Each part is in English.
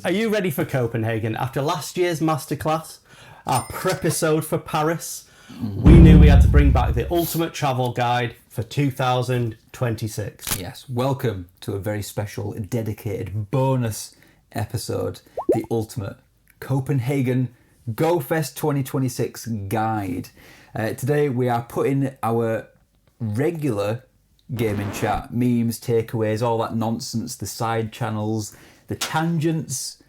Are you ready for Copenhagen? After last year's masterclass, our prep-episode for Paris, we knew we had to bring back the ultimate travel guide for 2026. Yes, welcome to a very special, dedicated bonus episode, the ultimate Copenhagen GO Fest 2026 guide. Today we are putting our regular gaming chat, memes, takeaways, all that nonsense, the side channels, the tangents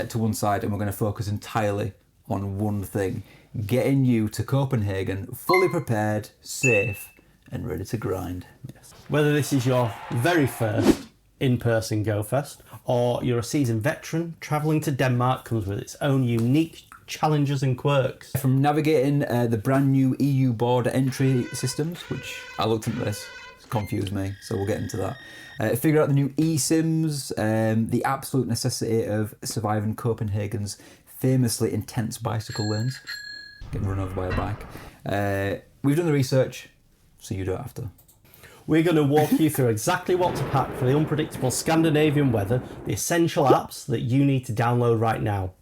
to one side, and we're going to focus entirely on one thing: getting you to Copenhagen fully prepared, safe, and ready to grind. Yes. Whether this is your very first in-person GO Fest or you're a seasoned veteran, travelling to Denmark comes with its own unique challenges and quirks. From navigating the brand new EU border entry systems, which I looked into this, it's confused me, so we'll get into that. Figure out the new eSIMs, the absolute necessity of surviving Copenhagen's famously intense bicycle lanes, getting run over by a bike. We've done the research, so you don't have to. We're going to walk you through exactly what to pack for the unpredictable Scandinavian weather, the essential apps that you need to download right now,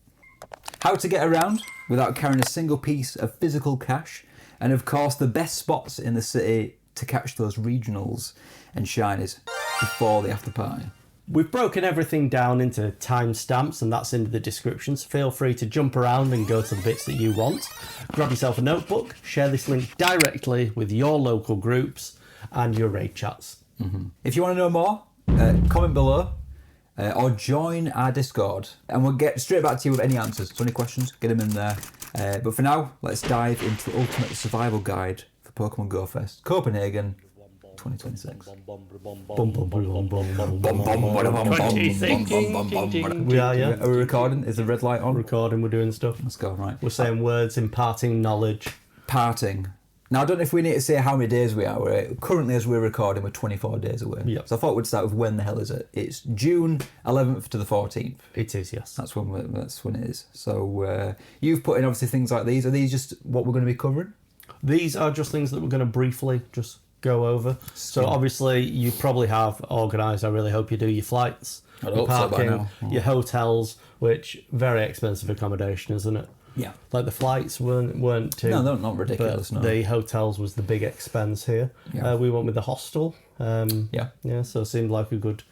how to get around without carrying a single piece of physical cash, and of course the best spots in the city to catch those regionals and shinies before the after party. We've broken everything down into timestamps, and that's in the descriptions. Feel free to jump around and go to the bits that you want. Grab yourself a notebook, share this link directly with your local groups and your raid chats. Mm-hmm. If you want to know more, comment below or join our Discord, and we'll get straight back to you with any answers. So any questions, get them in there. But for now, let's dive into the ultimate survival guide for Pokemon GO Fest Copenhagen 2026. We are, yeah. Are we recording? Is the red light on? Recording, we're doing stuff. Let's go, right. We're saying words, imparting knowledge. Parting. Now, I don't know if we need to say how many days we are. Currently, as we're recording, we're 24 days away. Yep. So I thought we'd start with when the hell is it? It's June 11th to the 14th. It is, yes. That's when it is. So you've put in, obviously, things like these. Are these just what we're going to be covering? These are just things that we're going to briefly just go over. So obviously, you probably have organised, I really hope you do, your flights, your parking, your hotels, which very expensive accommodation, isn't it? Yeah. Like the flights weren't too... No, they're not ridiculous, but no. the hotels was the big expense here. Yeah. We went with the hostel. Yeah, so it seemed like a good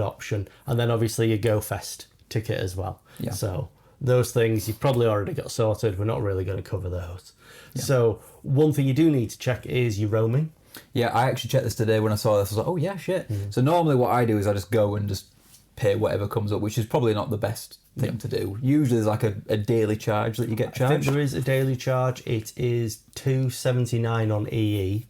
option. And then obviously your GO Fest ticket as well. Yeah. So those things you've probably already got sorted. We're not really going to cover those. Yeah. So one thing you do need to check is your roaming. Yeah, I actually checked this today when I saw this. I was like, oh yeah, shit. So normally what I do is I just go and just pay whatever comes up, which is probably not the best thing to do. Usually there's like a daily charge that you get charged. I think there is a daily charge. It is $2.79 on EE,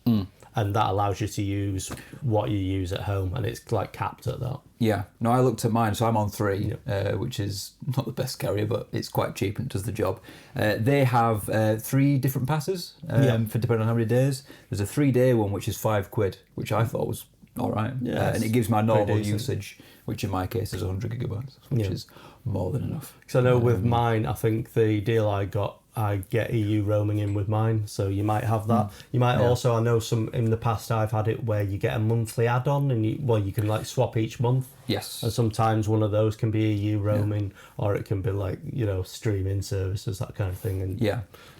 and that allows you to use what you use at home, and it's like capped at that. Yeah. No, I looked at mine, so I'm on 3, which is not the best carrier, but it's quite cheap and does the job. They have 3 different passes for depending on how many days. There's a 3-day one, which is £5, which I thought was all right. Yeah, and it gives my normal usage, which in my case is 100 gigabytes, which is more than enough. So I know with mine, I think the deal I get EU roaming in with mine, so you might have that. You might also, I know some in the past I've had it where you get a monthly add-on and you can like swap each month. Yes. And sometimes one of those can be EU roaming or it can be like, streaming services, that kind of thing. And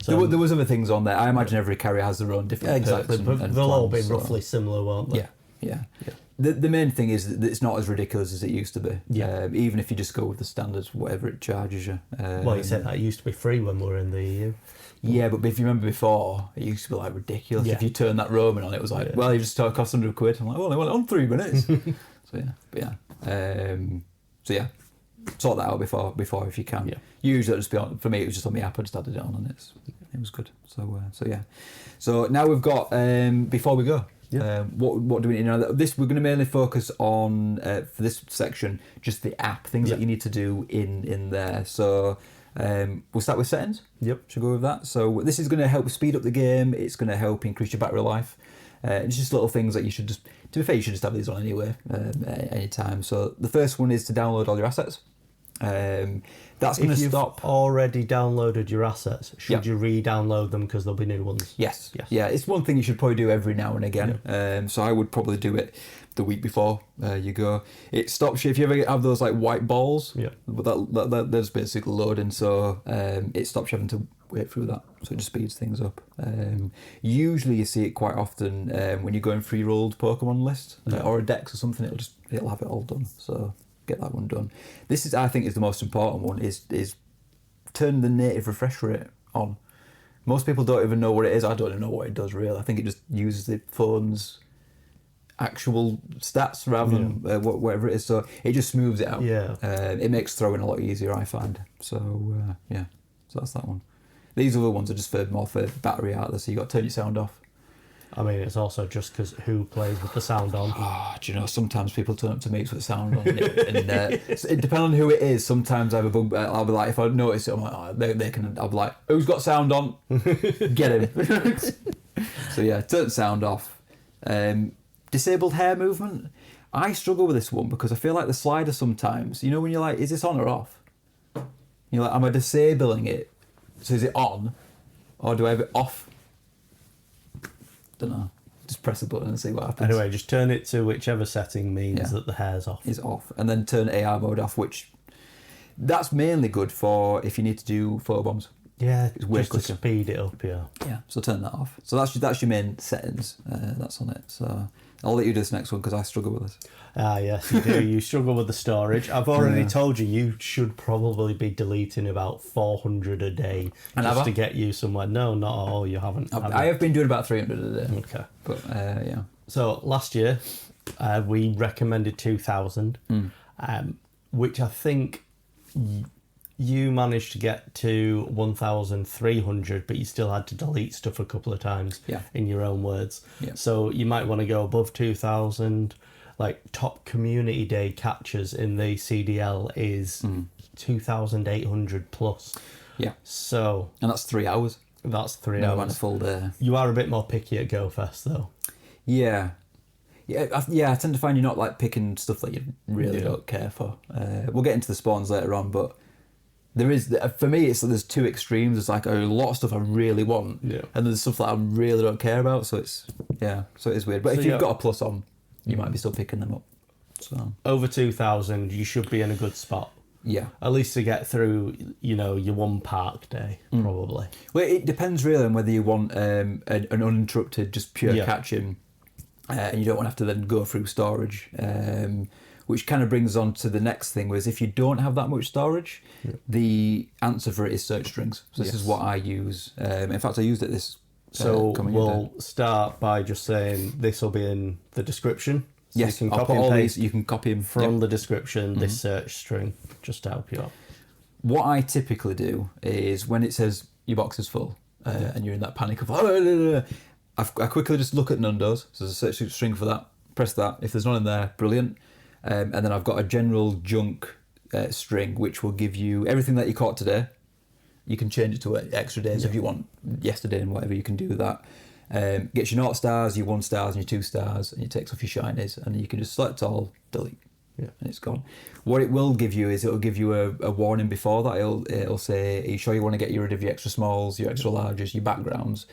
so there was other things on there. I imagine every carrier has their own different perks but and they'll all be plans, roughly similar, won't they? Yeah. The main thing is that it's not as ridiculous as it used to be. Yeah. Even if you just go with the standard, whatever it charges you. Well, you said that it used to be free when we were in the EU. Yeah, but if you remember before, it used to be like ridiculous. Yeah. If you turned that roaming on, it was like, well, you just cost £100. I'm like, well, I want it on 3 minutes. Sort that out before if you can. Yeah. Usually, it'll just be on. For me, it was just on the app. I just added it on, and it was good. So now we've got before we go. Yeah. What do we need to know? This we're going to mainly focus on for this section, just the app, things that you need to do in there. So we'll start with settings. Yep. Should we go with that? So this is going to help speed up the game. It's going to help increase your battery life. It's just little things that you should just, to be fair, you should just have these on anyway, anytime. So the first one is to download all your assets. That's going to If stop. you've already downloaded your assets, should you re-download them because there'll be new ones? Yes. Yeah, it's one thing you should probably do every now and again. So I would probably do it the week before you go. It stops you if you ever have those like white balls. Yeah. But that's basically loading, so it stops you having to wait through that. So it just speeds things up. Usually you see it quite often when you're going through your old Pokemon list or a Dex or something. It'll have it all done. So get that one done. This is, I think, is the most important one. Is turn the native refresh rate on. Most people don't even know what it is. I don't even know what it does really. I think it just uses the phone's actual stats rather than whatever it is. So it just smooths it out. Yeah. It makes throwing a lot easier, I find. So so that's that one. These other ones are just more for battery out there, so you got to turn your sound off. I mean, it's also just because who plays with the sound on? Oh, do you know, sometimes people turn up to meets with the sound on. And it depends on who it is. Sometimes I have a bug. I'll be like, if I notice it, I'm like, oh, they can. I'll be like, who's got sound on? Get him. So yeah, turn the sound off. Disabled hair movement. I struggle with this one because I feel like the slider sometimes, you know, when you're like, is this on or off? You're like, am I disabling it? So is it on? Or do I have it off? Don't know. Just press a button and see what happens. Anyway, just turn it to whichever setting means that the hair's off. Is off. And then turn AR mode off, which that's mainly good for if you need to do photobombs. Yeah, it's way just quicker. to speed it up, yeah. Yeah, so turn that off. So that's your main settings. That's on it. So I'll let you do this next one because I struggle with this. Ah, yes, you do. You struggle with the storage. I've already told you should probably be deleting about 400 a day just to get you somewhere. No, not all. You haven't. I have been doing about 300 a day. Okay. But yeah. So last year, we recommended 2,000, which I think you managed to get to 1,300, but you still had to delete stuff a couple of times in your own words. Yeah. So you might want to go above 2,000. Like top community day catches in the CDL is 2,800 plus. Yeah. So. And that's 3 hours. That's 3 No, hours. man, a full day. You are a bit more picky at Go Fest though. Yeah. I tend to find you're not like picking stuff that you really don't care for. We'll get into the spawns later on, but there is, for me, there's two extremes. There's like a lot of stuff I really want, and there's stuff that I really don't care about. So so it is weird. But if you've got a plus on, you might be still picking them up. So over 2,000, you should be in a good spot. Yeah, at least to get through, your one park day, probably. Well, it depends really on whether you want an uninterrupted, just pure catching, and you don't want to have to then go through storage. Which kind of brings on to the next thing, whereas if you don't have that much storage, the answer for it is search strings. So this is what I use. In fact, I used it this. So we'll start by just saying this will be in the description. So yes, you can I'll copy put and all paste these. You can copy them from the description. This search string just to help you out. What I typically do is when it says your box is full and you're in that panic of I quickly just look at Nando's. So there's a search string for that. Press that. If there's none in there, brilliant. And then I've got a general junk string which will give you everything that you caught today. You can change it to extra days if you want, yesterday and whatever, you can do that. Gets your 0 stars, your 1 stars and your 2 stars, and it takes off your shinies, and you can just select all, delete, and it's gone. What it will give you is it'll give you a warning before that. It'll say, are you sure you want to get rid of your extra smalls, your extra larges, your backgrounds?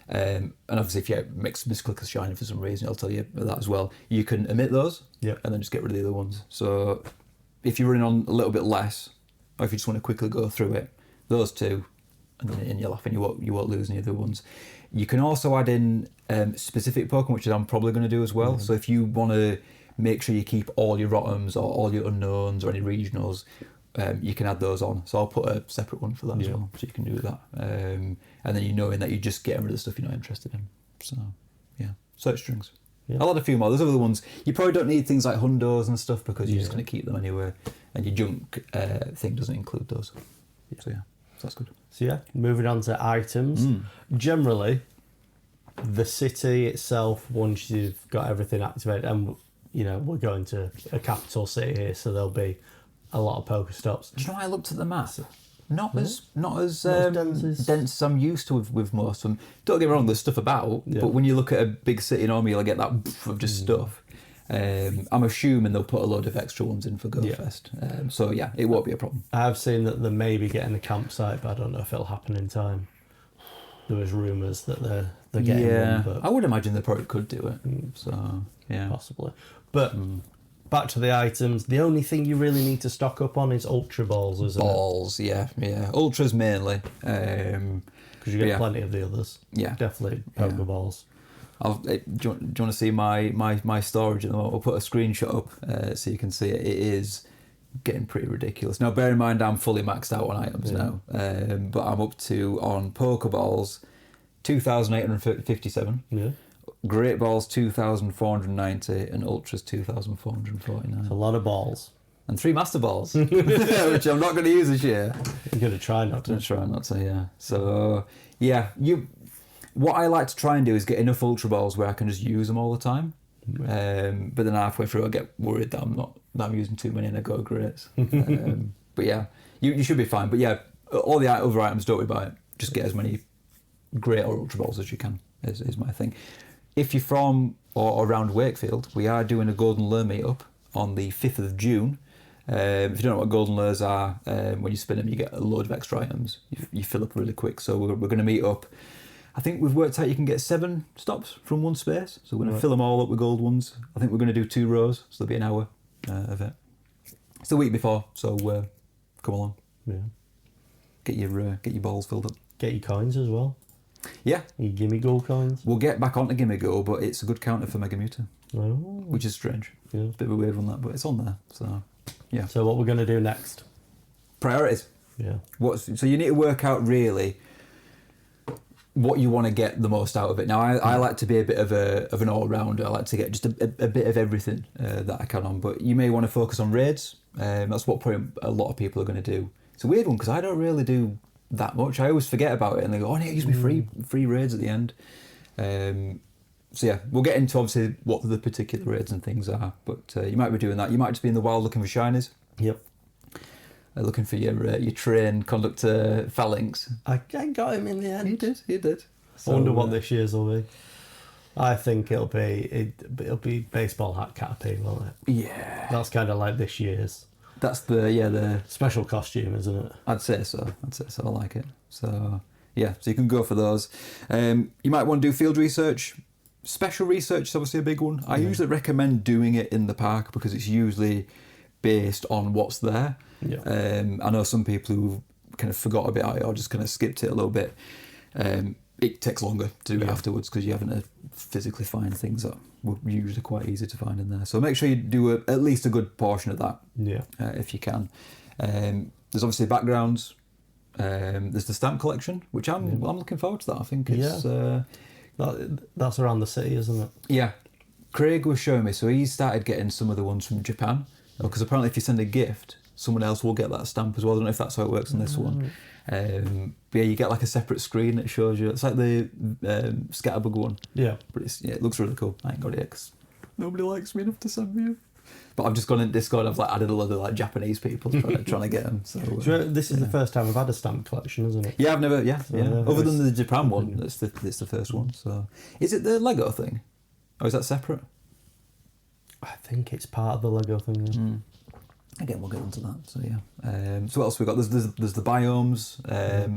And obviously if you misclick a shiny for some reason, it'll tell you that as well. You can omit those and then just get rid of the other ones. So if you're running on a little bit less, or if you just want to quickly go through it, those two, and then you're laughing, you won't lose any other ones. You can also add in specific Pokemon, which I'm probably going to do as well. So if you want to make sure you keep all your Rotoms or all your Unknowns or any regionals, you can add those on. So I'll put a separate one for that as well, so you can do that. And then you knowing that you're just getting rid of the stuff you're not interested in. So yeah, search strings. I'll add a few more. There's other ones. You probably don't need things like hundos and stuff because you're just going to keep them anyway, and your junk thing doesn't include those. So yeah, so that's good. So moving on to items. Generally, the city itself, once you've got everything activated, and we're going to a capital city here, so there'll be a lot of Pokestops. Do you know, I looked at the map. Not as dense as I'm used to with most of them. Don't get me wrong, there's stuff about, but when you look at a big city normally, you'll get that of just stuff. I'm assuming they'll put a load of extra ones in for Go Fest. So yeah, it won't be a problem. I've seen that they may be getting a campsite, but I don't know if it'll happen in time. There was rumours that they're getting one, but I would imagine they probably could do it. So yeah, possibly. But back to the items. The only thing you really need to stock up on is Ultra Balls, isn't it? Balls, yeah. Ultras mainly. Because you get plenty of the others. Yeah, definitely Pokeballs. Do you want to see my storage at the moment? I'll put a screenshot up so you can see it. It is getting pretty ridiculous. Now, bear in mind, I'm fully maxed out on items now, but I'm up to, on Pokeballs, 2,857. Yeah. Great Balls, 2,490, and Ultras, 2,449. It's a lot of balls. And 3 Master Balls, which I'm not going to use this year. You're going to try not to. Yeah. So, yeah, what I like to try and do is get enough Ultra Balls where I can just use them all the time. But then halfway through I get worried that I'm using too many and I go great. But yeah, you should be fine. But yeah, all the other items, don't worry about it. Just get as many great or Ultra Balls as you can, is my thing. If you're from or around Wakefield, we are doing a Golden Lure meetup on the 5th of June. If you don't know what Golden Lures are, when you spin them you get a load of extra items. You fill up really quick. So we're going to meet up. I think we've worked out you can get 7 stops from one space. So we're going to fill them all up with gold ones. I think we're going to do 2 rows, so there'll be an hour of it. It's the week before, so come along. Yeah. Get your balls filled up. Get your coins as well. Yeah. Your Gimme Go coins. We'll get back onto Gimme Go, but it's a good counter for Mega Mewtwo. Oh. Which is strange. Yeah. It's a bit of a weird one, that, but it's on there. So, yeah. So what we're going to do next? Priorities. Yeah. So you need to work out really what you want to get the most out of it. Now, I like to be a bit of an all-rounder. I like to get just a bit of everything that I can on. But you may want to focus on raids. That's what probably a lot of people are going to do. It's a weird one because I don't really do that much. I always forget about it and they go, oh, no, it gives me free raids at the end. So yeah, we'll get into obviously what the particular raids and things are. But you might be doing that. You might just be in the wild looking for shinies. Yep. Looking for your train conductor phalanx. I got him in the end. He did. So, I wonder what this year's will be. I think it'll be baseball hat Caterpie, won't it? Yeah. That's kind of like this year's. That's the special costume, isn't it? I'd say so. I like it. So yeah, so you can go for those. You might want to do field research. Special research is obviously a big one. I usually recommend doing it in the park because it's usually based on what's there. Yeah. I know some people who kind of forgot about it or just kind of skipped it a little bit. It takes longer to do it afterwards because you're having to physically find things that were usually quite easy to find in there. So make sure you do at least a good portion of that, if you can. There's obviously backgrounds. There's the stamp collection, which I'm looking forward to that. I think it's that's around the city, isn't it? Yeah. Craig was showing me, so he started getting some of the ones from Japan because apparently if you send a gift, someone else will get that stamp as well. I don't know if that's how it works on this one. But yeah, you get like a separate screen that shows you. It's like the Scatterbug one. Yeah. But it looks really cool. I ain't got it because nobody likes me enough to send me. But I've just gone in Discord. I've like added a lot of like Japanese people trying to get them. So this is the first time I've had a stamp collection, isn't it? Yeah, I've never. Yeah. Other than the Japan one, it's the first one. So is it the Lego thing, or is that separate? I think it's part of the Lego thing. Yeah. Again, we'll get onto that. So yeah. So what else we got? There's the biomes.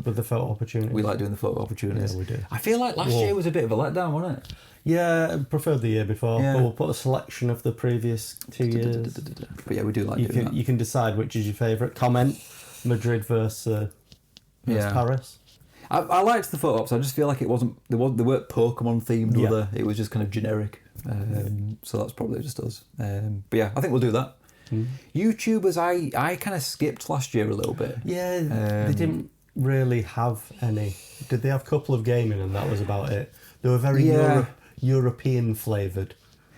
With the photo opportunities. We like doing the photo opportunities. Yeah, we do. I feel like last year was a bit of a letdown, wasn't it? Yeah, I preferred the year before. Yeah. But we'll put a selection of the previous 2 years. But yeah, we do like doing that. You can decide which is your favourite. Comment Madrid versus Paris. I liked the photo ops. I just feel like they weren't Pokemon themed. Yeah. It was just kind of generic. So that's probably just us. But yeah, I think we'll do that. YouTubers, I kind of skipped last year a little bit. Yeah, they didn't really have any. Did they have a couple of gaming and that was about it? They were very European flavoured.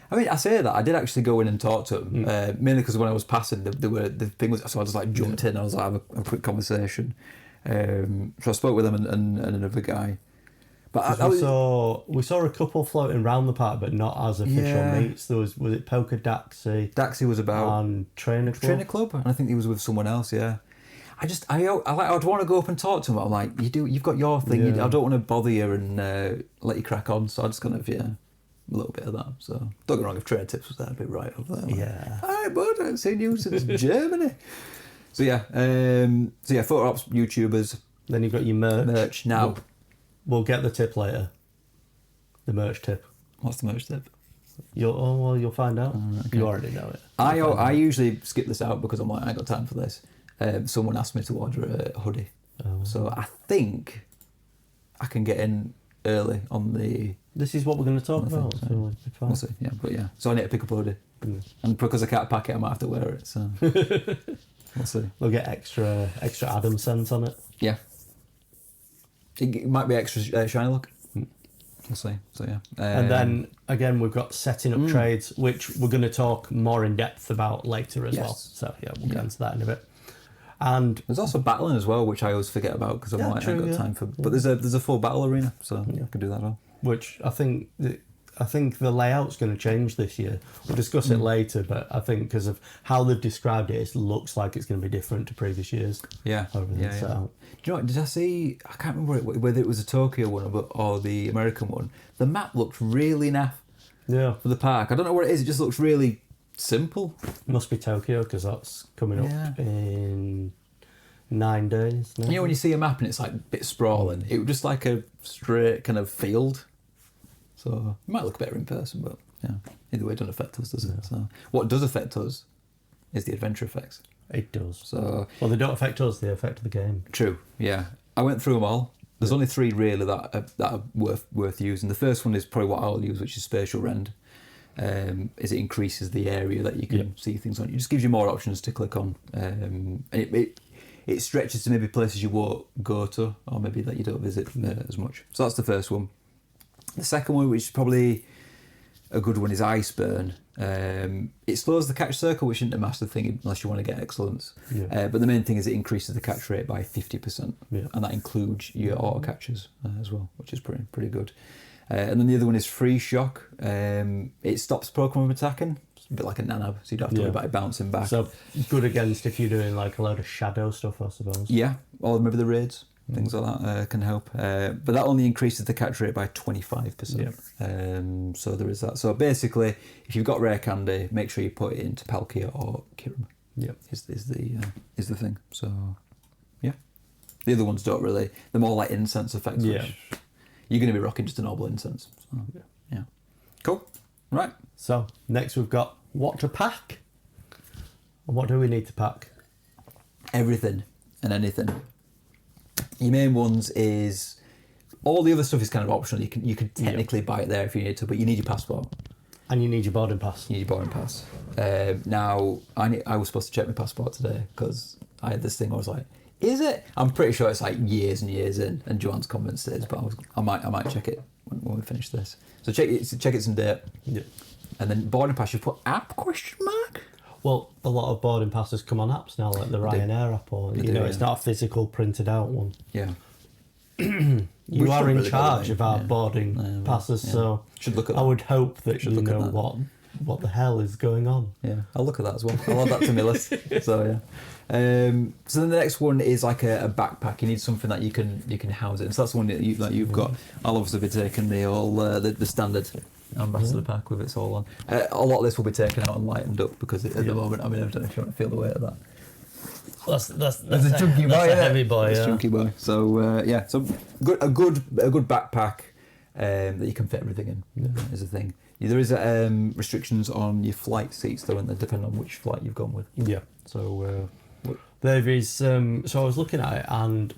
I mean, I say that I did actually go in and talk to them, mainly because when I was passing, the thing was, so I just like jumped in and I was like, have a quick conversation. So I spoke with them and another guy. But we saw a couple floating around the park, but not as official meets. There was it Poker Daxi? Daxi was about and Trainer Club, and I think he was with someone else. Yeah, I'd want to go up and talk to him. But I'm like, you've got your thing. I don't want to bother you and let you crack on. So I just kind of little bit of that. So don't get me wrong, if Trade Tips was there, I'd be right over there. Yeah. Hi, bud, I haven't seen you since Germany. So yeah, photo ops, YouTubers. Then you've got your merch. Now. We'll get the tip later. The merch tip. What's the merch tip? You'll find out. Okay. You already know it. I usually skip this out because I'm like, I ain't got time for this. Someone asked me to order a hoodie. So I think I can get in early on the... This is what we're going to talk about. So So it's fine. we'll see, yeah. But yeah, so I need to pick up a hoodie. And because I can't pack it, I might have to wear it. So we'll see. We'll get extra Adam scent on it. Yeah. It might be extra shiny look. We'll see. So yeah. And then again, we've got setting up trades, which we're going to talk more in depth about later as well. So yeah, we'll get into that in a bit. And there's also battling as well, which I always forget about because I'm like, I ain't got time for. But there's a full battle arena, so I can do that as well. Which I think the layout's going to change this year. We'll discuss it later, but I think because of how they've described it, it looks like it's going to be different to previous years. Yeah. Everything's set out. Do you know what, did I see, I can't remember whether it was a Tokyo one or the American one. The map looked really naff for the park. I don't know what it is, it just looks really simple. Must be Tokyo because that's coming up in 9 days. You know when you see a map and it's like a bit sprawling, it was just like a straight kind of field. So it might look better in person, but yeah, either way it doesn't affect us, does it? So what does affect us is the adventure effects. It does. So well, they don't affect us; they affect the game. True. Yeah, I went through them all. There's only 3 really that are worth using. The first one is probably what I'll use, which is spatial rend. Is it increases the area that you can see things on. It just gives you more options to click on, and it stretches to maybe places you won't go to, or maybe that you don't visit as much. So that's the first one. The second one, which is probably a good one, is Ice Burn. It slows the catch circle, which isn't a massive thing unless you want to get excellence. But the main thing is it increases the catch rate by 50%, and that includes your auto catches as well, which is pretty good. And then the other one is Free Shock. It stops Pokemon from attacking. It's a bit like a Nanab, so you don't have to worry about it bouncing back. So good against if you're doing like a load of shadow stuff, I suppose. Yeah, or maybe the raids. Things like that can help. But that only increases the catch rate by 25%. So there is that. So basically, if you've got rare candy, make sure you put it into Palkia or Kirim. Is the thing. So yeah. The other ones don't really. They're more like incense effects, which you're going to be rocking just a normal incense. So, yeah. Cool. Right. So next we've got what to pack. And what do we need to pack? Everything and anything. Your main ones is all the other stuff is kind of optional. You can technically buy it there if you need to, but you need your passport and you need your boarding pass. Now I was supposed to check my passport today because I had this thing. I was like, is it? I'm pretty sure it's like years and years in, and Joanne's convinced it is, but I might check it when we finish this. So check it's in date. And then boarding pass, you put app ? Well, a lot of boarding passes come on apps now, like the Ryanair app, or it's not a physical printed out one. Yeah. You are in charge of our boarding passes, so should look at I would hope that you know what the hell is going on. Yeah, I'll look at that as well. I'll add that to my list. So yeah. So then the next one is like a backpack. You need something that you can house it. So that's the one that you've got. I'll obviously be taking the standard ambassador pack with its all on. A lot of this will be taken out and lightened up because at the moment, I don't know if you want to feel the weight of that. That's a chunky boy. That's a heavy boy. It's a chunky boy. So so a good backpack that you can fit everything in is the thing. There is restrictions on your flight seats though, and they depend on which flight you've gone with. Yeah. So there is. So I was looking at it, and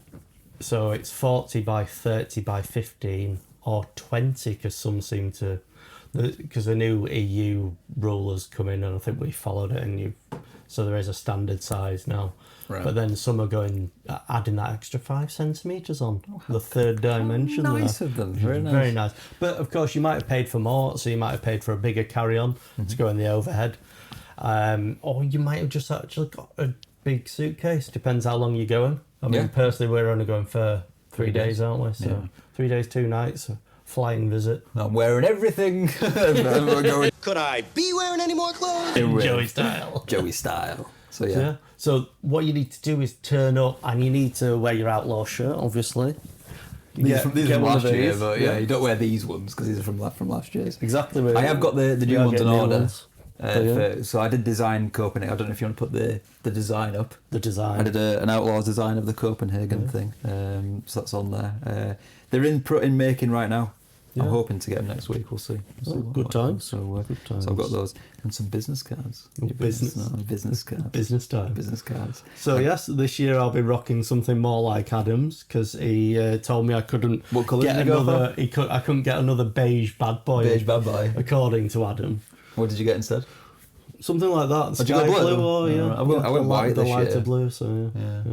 so it's 40 by 30 by 15 or 20 because some seem to. Because the new EU rule has come in, and I think we followed it, and so there is a standard size now. Right. But then some are adding that extra 5 centimetres on the third dimension. Nice of them, very nice. But of course, you might have paid for more, so you might have paid for a bigger carry-on to go in the overhead, or you might have just actually got a big suitcase. Depends how long you're going. I mean, personally, we're only going for 3 days, aren't we? So 3 days, 2 nights. Flying visit. I'm wearing everything. Could I be wearing any more clothes? Joey style. Joey style. So yeah. So what you need to do is turn up, and you need to wear your outlaw shirt, obviously. These are from get one last of year, these. but yeah, you don't wear these ones because these are from last year's. Exactly. Mate. I have got the We new are ones in getting new order. ones. So I did design Copenhagen. I don't know if you want to put the design up. The design. I did an Outlaws design of the Copenhagen thing. So that's on there. They're in making right now. I'm Yeah. hoping to get them next week. We'll see. Good times. So I've got those and some business cards. Business cards. Business time. Business cards. So yes, this year I'll be rocking something more like Adam's because he told me I couldn't. What colour get did you go another? I couldn't get another beige bad boy. Beige bad boy. According to Adam. What did you get instead? Something like that. Did you go Sky blue? blue or Yeah, I went white the this lighter year. blue. So yeah.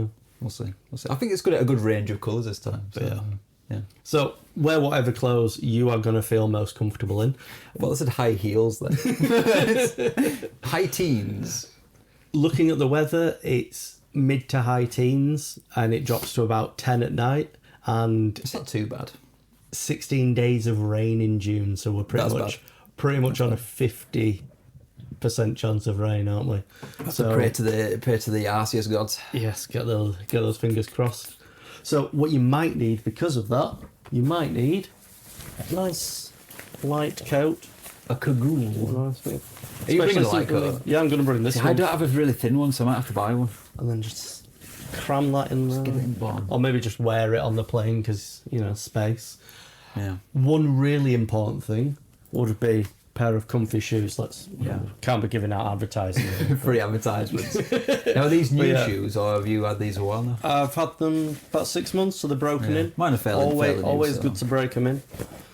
We'll see. I think it's good at a good range of colours this time. So, yeah. So wear whatever clothes you are going to feel most comfortable in. Well, I said high heels then. High teens. Looking at the weather, it's mid to high teens, and it drops to about 10 at night. And It's not too bad. 16 days of rain in June, so we're pretty much on a 50% chance of rain, aren't we? So pray to the Arceus gods. Yes, get those fingers crossed. So what you might need because of that, you might need a nice light coat. A cagoule. Are you bringing a light coat? Yeah, I'm going to bring this I one. don't have a really thin one, so I might have to buy one. And then just cram that in there. Get it in bomb. Or maybe just wear it on the plane because, space. Yeah. One really important thing would be a pair of comfy shoes. Can't be giving out advertising. Free advertisements. Now, are these new shoes, or have you had these a while now? I've had them about 6 months, so they're broken in. Mine are fairly new, Always so. good to break them in.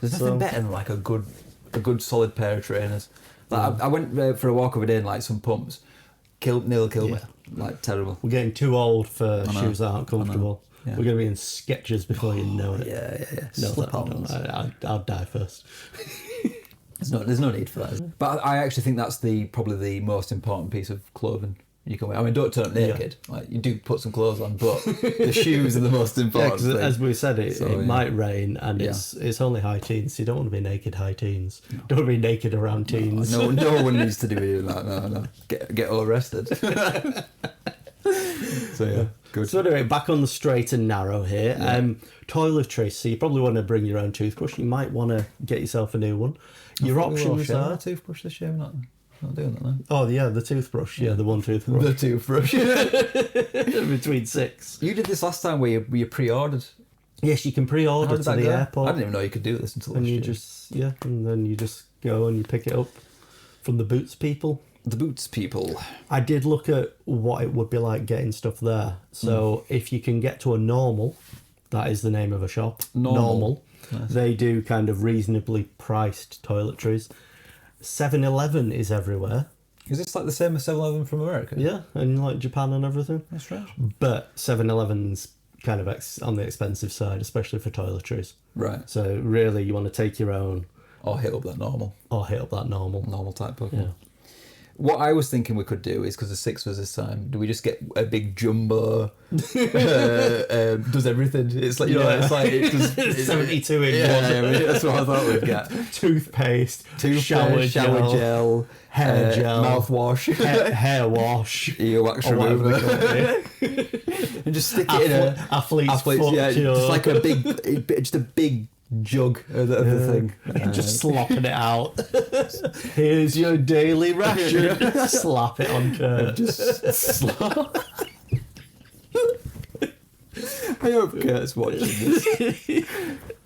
There's nothing better than like a good solid pair of trainers. Like I went for a walk over day in like some pumps. Nearly killed me. Like terrible. We're getting too old for shoes that aren't comfortable. Yeah. We're going to be in Skechers before you know it. Yeah. No, Slip-ons. I'll die first. There's no need for that. But I actually think that's probably the most important piece of clothing you can wear. I mean, don't turn up naked. Like you do put some clothes on, but the shoes are the most important. Yeah, thing. as we said, it might rain, and it's only high teens. So you don't want to be naked high teens. No. Don't want to be naked around teens. No one needs to do that. No. Get all arrested. So yeah, good. So anyway, back on the straight and narrow here. Toiletries. So you probably want to bring your own toothbrush. You might want to get yourself a new one. Your options are toothbrush this year. Not doing that now. Oh yeah, the toothbrush. Yeah, the one toothbrush. The toothbrush. Between 6. You did this last time where you pre-ordered. Yes, you can pre-order to the airport. I didn't even know you could do this until last year. And then you just go and you pick it up from the Boots people. The Boots people. I did look at what it would be like getting stuff there. So if you can get to a Normal, that is the name of a shop. Normal. Nice. They do kind of reasonably priced toiletries. 7-Eleven is everywhere. Is this like the same as 7-Eleven from America? Yeah, and like Japan and everything. That's right. But 7-Eleven's kind of on the expensive side, especially for toiletries. Right. So really, you want to take your own. Or hit up that Normal. Normal type Pokemon. Yeah. What I was thinking we could do is, because the 6 was this time, do we just get a big jumbo, does everything? It's like, it's like, it's 72 in one. one. That's what I thought we'd get. Toothpaste, shower gel, hair gel, mouthwash, hair wash, earwax remover. And just stick it in athlete's foot, just like a big jug of the thing. Just slopping it out. Here's your daily ration. Slap it on Kurt. Just slap. I hope Kurt's watching this.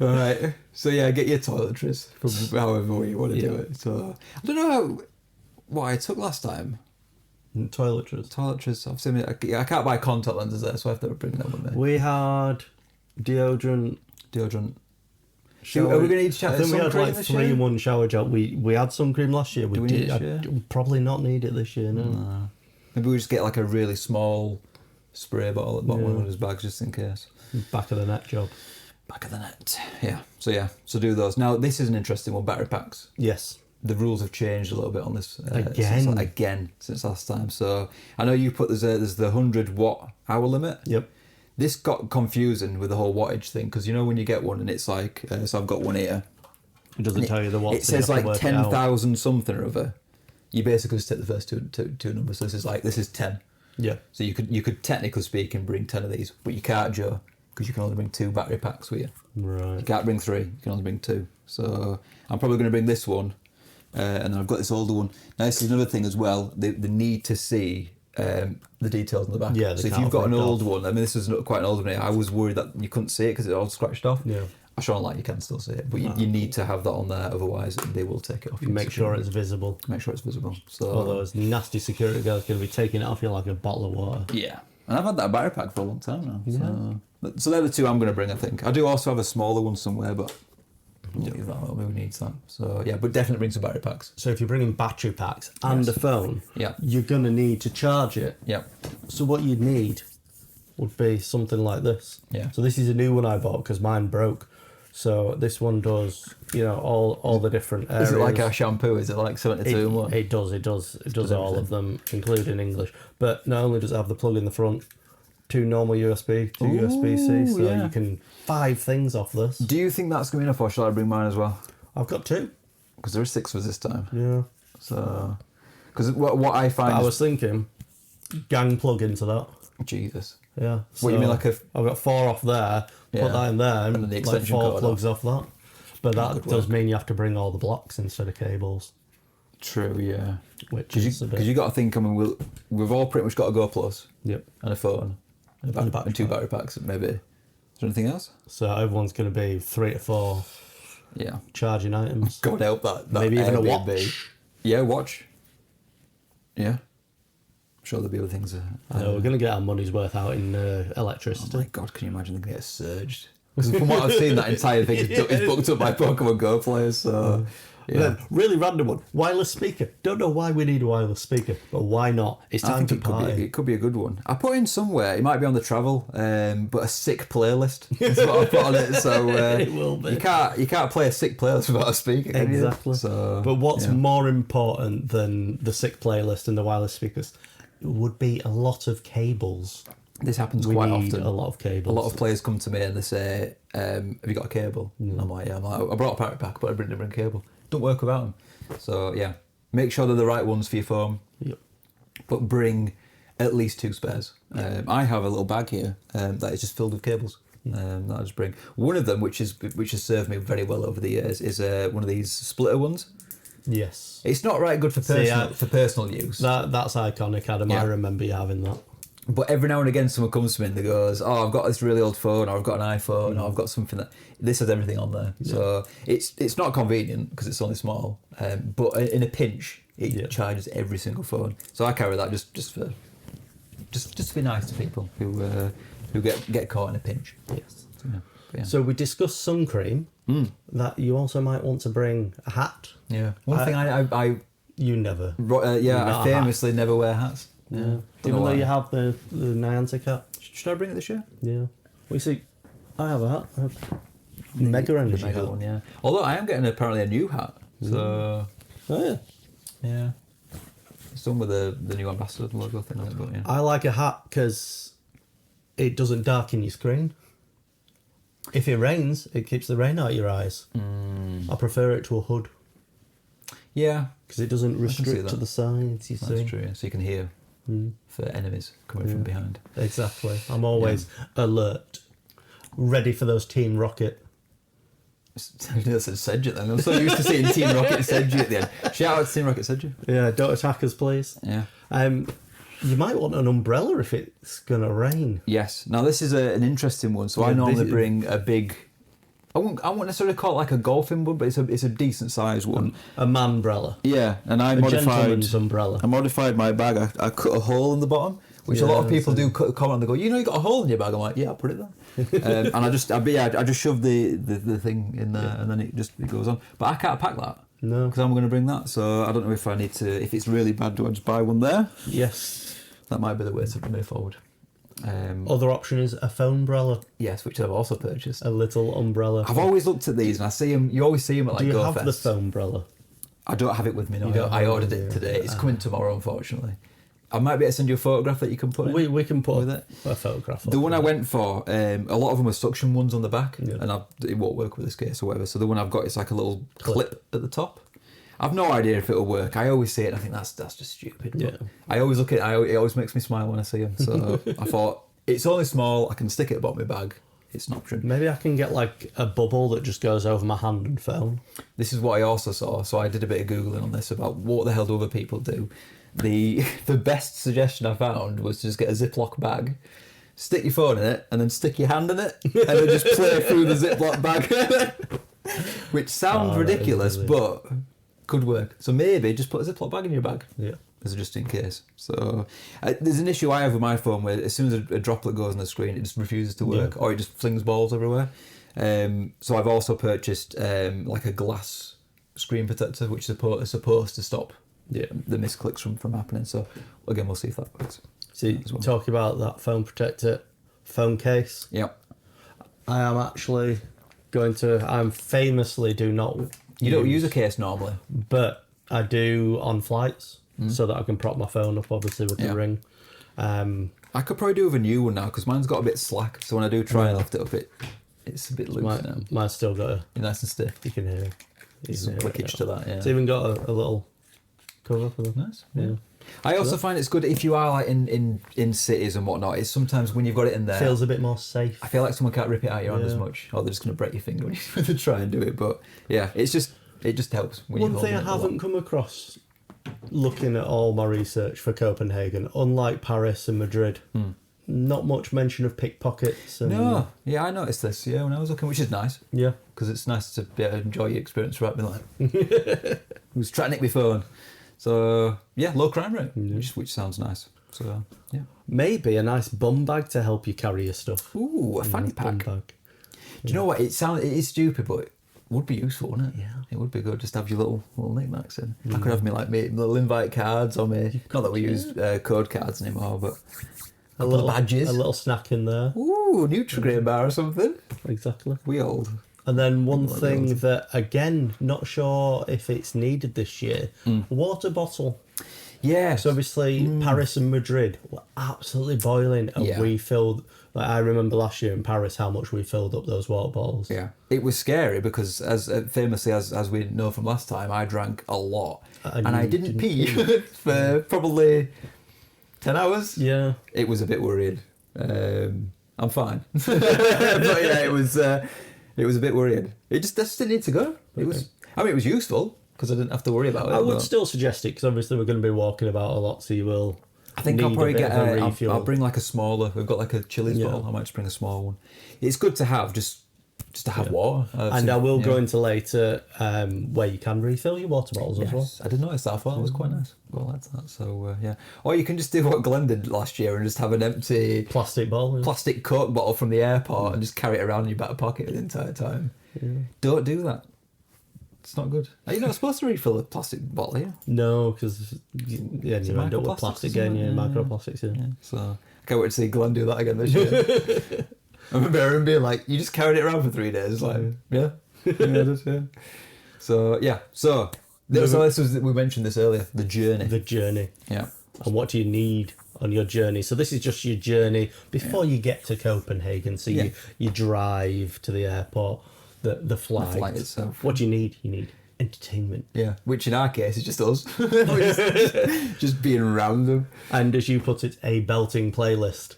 Alright. So yeah, get your toiletries from however way you want to do it. So I don't know what I took last time. Toiletries. Obviously, I can't buy contact lenses there, so I have to bring them with me. We had deodorant. Are we going to need shower? I think we had like 3-in-1 shower gel. We had sun cream last year. Do we need it this year? Probably not need it this year, no. Maybe we just get like a really small spray bottle at the bottom of one of his bags just in case. Back of the net job. Back of the net. Yeah. So do those. Now, this is an interesting one, battery packs. Yes. The rules have changed a little bit on this. Since last time. So I know you put there's the 100 watt hour limit. Yep. This got confusing with the whole wattage thing, because when you get one and it's like, so I've got one here. It doesn't tell you the watts. It says like 10,000 something or other. You basically just take the first two numbers. So this is 10. Yeah. So you could technically speaking bring 10 of these, but you can't, Joe. because you can only bring 2 battery packs with you. Right. You can't bring 3, you can only bring 2. So I'm probably going to bring this one, and then I've got this older one. Now this is another thing as well, the need to see the details on the back. Yeah, so if you've got an old one, I mean this was quite an old one, I was worried that you couldn't see it because it's all scratched off. Yeah. I show online you can still see it, but you need to have that on there, otherwise they will take it off. Make sure it's visible. Make sure it's visible. So Otherwise, nasty security guard's going to be taking it off you like a bottle of water. yeah, and I've had that battery pack for a long time now. So they're the 2 I'm going to bring, I think. I do also have a smaller one somewhere, but who needs that? So yeah, but definitely bring some battery packs. So if you're bringing battery packs and a phone, Yeah. you're going to need to charge it. Yeah. So what you'd need would be something like this. Yeah. So this is a new one I bought because mine broke. So this one does, all the different areas. Is it like our shampoo? Is it like 72 in one? It does all of them, including English. But not only does it have the plug in the front, 2 normal USB, 2 USB-C, so you can 5 things off this. Do you think that's going to be enough, or shall I bring mine as well? I've got 2. Because there are 6 of us this time. Yeah. So, because what I find, I was thinking, gang plug into that. Jesus. Yeah. What you mean, like I've got 4 off there. Yeah. Put that in there, and then the like extension 4 cord plugs off that. But that Good does work. mean you have to bring all the blocks instead of cables, True, yeah. which is a bit. Because you got to think. I mean, we've all pretty much got a Go Plus Yep. and a phone and, and 2 battery packs, maybe. Is there anything else? So everyone's going to be 3 to 4 Yeah. charging items. God help that. Maybe even a Airbnb. watch. Yeah, watch. Yeah. I'm sure there'll be other things. I know, we're going to get our money's worth out in Oh electricity. my God, can you imagine they're going to get surged? Because from what I've seen, that entire thing is booked up by Pokemon Go players. So, And then, really random one, wireless speaker. Don't know why we need a wireless speaker, but why not? It's I time think to it party. could be a good one. I put in somewhere, it might be on the travel, but a sick playlist is what I put on it. So It will be. You can't play a sick playlist without a speaker, can you? Exactly. So, but what's yeah. more important than the sick playlist and the wireless speakers would be a lot of cables. This happens We quite need often. a lot of cables. A lot of players come to me and they say, have you got a cable? And I'm like, yeah. I brought a battery pack, but I didn't bring a cable. Don't work without them. So yeah, make sure they're the right ones for your phone. Yep. But bring at least 2 spares. I have a little bag here that is just filled with cables. That I just bring. One of them, which has served me very well over the years, is one of these splitter ones. Yes. It's not right good for personal use. That's iconic, Adam. Yeah. I remember you having that. But every now and again, someone comes to me and they goes, "Oh, I've got this really old phone, or I've got an iPhone, or I've got something that this has everything on there." Yeah. So it's not convenient because it's only small, but in a pinch, it charges every single phone. So I carry that just to be nice to people who get caught in a pinch. Yes. So, yeah. So we discussed sun cream. That you also might want to bring a hat. Yeah. One thing I You never. I Not a famously never wear hats. Yeah. Even though you have the Niantic hat. Should I bring it this year? Yeah. We see. I have a hat. I have Mega Energy The mega hat. one, yeah. Although I am getting apparently a new hat, so Oh yeah. yeah, it's done with the new ambassador logo thing on it, but yeah. I like a hat because it doesn't darken your screen. If it rains, it keeps the rain out of your eyes. I prefer it to a hood Yeah, because it doesn't restrict that. to the sides. You see. that's true. Yeah. So you can hear for enemies coming from behind. Exactly. I'm always alert, ready for those Team Rocket. I said Sedgwick then. I'm so used to seeing Team Rocket Sedgwick at the end. Shout out to Team Rocket Sedgwick. Yeah, don't attack us, please. Yeah. You might want an umbrella if it's gonna rain. Yes. Now this is an interesting one. So I normally bring a big. I won't necessarily call it like a golfing one, but it's a decent sized one. A man-brella. Yeah, and I Gentleman's umbrella. I modified my bag. I cut a hole in the bottom, which a lot of people do comment. They go, "You know, you got a hole in your bag." I'm like, "Yeah, I put it there." And I just shove the thing in there, and then it goes on. But I can't pack that. No. Because I'm going to bring that. So I don't know if I need to. If it's really bad, do I just buy one there? Yes. That might be the way to move forward. Other option is a phone umbrella. Yes, which I've also purchased. A little umbrella. I've always looked at these and I see them. You always see them at like Do you Go have Fest. the phone umbrella? I don't have it with me. No, You don't I have ordered it, it yeah. today. It's coming tomorrow, unfortunately. I might be able to send you a photograph that you can put in. We can put with it. a photograph. The one I went for, a lot of them are suction ones on the back, Yeah. and it won't work with this case or whatever. So the one I've got is like a little clip at the top. I've no idea if it'll work. I always see it and I think that's just stupid. But Yeah. I always look at it. It always makes me smile when I see them. So I thought, it's only small. I can stick it at the bottom of my bag. it's an option. Maybe I can get like a bubble that just goes over my hand and phone. This is what I also saw. So I did a bit of Googling on this about what the hell do other people do. The best suggestion I found was to just get a Ziploc bag, stick your phone in it, and then stick your hand in it, and then just play through the Ziploc bag. Which sounds ridiculous, but could work. So maybe just put a Ziploc bag in your bag. Yeah. As a just in case. So there's an issue I have with my phone where as soon as a droplet goes on the screen, it just refuses to work, or it just flings balls everywhere. So I've also purchased like a glass screen protector, which is supposed to stop the misclicks from happening. So again, we'll see if that works. See, talking about that phone protector, phone case. Yep. I am actually I'm famously do not. You don't use a case normally, but I do on flights. So that I can prop my phone up, obviously, with the ring. I could probably do with a new one now because mine's got a bit slack. So when I do try and lift it up, it's a bit loose now. Mine's still got nice and stiff. You can hear. There's some clickage to that. Yeah. It's even got a little cover for them. Nice. Yeah. I also find it's good if you are like in cities and whatnot. It's sometimes when you've got it in there, feels a bit more safe. I feel like someone can't rip it out of your hand as much, or they're just going to break your finger when you try and do it. But yeah, it just helps. One thing I haven't come across, looking at all my research for Copenhagen, unlike Paris and Madrid, not much mention of pickpockets. No, yeah, I noticed this. Yeah, when I was looking, which is nice. Yeah, because it's nice to be able to enjoy your experience throughout my life. Who's trying to nick my phone? So yeah, low crime rate, which sounds nice. So yeah, maybe a nice bum bag to help you carry your stuff. Ooh, a fanny pack. Do you know what? It is stupid, but would be useful, wouldn't it? Yeah. It would be good just to have your little knickknacks in. I could have me little invite cards or me. Not that we use code cards anymore, but a little badges. A little snack in there. Ooh, Nutri-Grain bar or something. Exactly. We old. And then one thing that, again, not sure if it's needed this year, water bottle. Yeah. So obviously Paris and Madrid were absolutely boiling, and we filled. Like I remember last year in Paris how much we filled up those water bottles. Yeah, it was scary because as famously as we know from last time, I drank a lot and I didn't pee for probably 10 hours. Yeah, it was a bit worried. I'm fine, but yeah, it was a bit worried. It just didn't need to go. It was. I mean, it was useful because I didn't have to worry about it. I would still suggest it because obviously we're going to be walking about a lot, so you will. I think I'll probably get I'll bring like a smaller. We've got like a Chili's bottle. I might just bring a small one. It's good to have just to have water. And I will go into later where you can refill your water bottles as well. I did notice that. I thought that was quite nice. Well, that's that. So yeah. Or you can just do what Glenn did last year and just have an empty plastic Coke bottle from the airport and just carry it around in your back pocket the entire time. Yeah. Don't do that. It's not good. Are you not supposed to refill a plastic bottle here? No, because you end up with plastic again. Yeah, microplastics. Yeah. So I can't wait to see Glenn do that again this year. I remember him being like, "You just carried it around for 3 days." Like, yeah. So yeah. So this was we mentioned this earlier. The journey. Yeah. And what do you need on your journey? So this is just your journey before you get to Copenhagen. So you drive to the airport. The flight itself. What do you need? You need entertainment. Yeah, which in our case is just us. just being random. And as you put it, a belting playlist.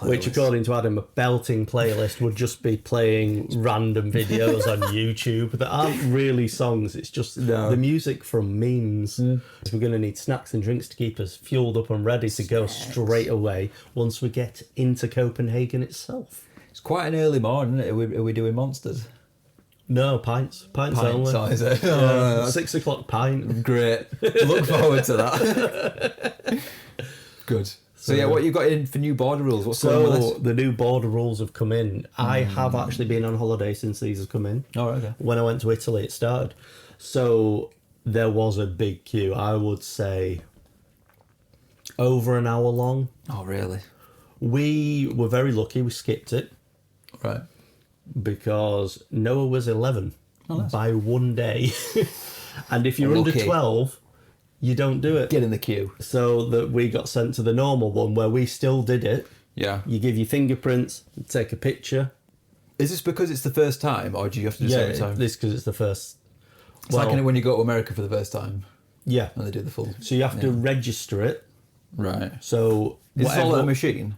Which, according to Adam, a belting playlist would just be playing random videos on YouTube that aren't really songs. It's just the music from memes. So we're going to need snacks and drinks to keep us fueled up and ready to go straight away once we get into Copenhagen itself. It's quite an early morning, isn't it? Are we doing monsters? No, pints only. Oh, is it? 6 o'clock pint. Great. Look forward to that. Good. So yeah, what you got in for new border rules? What's going on with this? The new border rules have come in. I have actually been on holiday since these have come in. Oh, okay. When I went to Italy, it started. So there was a big queue. I would say over an hour long. Oh, really? We were very lucky. We skipped it. Right. Because Noah was 11 by 1 day. And if you're under 12, you don't do it. Get in the queue. So that we got sent to the normal one where we still did it. Yeah. You give your fingerprints, take a picture. Is this because it's the first time, or do you have to do it every time? This because it's the first. It's like when you go to America for the first time. Yeah. And they do the full. So you have to register it. Right. So is it all at a machine?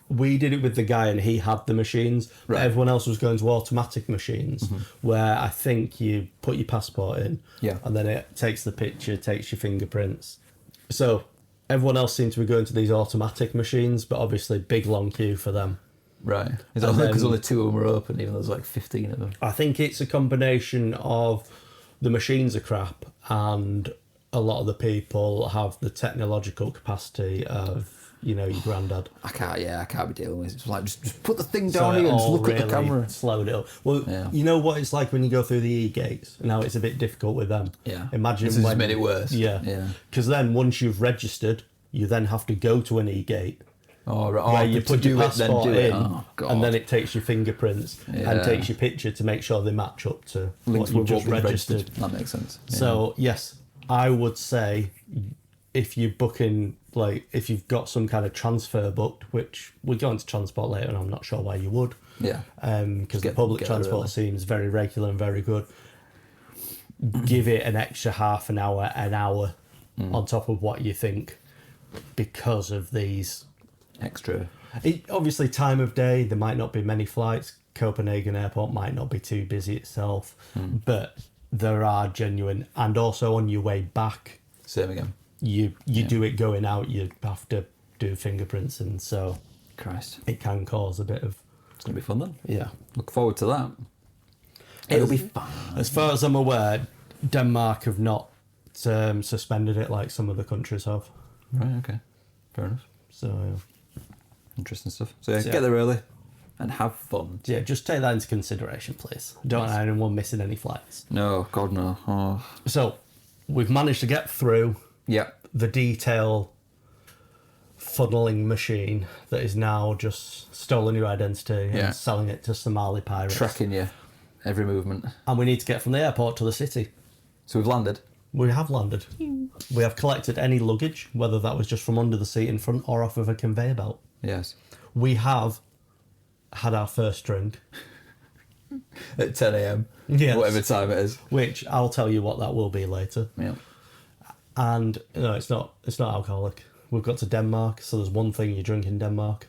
we did it with the guy and he had the machines, but Right. everyone else was going to automatic machines where I think you put your passport in Yeah. and then it takes the picture, takes your fingerprints. So everyone else seemed to be going to these automatic machines, but obviously big long queue for them. Right. Is And that because then- only 2 of them were open, even though there's like 15 of them? I think it's a combination of the machines are crap and a lot of the people have the technological capacity of, you know, your granddad. I can't be dealing with it. It's like, just put the thing So down it here and just all look at the really camera. slowed it up. Well, Yeah. you know what it's like when you go through the e-gates? Now it's a bit difficult with them. Yeah. Imagine This has when... made it worse. Yeah. Yeah. Because then once you've registered, you then have to go to an e-gate Oh, right. where you to put your do it, then passport do it. in Oh, God. and then it takes your fingerprints Yeah. and takes your picture to make sure they match up to Links what you've with just what we've registered. That makes sense. Yeah. So, yes, I would say if you're booking, like, if you've got some kind of transfer booked, which we'll go into transport later, and I'm not sure why you would, yeah. because the Get- public get there transport early. seems very regular and very good. Give it an extra half an hour on top of what you think because of these. Extra. Obviously, time of day, there might not be many flights. Copenhagen airport might not be too busy itself, but there are genuine, and also on your way back, Same again. you do it going out, you have to do fingerprints, and so Christ. it can cause a bit of, It's going to be fun then. yeah. Look forward to that. It'll be fun. As far as I'm aware, Denmark have not suspended it like some other countries have. Right, okay. Fair enough. So, Interesting stuff. So yeah, So, get there early and have fun. yeah, just take that into consideration, please. Don't want anyone missing any flights. No, God no. Oh. So, we've managed to get through Yeah. the detail funneling machine that is now just stolen your identity Yeah. and selling it to Somali pirates. Tracking you. Every movement. And we need to get from the airport to the city. So we've landed. We have landed. We have collected any luggage, whether that was just from under the seat in front or off of a conveyor belt. Yes. We have had our first drink, At 10 a.m. Yes. Whatever time it is. which I'll tell you what that will be later. Yeah. And no, it's not alcoholic. We've got to Denmark, so there's one thing you drink in Denmark.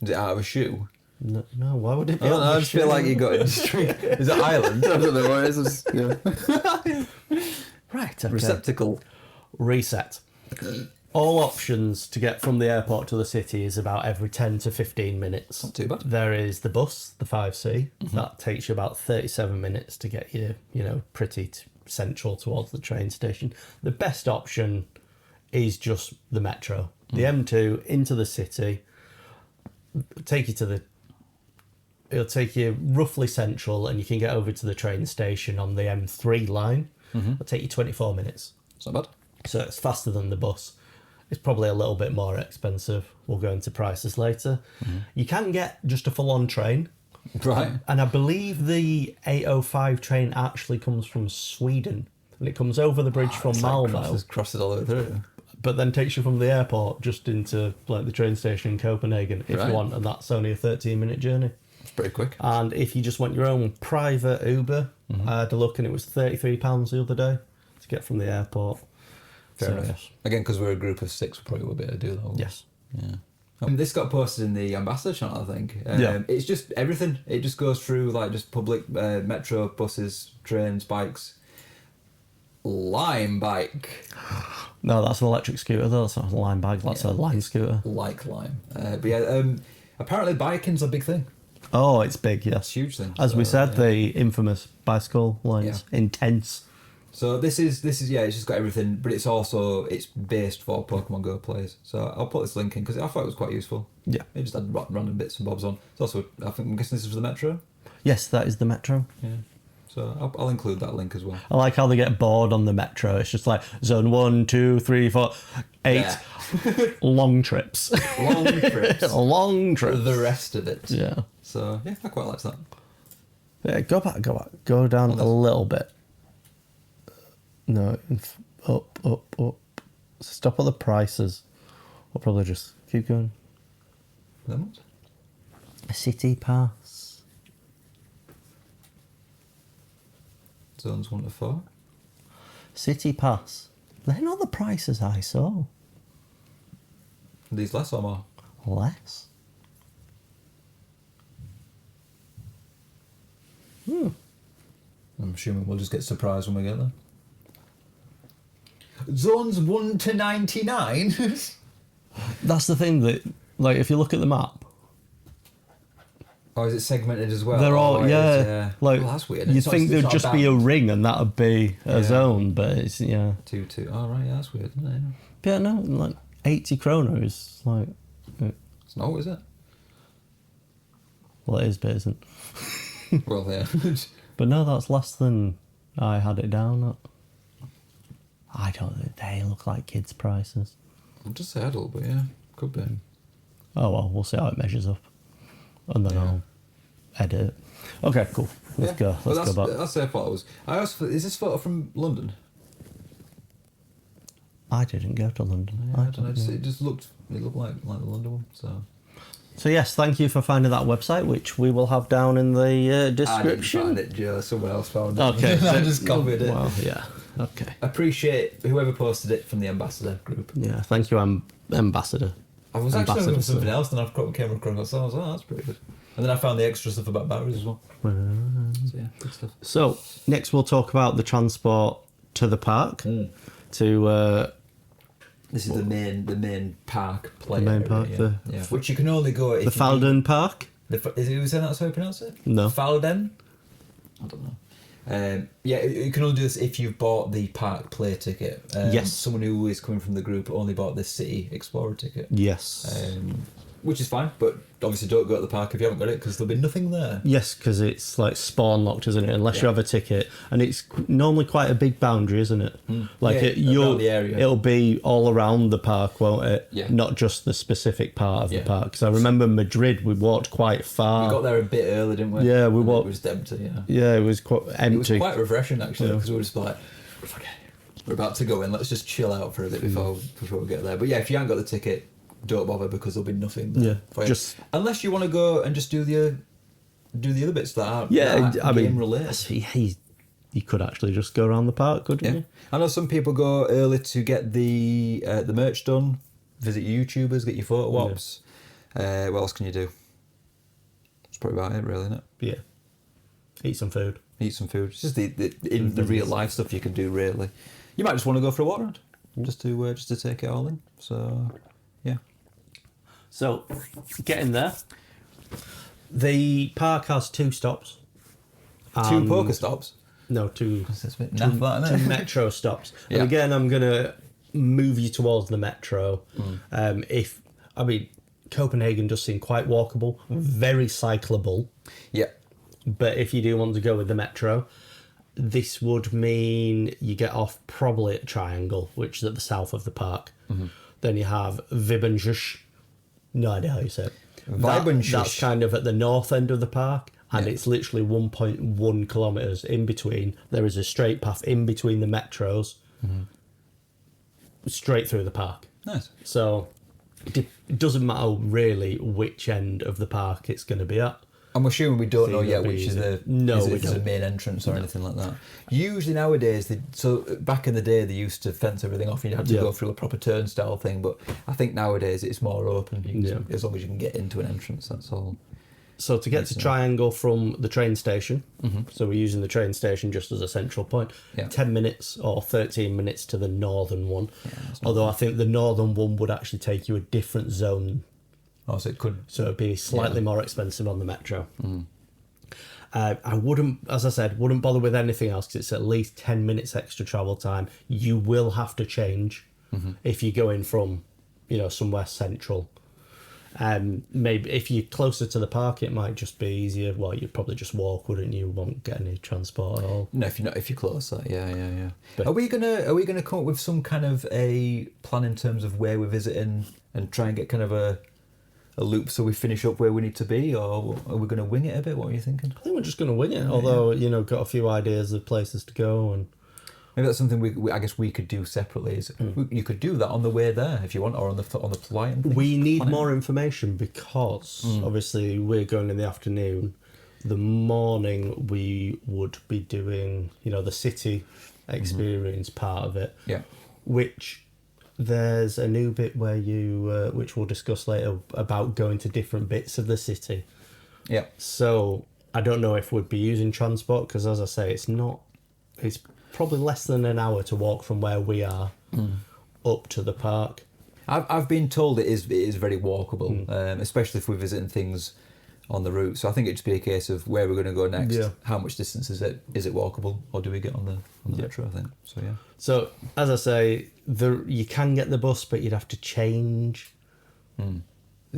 Is it out of a shoe? No, why would it be? I don't know. out I of just feel shoe? like you got to just drink. Is it Ireland? I don't know what it is. Yeah. Right, okay. Receptacle. Reset. All options to get from the airport to the city is about every 10 to 15 minutes. Not too bad. There is the bus, the 5C. That takes you about 37 minutes to get you, pretty central towards the train station. The best option is just the metro. The M2 into the city, it'll take you roughly central, and you can get over to the train station on the M3 line. It'll take you 24 minutes. It's not bad. So it's faster than the bus. It's probably a little bit more expensive. We'll go into prices later. You can get just a full-on train. Right. And I believe the 805 train actually comes from Sweden. And it comes over the bridge from It's like Malmo, crosses all the way through. but then takes you from the airport just into like the train station in Copenhagen if Right. you want. And that's only a 13-minute journey. It's pretty quick. And if you just want your own private Uber, I had a look and it was £33 the other day to get from the airport. Fair So, enough. yes. Again, because we're a group of 6, we probably would be able to do that. Yes. Yeah. This got posted in the ambassador channel, I think. Yeah. It's just everything. It just goes through like just public metro, buses, trains, bikes. Lime bike. No, that's an electric scooter though. That's not a line bike. That's a line scooter. Like lime. But yeah, apparently biking's a big thing. Oh, it's big, It's a yes. huge thing. As we So, said, yeah. the infamous bicycle lines. Intense. So this is yeah, it's just got everything, but it's based for Pokemon Go players. So I'll put this link in because I thought it was quite useful. Yeah. It just had random bits and bobs on. It's also, I'm guessing this is for the Metro. Yes, that is the metro. Yeah. So I'll include that link as well. I like how they get bored on the metro. It's just like zone 1, 2, 3, 4, 8. Yeah. Long trips. Long trips. Long trips. The rest of it. Yeah. So yeah, I quite like that. Yeah, go back. Go down a little bit. No, up. Stop at the prices. I'll probably just keep going. That much? A city pass. Zones 1 to 4. City pass. They're not the prices I saw. These less or more? Less. I'm assuming we'll just get surprised when we get there. Zones 1 to 99? That's the thing that, like, if you look at the map, Or is it segmented as well? they're all, it yeah, is, like, well, that's weird. you'd It's not- think it's there'd not just be a band. ring and that'd be a Yeah. zone, but it's, yeah. 2-2. Oh, right, yeah, that's weird, isn't it? But yeah, no, like, 80 kroner is, like, It's not, is it? well, it is, but it isn't. Well, yeah. But no, that's less than I had it down at. I don't think they look like kids' prices. I'll just say adult, but yeah, could be. Oh well, we'll see how it measures up. And then I'll edit it. Okay, cool. Let's go. Well, Let's go back. That's their photos. I also, is this photo from London? I didn't go to London. I don't know. It just looked like the London one. So yes, thank you for finding that website, which we will have down in the description. I didn't find it, Joe. Someone else found it. Okay, I just copied it. Well, yeah. Okay. Appreciate whoever posted it from the ambassador group. Yeah. Thank you, ambassador. I was actually Ambassador, looking for something so- else, and I came across it. I was like, oh, that's pretty good. And then I found the extra stuff about batteries as well. So yeah, good stuff. So next we'll talk about the transport to the park. To This is the main park play. The main area, park, yeah. Which you can only go if the Fælledparken Park. Is it that's how you pronounce it? No. Fælledparken? I don't know. Yeah, you can only do this if you've bought the park play ticket. Yes. Someone who is coming from the group only bought the City Explorer ticket. Yes. Which is fine, but obviously don't go to the park if you haven't got it because there'll be nothing there. Yes, because it's like spawn locked, isn't it? Unless you have a ticket, and it's normally quite a big boundary, isn't it? Like Yeah, around the area. It'll be all around the park, won't it? Yeah. Not just the specific part of the Yeah. park. Because I remember Madrid, we walked quite far. We got there a bit early, didn't we? Yeah, we And walked. It was empty, yeah. Yeah, it was quite It was empty. quite refreshing actually because we were just like, okay, we're about to go in. Let's just chill out for a bit before we get there. But yeah, if you haven't got the ticket, don't bother because there'll be nothing there. Yeah, for you. just- unless you want to go and just do the other bits that are Yeah, that I mean, game related. you could actually just go around the park, couldn't Yeah, you? I know some people go early to get the merch done. Visit your YouTubers, get your photo ops. What else can you do? That's probably about it, really, isn't it? Yeah. Eat some food. Eat some food. It's just the real life stuff you can do. Really, you might just want to go for a walk around, just to take it all in. So, yeah. So, getting there. The park has 2 stops. Two poker stops. No, 2. That's a bit naff, that, isn't it? 2 metro stops. Yeah. And again, I'm going to move you towards the metro. Copenhagen does seem quite walkable, very cyclable. Yeah. But if you do want to go with the metro, this would mean you get off probably at Triangle, which is at the south of the park. Then you have Vibenjush. No idea how you say it. Vibenjush. That's kind of at the north end of the park, and Yeah. it's literally 1.1 kilometres in between. There is a straight path in between the metros, straight through the park. Nice. So it doesn't matter really which end of the park it's going to be at. I'm assuming we don't know Seems yet to which be is the No, is we it the don't. main entrance or anything like that. Usually nowadays, so back in the day they used to fence everything off. You had to Yeah. go through a proper turnstile thing, but I think nowadays it's more open. You can Yeah. as long as you can get into an entrance, that's all. So to get to Triangle from the train station, so we're using the train station just as a central point, Yeah. 10 minutes or 13 minutes to the northern one. that's not Although I think the northern one would actually take you a different zone, Oh, so it could. so it'd be slightly more expensive on the metro. I wouldn't, as I said, wouldn't bother with anything else because it's at least 10 minutes extra travel time. You will have to change if you're going from, somewhere central. Maybe if you're closer to the park, it might just be easier. Well, you'd probably just walk, wouldn't you? Won't get any transport at all. No, if you're closer, yeah. But- Are we gonna come up with some kind of a plan in terms of where we're visiting and try and get kind of a loop so we finish up where we need to be, or are we gonna wing it a bit? What are you thinking? I think we're just going to wing it. Although got a few ideas of places to go, and Maybe that's something we I guess we could do separately. Is you could do that on the way there if you want, or on the flight. And things. we need Plan it. more information because obviously we're going in the afternoon. The morning we would be doing the city experience part of it. Yeah. Which there's a new bit where you, which we'll discuss later, about going to different bits of the city. Yeah. So I don't know if we'd be using transport because, as I say, it's probably less than an hour to walk from where we are up to the park. I've been told it is very walkable, especially if we're visiting things on the route. So I think it'd just be a case of where we're going to go next. Yeah. How much distance is it? Is it walkable, or do we get on the metro? I think so. Yeah. So as I say, you can get the bus, but you'd have to change.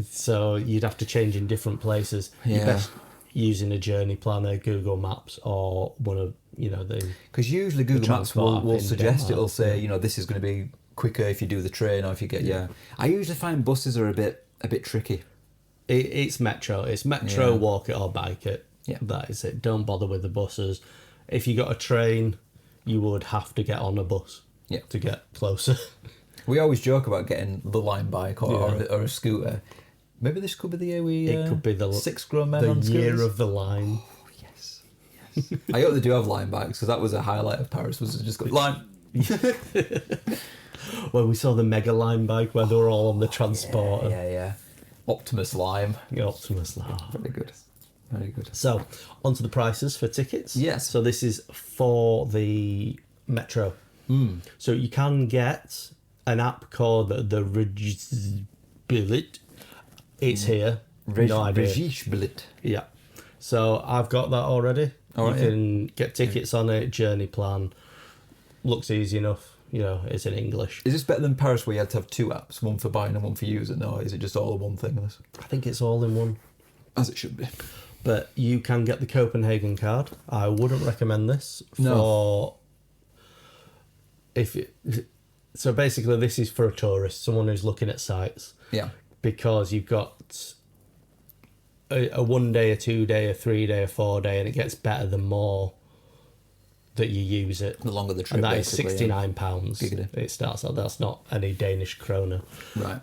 So you'd have to change in different places. Yeah. You're best using a journey planner, Google Maps, or one of the. Because usually Google Maps transport will in suggest Denmark, it'll say this is going to be quicker if you do the train or if you get I usually find buses are a bit tricky. It's metro. It's metro. Yeah. Walk it or bike it. Yeah. That is it. Don't bother with the buses. If you got a train, you would have to get on a bus. Yeah. To get closer. We always joke about getting the Line bike or a scooter. Maybe this could be the year we. It could be the 6 grown men on the scooters. year of the line. Oh, yes. I hope they do have Line bikes because that was a highlight of Paris. Was just go Line. Well, we saw the mega line bike where they were all on the transporter. Yeah. Optimus Lime. The Optimus Line. Very good. Very good. So, onto the prices for tickets. Yes. So this is for the metro. So you can get an app called the Regisbillet. It's here. No idea. Regisbillet. Yeah. So I've got that already. All right, You can get tickets on it, journey plan. Looks easy enough. It's in English. Is this better than Paris where you had to have 2 apps, one for buying and one for using? Or is it just all in one thing? I think it's all in one. As it should be. But you can get the Copenhagen card. I wouldn't recommend this for so basically this is for a tourist, someone who's looking at sites. Yeah. Because you've got a 1 day, a 2 day, a 3 day, a 4 day, and it gets better the more that you use it. The longer the trip, and that is basically, £69. Giggity. It starts out. That's not any Danish kroner. Right.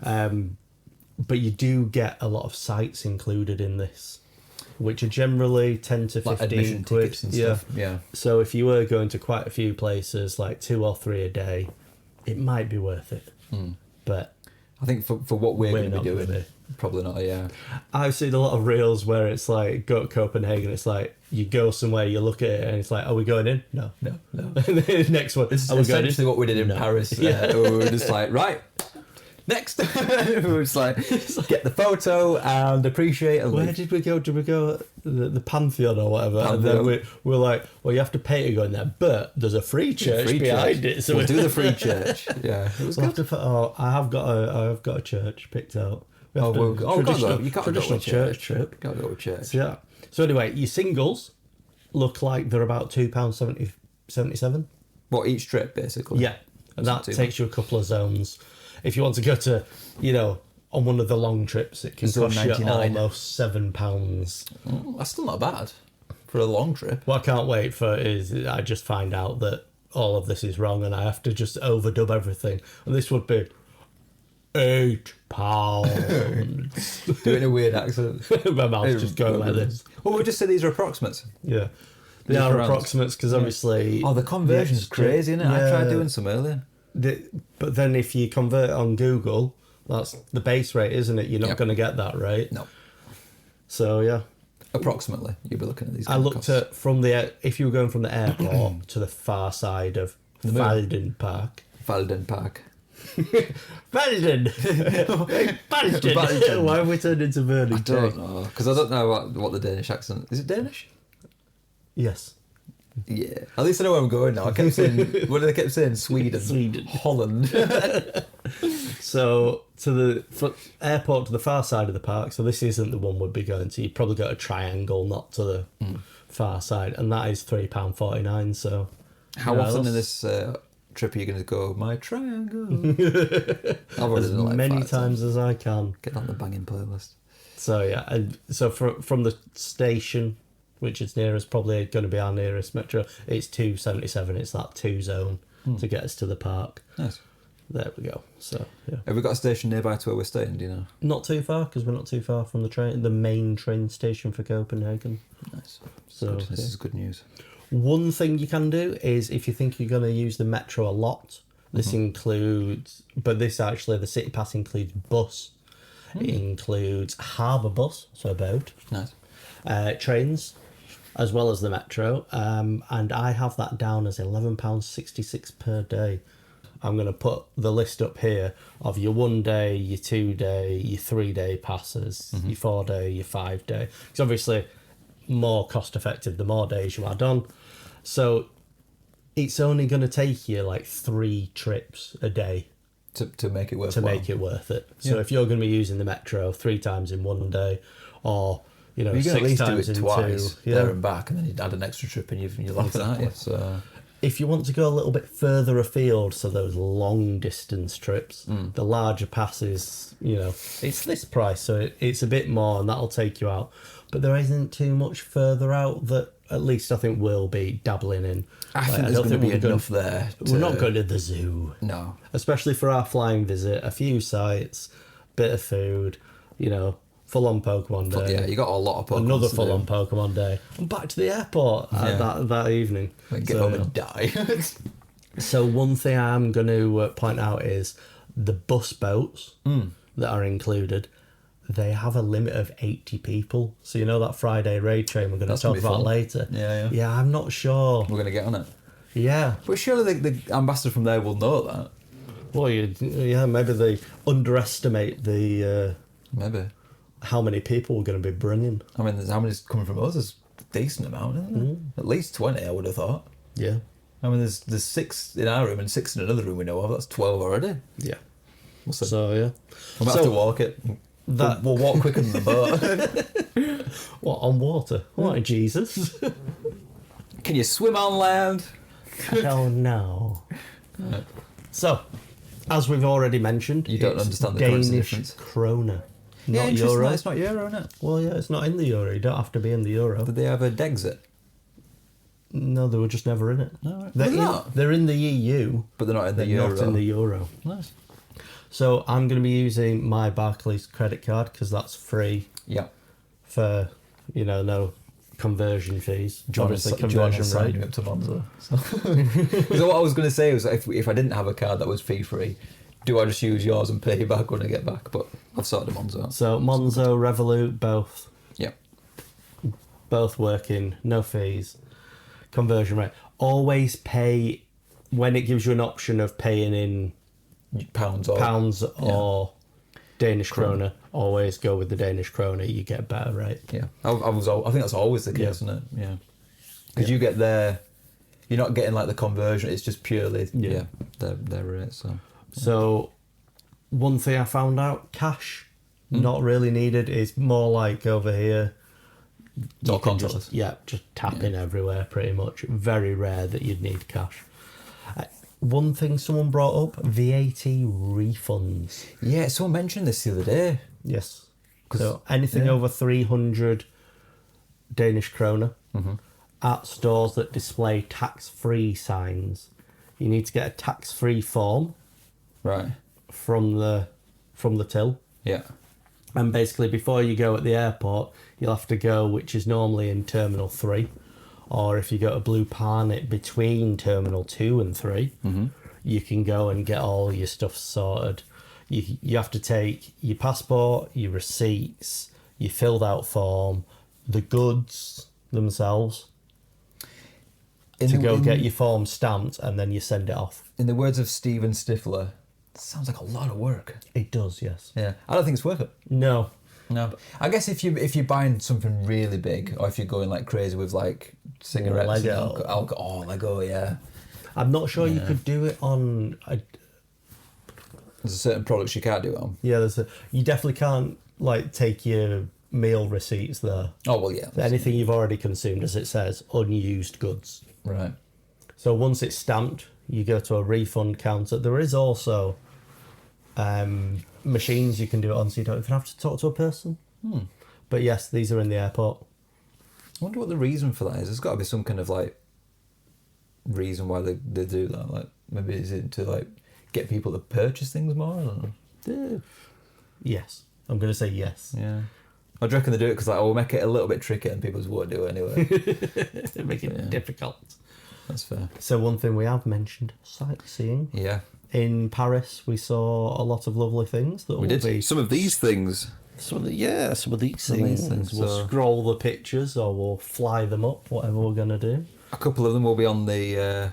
But you do get a lot of sites included in this, which are generally 10 to 15 like admission quid. tickets and stuff. Yeah. So if you were going to quite a few places, like 2 or 3 a day, it might be worth it. But I think for what we're going to not be gonna doing, be. probably not. Yeah. I've seen a lot of reels where it's like, go to Copenhagen, it's like, you go somewhere, you look at it, and it's like, are we going in? No. And then next one, This is are we going in? essentially what we did in Paris. Where we were just like, right, next. We were just like, get the photo and appreciate and Where leave. did we go? Did we go the Pantheon or whatever? And Pantheon. then we're like, well, you have to pay to go in there, but there's a free church behind it. So we'll do the free church. Yeah, it was we'll good. have to, I have got a church picked out. We have to- You can't go traditional with church church. trip. Can't go with church. So, yeah. So anyway, your singles look like they're about £2.77. What, each trip basically? Yeah, and That's that not too takes you a couple of zones. If you want to go to, on one of the long trips, it can Still cost you 99. almost £7. That's still not bad for a long trip. What I can't wait for is I just find out that all of this is wrong and I have to just overdub everything. And this would be £8. Do it in a weird accent. My mouth's just going like this. Well, we'll just say these are approximates. Yeah. They These are rounds. approximates because obviously... Oh, the conversion's extra- crazy, isn't it? I Yeah. tried doing some earlier. But then if you convert it on Google, that's the base rate, isn't it? You're not Yep. going to get that rate. No. So, yeah. Approximately, you'll be looking at these. I looked at if you were going from the airport to the far side of Fælledparken. Fælledparken. Fælden! Fælden! Why have we turned into Vernon? I don't know, because I don't know what the Danish accent is. It Danish? Yes. Yeah. At least I know where I'm going now. I kept saying, what did I kept saying? Sweden. Holland. So airport to the far side of the park. So this isn't the one we'd be going to. You'd probably go to Triangle, not to the far side, and that is £3.49. So How often in this trip are you going to go? My triangle. I've already as done it like many 5 times as I can. Get on the banging playlist. So yeah, and so from the station, which is nearest, probably going to be our nearest metro, it's 2.77. It's that 2 zone to get us to the park. Nice. There we go. So yeah, Have we got a station nearby to where we're staying? Do you know? not too far because we're not too far from the main train station for Copenhagen. Nice. So Good. This yeah. is good news. One thing you can do is if you think you're going to use the metro a lot, this includes, but this actually, the city pass includes bus. It includes harbour bus, so a boat, Nice. trains, as well as the metro, and I have that down as £11.66 per day. I'm going to put the list up here of your 1 day, your 2 day, your 3 day passes, your 4 day, your 5 day. It's obviously more cost effective the more days you add on. So it's only going to take you like 3 trips a day to make it worth to make it worth it. So if you're going to be using the metro 3 times in 1 day, or you know, you can 6 at least times do it in twice 2, there and back, and then you'd add an extra trip, and you're laughing at it. So if you want to go a little bit further afield, so those long distance trips, the larger passes, you know, it's this price, so it's a bit more, and that'll take you out. But there isn't too much further out that at least I think we'll be dabbling in. I think there's going to be enough there. We're not going to the zoo. No. Especially for our flying visit, a few sites, bit of food, you know, full-on Pokemon day. Yeah, you got a lot of Pokemon. Another full-on Pokemon day. And back to the airport that evening. Get home and die. So one thing I'm going to point out is the bus boats that are included. They have a limit of 80 people. So you know that Friday raid train we're going to talk about later? Yeah, I'm not sure. We're going to get on it. Yeah. But surely the ambassador from there will know that. Well, maybe they underestimate the... Maybe. How many people we're going to be bringing. I mean, how many's coming from us? There's a decent amount, isn't there? At least 20, I would have thought. Yeah. I mean, there's 6 in our room and 6 in another room we know of. That's 12 already. Yeah. We'll see. So, yeah. We might have to walk it. We'll walk quicker than the boat. What, on water? What, Jesus? Can you swim on land? Hell no. So, as we've already mentioned, you don't understand the currency Danish difference. krona. Not euro. It's not euro, isn't it? Well, yeah, it's not in the euro. You don't have to be in the euro. Did they have a Dexit? No, they were just never in it. No, right. They're in the EU, but they're not in the they're euro. not in the euro. Nice. So I'm going to be using my Barclays credit card because that's free. Yeah. For, you know, no conversion fees. Obviously, conversion signing rate. me up to Monzo. So what I was going to say was, if I didn't have a card that was fee-free, do I just use yours and pay you back when I get back? But I've sorted the Monzo out. So Monzo, Revolut, both. Yeah. Both working, no fees. Conversion rate. Always pay when it gives you an option of paying in pounds or Danish krona. Always go with the Danish krona. You get a better rate. Yeah, I think that's always the case, isn't it? Yeah, because you get there, you're not getting like the conversion. It's just purely their rate. So one thing I found out: cash not really needed. It's more like over here. It's all contactless. Just tapping everywhere pretty much. Very rare that you'd need cash. One thing someone brought up, VAT refunds. Yeah, someone mentioned this the other day. Yes. So anything over 300 Danish kroner at stores that display tax-free signs, you need to get a tax-free form. Right. From the till. Yeah. And basically before you go at the airport, you'll have to go, which is normally in Terminal 3. Or if you go to Blue Parnet between Terminal 2 and 3, you can go and get all your stuff sorted. You have to take your passport, your receipts, your filled out form, the goods themselves, get your form stamped, and then you send it off. In the words of Steven Stifler, it sounds like a lot of work. It does, yes. Yeah, I don't think it's worth it. No. I guess if you're buying something really big, or if you're going like crazy with like cigarettes, Lego. and alcohol, Lego, yeah. I'm not sure you could do it on. There's a certain products you can't do it on. Yeah, you definitely can't like take your meal receipts there. Oh well, yeah. Anything you've already consumed, as it says, unused goods. Right. So once it's stamped, you go to a refund counter. There is also machines you can do it on, so you don't even have to talk to a person. But yes, these are in the airport. I wonder what the reason for that is. There's got to be some kind of like reason why they do that. Like maybe is it to like get people to purchase things more? I don't know. Yes, I'm going to say yes. Yeah. I reckon they do it because like, we'll make it a little bit tricky and people just won't do it anyway. Make it difficult. That's fair. So one thing we have mentioned, sightseeing. Yeah. In Paris, we saw a lot of lovely things. We did. Some of these things. some of these Some of these things. things, We'll so- scroll the pictures or we'll fly them up, whatever we're going to do. A couple of them will be on the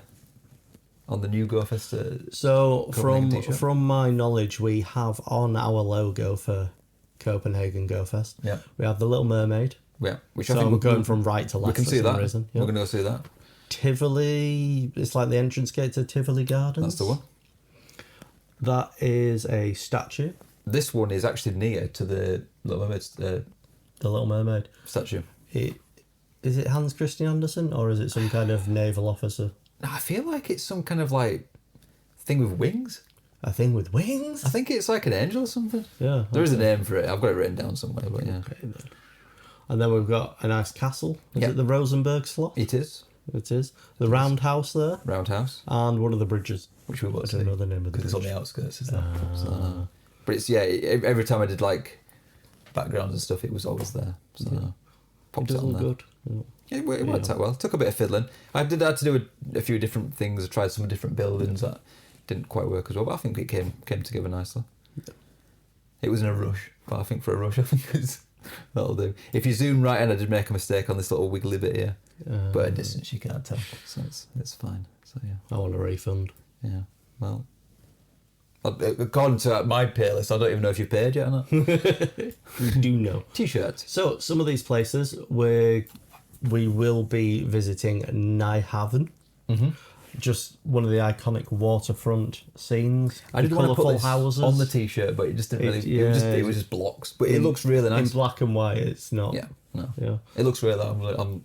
new Go Fest. So Copenhagen t-shirt. from my knowledge, we have on our logo for Copenhagen Go Fest. Yeah. We have the Little Mermaid. Yeah, which So I think I'm going from right to left. we can for see some that. reason. Yeah. We're going to go see that. Tivoli. It's like the entrance gate to Tivoli Gardens. That's the one. That is a statue. This one is actually near to the Little Mermaid The Little Mermaid. statue. Is it Hans Christian Andersen or is it some kind of naval officer? I feel like it's some kind of like thing with wings. A thing with wings? I think it's like an angel or something. Yeah. There is a name for it. I've got it written down somewhere, but yeah. Okay, then. And then we've got a nice castle. Is Yeah. it the Rosenberg Slot? It is. It is. The roundhouse there. Roundhouse, And one of the bridges. which we won't I see. don't know the name of the because it's on bridge. the outskirts, is that? So, but it's, yeah, every time I did like backgrounds and stuff, it was always there. So It popped does it on look there. good. Yeah. Yeah, it worked out well. Took a bit of fiddling. I had to do a few different things. I tried some different buildings that didn't quite work as well, but I think it came together nicely. It was in a rush, but I think for a rush, I think that'll do. If you zoom right in, I did make a mistake on this little wiggly bit here, but at distance you can't tell, so it's fine. So yeah, I want a refund. yeah. Well, according to my pay list, I don't even know if you paid yet or not. We do know. T-shirts. So, some of these places we will be visiting Nyhavn. Mm-hmm. Just one of the iconic waterfront scenes. I did want to put colourful this houses on the T-shirt, but it just didn't really. It- It was just blocks, but it looks really In nice. black and white, it's not. Yeah, no, Yeah. it looks really.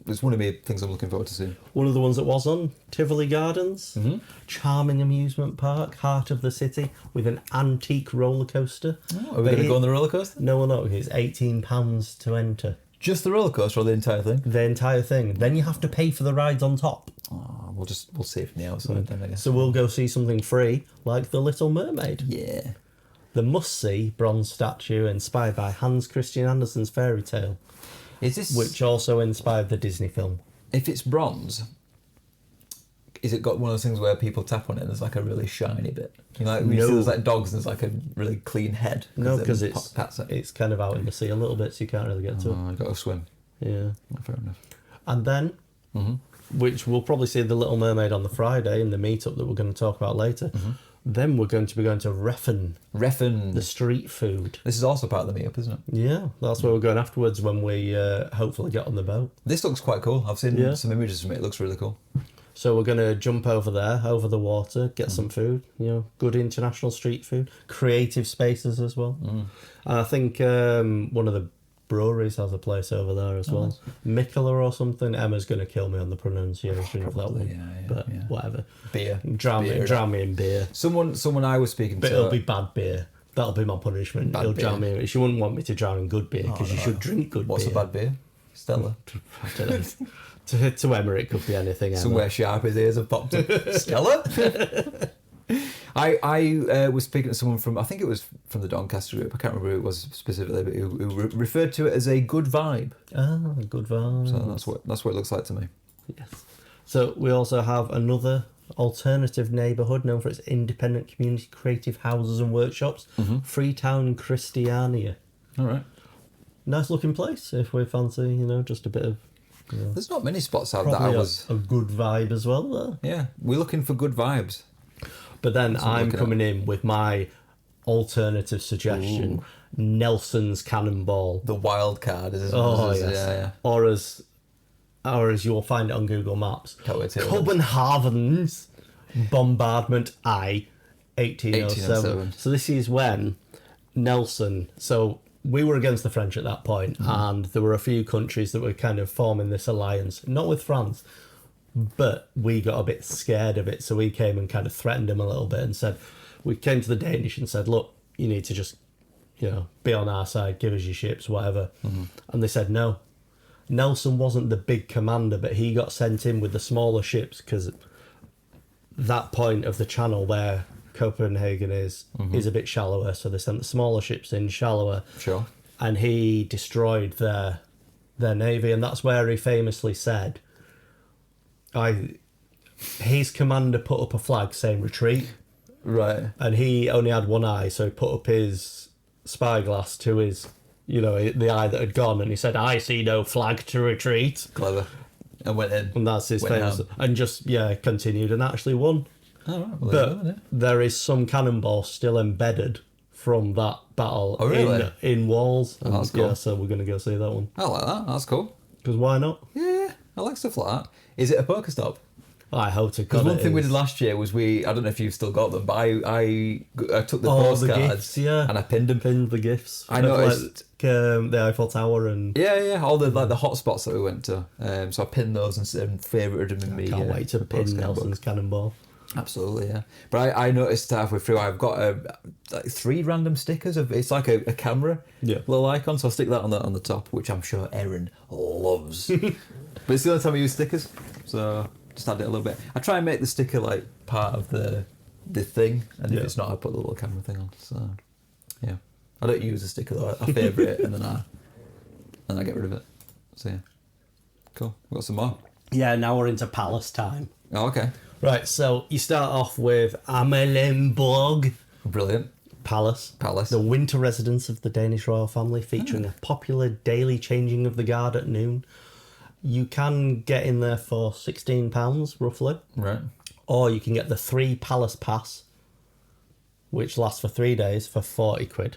It's one of the things I'm looking forward to seeing. One of the ones that was on Tivoli Gardens. Mm-hmm. Charming amusement park, heart of the city, with an antique roller coaster. Oh, are we going to go on the roller coaster? No, we're not. It's £18 to enter. Just the roller coaster or the entire thing? The entire thing. Then you have to pay for the rides on top. Oh, we'll see it from the outside then, I guess. So we'll go see something free, like The Little Mermaid. Yeah. The must-see bronze statue inspired by Hans Christian Andersen's fairy tale, Is this which also inspired the Disney film. if it's bronze? Is it got one of those things where people tap on it and there's like a really shiny bit? You know, like when you see No. those like dogs and there's like a really clean head. No, then because pats it. it's kind of out in the sea a little bit, so you can't really get to it. Oh, I got to swim. Yeah. Oh, fair enough. And then, which we'll probably see The Little Mermaid on the Friday in the meetup that we're going to talk about later. Then we're going to be going to Refn. the street food. This is also part of the meetup, isn't it? Yeah, that's where we're going afterwards when we hopefully get on the boat. This looks quite cool. I've seen Yeah. some images from it. It looks really cool. So we're going to jump over there, over the water, get some food, good international street food, creative spaces as well. And I think one of the breweries has a place over there as well. Mikkeller or something. Emma's going to kill me on the pronunciation of that one. yeah, but yeah. whatever. Beer. Drown Beer. me in beer. Someone I was speaking But to. it'll be bad beer. That'll be my punishment. Bad He'll beer. drown me. She wouldn't want me to drown in good beer because you should drink good What's beer. a bad beer? Stella. I don't know. to Emma, it could be anything. Emma. Somewhere sharp his ears have popped up. Stella? I was speaking to someone from, I think it was from the Doncaster group, I can't remember who it was specifically, but who referred to it as a good vibe. Ah, good vibe. So that's what it looks like to me. Yes. So we also have another alternative neighbourhood known for its independent community creative houses and workshops, Freetown Christiania. All right. Nice looking place if we fancy, just a bit of. There's not many spots out that I Probably was. a good vibe as well there. Yeah, we're looking for good vibes. But then what I'm I'm looking coming in with my alternative suggestion, Nelson's Cannonball. The wild card is. Oh, is- yes. Yeah. Or as you'll find it on Google Maps, Can't wait to hear Copenhagen's Bombardment I 1807. 1807. So this is when Nelson. So we were against the French at that point, and there were a few countries that were kind of forming this alliance, not with France, but we got a bit scared of it. So we came and kind of threatened him a little bit and said, we came to the Danish and said, look, you need to just, be on our side, give us your ships, whatever. And they said no. Nelson wasn't the big commander, but he got sent in with the smaller ships because that point of the channel where Copenhagen is a bit shallower. So they sent the smaller ships in shallower. Sure. And he destroyed their navy. And that's where he famously said, his commander put up a flag saying retreat. Right. And he only had one eye, so he put up his spyglass to his the eye that had gone, and he said, "I see no flag to retreat." Clever. And went in. And that's his Went famous. ham. And just, continued and actually won. Oh, right. Well, But yeah. there is some Cannonball still embedded from that battle Oh, really? in walls. Oh, that's cool. Yeah, so we're going to go see that one. I like that. That's cool. Because why not? Yeah, I like stuff like that. Is it a Pokestop? I hope to. Because one thing we did last year was I don't know if you've still got them, but I took the the postcards gifts, yeah. and I pinned them. Pinned the gifts. I noticed- the Eiffel Tower and... Yeah, all the hot spots that we went to. So I pinned those and favorited them in me. Can't wait to pin postcard book. Nelson's Cannonball. Absolutely, yeah. But I noticed halfway through I've got like 3 random stickers of it's like a camera little icon, so I'll stick that on the top, which I'm sure Erin loves. But it's the only time I use stickers, so just add it a little bit. I try and make the sticker like part of the thing, and if it's not, I put the little camera thing on. So yeah, I don't use the sticker though. I favourite it and then I get rid of it. So yeah, cool. We've got some more. Yeah, now we're into palace time. Oh, okay. Right, so you start off with Amelenborg Brilliant. Palace. Palace. The winter residence of the Danish royal family, featuring a popular daily changing of the guard at noon. You can get in there for £16, roughly. Right. Or you can get the 3 palace pass, which lasts for 3 days, for 40 quid.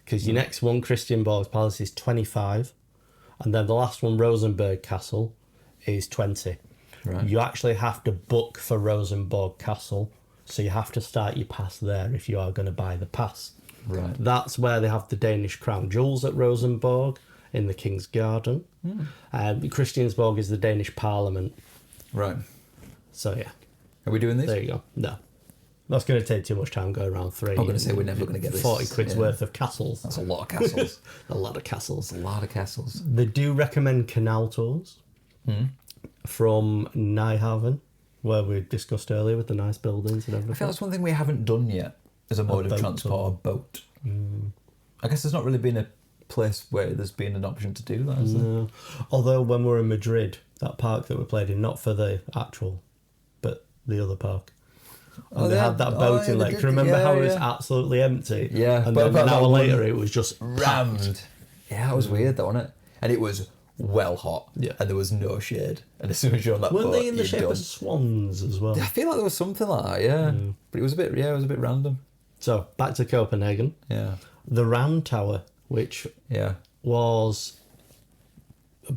Because your next one, Christianborg Palace, is 25. And then the last one, Rosenborg Castle, is 20. Right. You actually have to book for Rosenborg Castle, so you have to start your pass there if you are going to buy the pass. Right. That's where they have the Danish crown jewels at Rosenborg in the King's Garden. Christiansborg is the Danish Parliament. Right. So yeah, Are we doing these? there you go. No, that's going to take too much time going around 3. I'm going to say we're never going to get this. 40 quid's worth of castles. That's a lot of castles. A lot of castles. A lot of castles. They do recommend canal tours from Nyhavn, where we discussed earlier with the nice buildings and I everything. feel that's one thing we haven't done yet as a mode of boat transport, a boat. I guess there's not really been a place where there's been an option to do that, is there? No. Although when we were in Madrid, that park that we played in, not for the actual, but the other park. And they had that boat in Lake. Remember how it was absolutely empty? Yeah. And But then an that hour one later it was just rammed. Rammed. Yeah, that was weird though, wasn't it? And it was well hot. Yeah. And there was no shade. And as soon as you're on that Weren't boat, they in the you're shape done. of swans as well? I feel like there was something like that, yeah. But it was a bit random. So, back to Copenhagen. Yeah. The Round Tower, which Yeah. was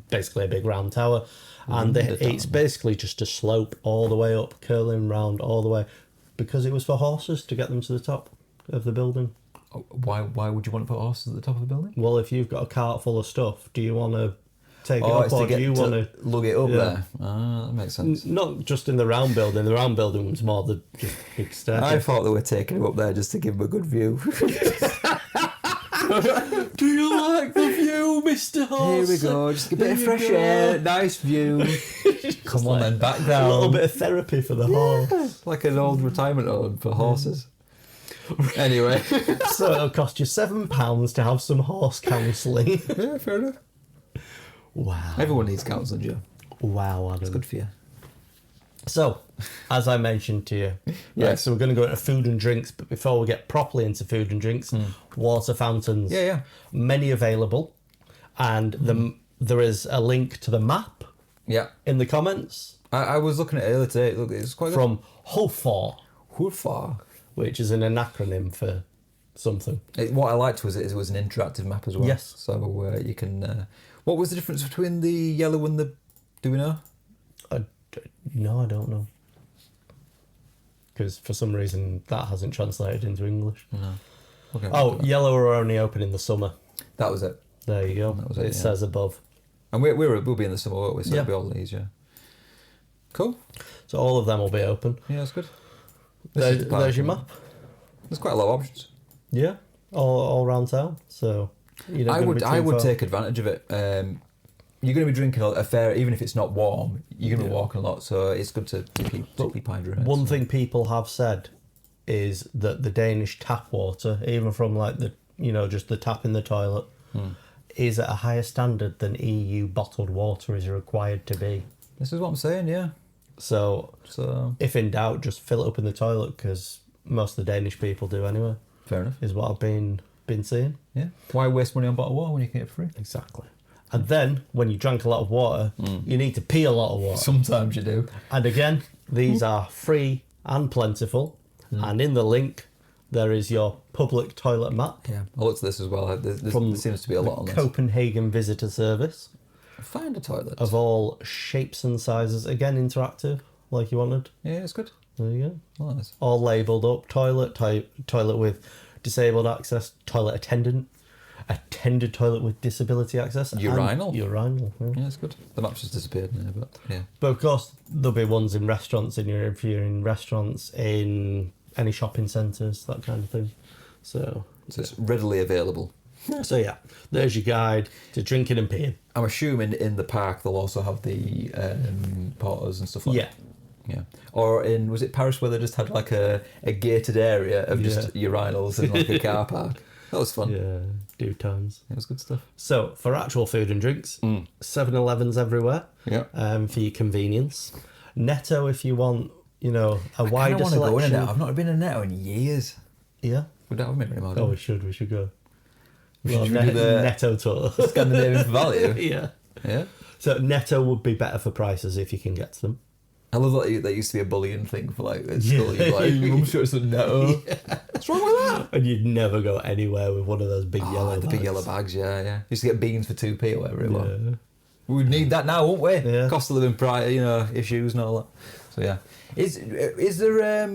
basically a big round tower, and it's basically just a slope all the way up, curling round all the way, because it was for horses to get them to the top of the building. Why would you want to put horses at the top of the building? Well, if you've got a cart full of stuff, do you want to take it up, it's or to get do you want to lug it up Yeah. there. Ah, that makes sense. not just in the round building? The round building was more the just big I staircase. thought they were taking him up there just to give him a good view. Do you like the view, Mr. Here Horse? we go, just a bit of Here you fresh go. air, nice view. Come on then, back down. A little bit of therapy for the horse. Like an old retirement home for horses. Anyway. So it'll cost you £7 to have some horse counselling. Yeah, fair enough. Wow. Everyone needs counselling, Joe. Wow, Adam. It's good for you. So, as I mentioned to you, Yes. so we're going to go into food and drinks, but before we get properly into food and drinks, water fountains. Yeah. Many available, and there is a link to the map Yeah. in the comments I was looking at it earlier today. Look, it's quite from HOFAR, How far? which is an acronym for something. What I liked was it was an interactive map as well. Yes. So you can... what was the difference between the yellow and the... Do we know? No, I don't know. Because for some reason that hasn't translated into English. No. Okay. Oh, yellow are only open in the summer. That was it. There you go. That was it it, yeah. says above. And we'll be in the summer, won't we? So Yeah. it'll be all easier. Cool. So all of them will be open. Yeah, that's good. This is the There's your park. map. There's quite a lot of options. Yeah, all around town. So you're not I gonna would be too I would far. take advantage of it. You're going to be drinking a fair, even if it's not warm. You're going to be walking a lot, so it's good to keep hydrated. One thing people have said is that the Danish tap water, even from like the just the tap in the toilet, is at a higher standard than EU bottled water is required to be. This is what I'm saying, yeah. So if in doubt, just fill it up in the toilet, because most of the Danish people do anyway. Fair enough. Is what I've been been seeing. Yeah. Why waste money on bottled water when you can get it free? Exactly. And then, when you drank a lot of water, you need to pee a lot of water. Sometimes you do. And again, these are free and plentiful. And in the link, there is your public toilet map. Yeah. I looked at this as well. There seems to be a lot on this. Copenhagen Visitor Service. Find a toilet. Of all shapes and sizes. Again, interactive, like you wanted. Yeah, it's good. There you go. Nice. All labelled up. Toilet with disabled access. Toilet attendant. Attended toilet with disability access. Urinal. Urinal. Yeah, it's good. The map's just disappeared now, but yeah. But of course, there'll be ones in restaurants, if you're in restaurants, in any shopping centres, that kind of thing. So it's readily available. So yeah, there's your guide to drinking and peeing. I'm assuming in the park they'll also have the porters and stuff like that. Yeah. Or was it Paris where they just had like a gated area of just urinals in like a car park? That was fun. Yeah, do times. It was good stuff. So for actual food and drinks, 7-Elevens everywhere. Yeah. For your convenience. Netto if you want, a wider I want to selection. go in a Netto. I've not been in a Netto in years. Yeah. We don't have a minute Oh, we should go. We should do the Netto tour. Scandinavian for value. Yeah. Yeah. So Netto would be better for prices if you can get to them. I love that used to be a bullying thing for like at school. You're like, I'm sure it's a Netto. What's wrong with that? And you'd never go anywhere with one of those big yellow bags. Big yellow bags, yeah. Used to get beans for 2p or whatever it was. Yeah. We'd need that now, won't we? Yeah. Cost of living price, issues and all that. So yeah. Is there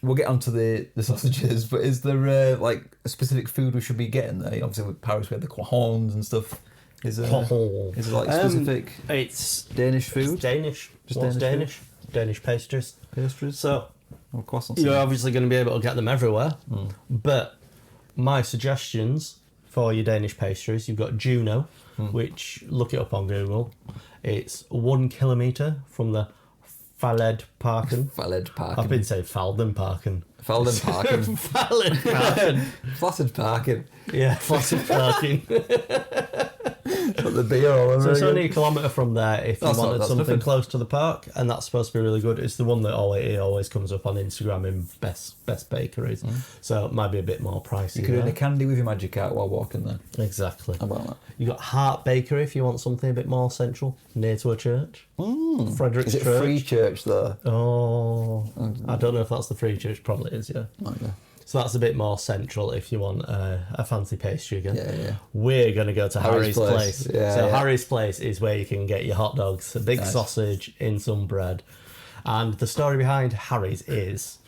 we'll get onto the sausages, but is there like a specific food we should be getting there? Obviously with Paris we had the croissants and stuff. Is there like specific it's Danish food? It's Danish. Just What's Danish Danish pastries. So or croissants. you're obviously going to be able to get them everywhere. But my suggestions for your Danish pastries, you've got Juno, which, look it up on Google. It's 1 kilometre from the Fælledparken. Fælledparken. I've been saying Fælledparken. Fælledparken. Fælledparken. Fælledparken. Yeah, Fælledparken. Put the beer all over. So it's again. only a kilometre from there if you wanted something nothing. close to the park, and that's supposed to be really good. It's the one that always comes up on Instagram in best bakeries, so it might be a bit more pricey. You could there. eat a candy with your magic art while walking there. Exactly. How about that? You got Hart Bakery if you want something a bit more central, near to a church. Frederick's Is it Church. free church though? Oh, I don't know if that's the free church. Probably is, yeah. Okay. So that's a bit more central if you want a fancy pastry again. Yeah. We're going to go to Harry's Place. Yeah. Harry's Place is where you can get your hot dogs, a big sausage in some bread. And the story behind Harry's is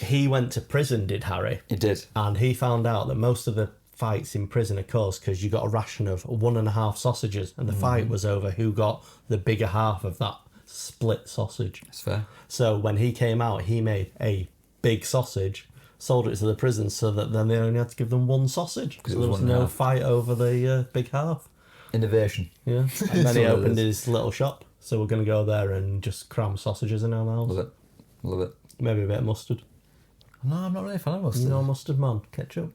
he went to prison, did Harry? He did. And he found out that most of the fights in prison are caused because you got a ration of 1.5 sausages, and the fight was over who got the bigger half of that split sausage. That's fair. So when he came out, he made a big sausage, sold it to the prison, so that then they only had to give them one sausage. So there was no fight over the big half. Innovation. Yeah. And then he opened his little shop. So we're going to go there and just cram sausages in our mouths. Love it. Maybe a bit of mustard. No, I'm not really a fan of mustard. No mustard, man. Ketchup.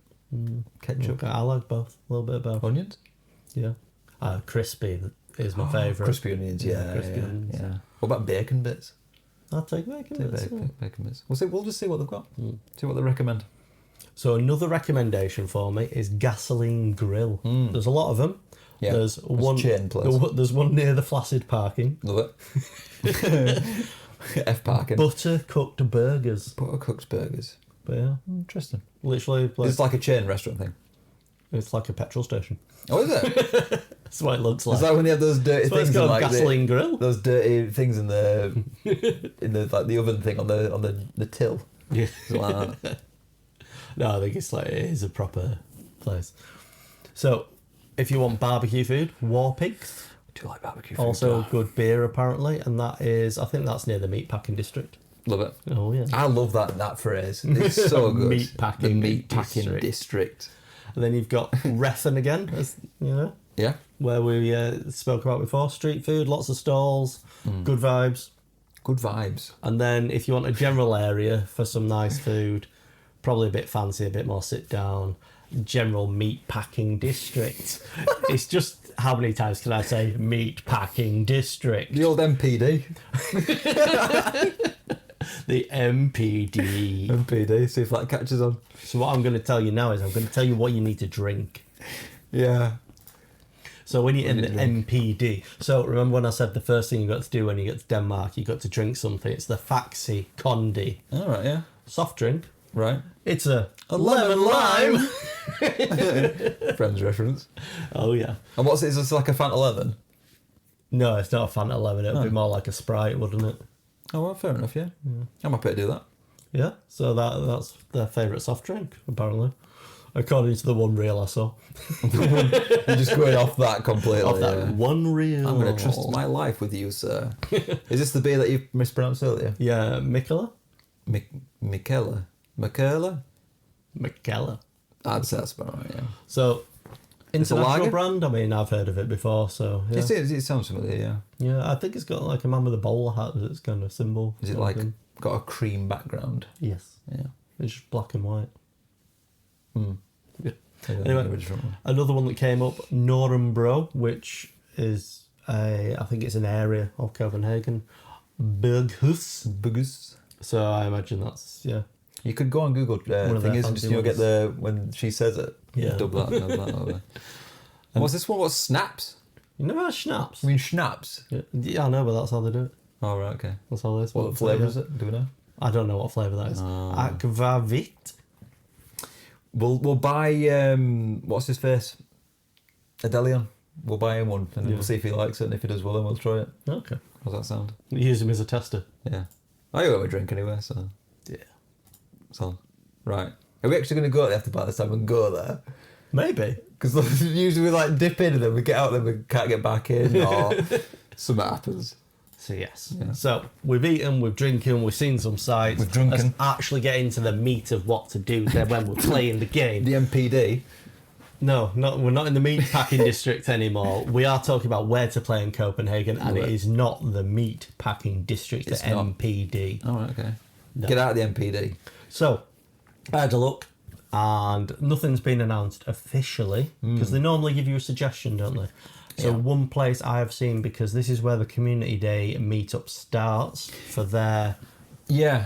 Ketchup. I like both. A little bit of both. Onions? Yeah. Crispy is my favourite. Crispy onions, yeah. Crispy onions. Yeah. What about bacon bits? I'll take bacon bits. Bacon bits. We'll just see what they've got. See what they recommend. So another recommendation for me is Gasoline Grill. There's a lot of them. Yeah. There's one chain place. There's one near the Fælledparken. Love it. F-parking. Butter cooked burgers. Butter cooked burgers. But yeah, Interesting. literally, It's like a chain restaurant thing. it's like a petrol station. Oh, is it? That's what it looks like. It's like when you have those dirty That's why it's things in called like Gasoline Grill. those dirty things in the like the oven thing on the till. Yeah. Something like that. No, I think it is a proper place. So, if you want barbecue food, War Pigs. I do like barbecue food. Also good beer apparently, and I think that's near the Meatpacking District. Love it. Oh yeah. I love that phrase. It's so good. Meatpacking The Meatpacking District. And then you've got Refn again, as you know, Yeah. where we spoke about before. Street food, lots of stalls, good vibes. Good vibes. And then if you want a general area for some nice food, probably a bit fancy, a bit more sit down, general Meatpacking District. It's just, how many times can I say Meatpacking District? The old MPD. The MPD. MPD, see if that catches on. So what I'm going to tell you now is I'm going to tell you what you need to drink. Yeah. So when you're in the MPD, so remember when I said the first thing you got to do when you get to Denmark, you got to drink something. It's the Faxi Condi. All right, yeah. Soft drink. Right. It's a lemon lime. Friends reference. Oh, yeah. And what's it? Is this like a Fanta Lemon? No, it's not a Fanta lemon. It would be more like a Sprite, wouldn't it? Oh, well, fair enough, yeah. I'm happy to do that. Yeah, so that's their favourite soft drink, apparently. According to the one reel I saw. You're just going off that completely. Off that one reel. I'm going to trust my life with you, sir. Is this the beer that you mispronounced earlier? Yeah, Mikkeller? Mikkeller? Mikkeller? Mikkeller. I'd say that's about right, yeah. So, It's a international lager? brand? I mean, I've heard of it before, so yeah. It sounds familiar, yeah. Yeah, I think it's got like a man with a bowler hat as its kind of symbol. Is it sort of like thing. got a cream background? Yes. Yeah. It's just black and white. Yeah. Yeah, Anyway, a different one. another one that came up, Norenbro, which is I think it's an area of Copenhagen. Berghus. Boogers. So I imagine that's, yeah. You could go on Google of their thing is and fancy just get ones. when she says it. Yeah. Dub that over. And what's this one? What's snaps? You never had schnapps? I mean schnapps. Yeah, I know, but that's how they do it. Oh right, okay. That's how it is. What flavour is it? Do we know? I don't know what flavour that is. Aquavit. We'll buy what's his face? Adelion. We'll buy him one and then we'll see if he likes it, and if he does well then we'll try it. Okay. How's that sound? Use him as a tester. Yeah. I got a drink anyway, so Yeah. so right. Are we actually gonna go there after by this time and go there? Maybe. Because usually we like dip in and then we get out and then we can't get back in or something happens. So yes. Yeah. So we've eaten, we've drinking, we've seen some sights. We've drunken. Let's actually get into the meat of what to do then when we're playing the game. The MPD. No, we're not in the meat packing district anymore. We are talking about where to play in Copenhagen, and it is not the meat packing district, the It's not. MPD. Oh, right, okay. No. Get out of the MPD. So, I had a look, and nothing's been announced officially, because they normally give you a suggestion, don't they? So one place I have seen, because this is where the Community Day meetup starts for their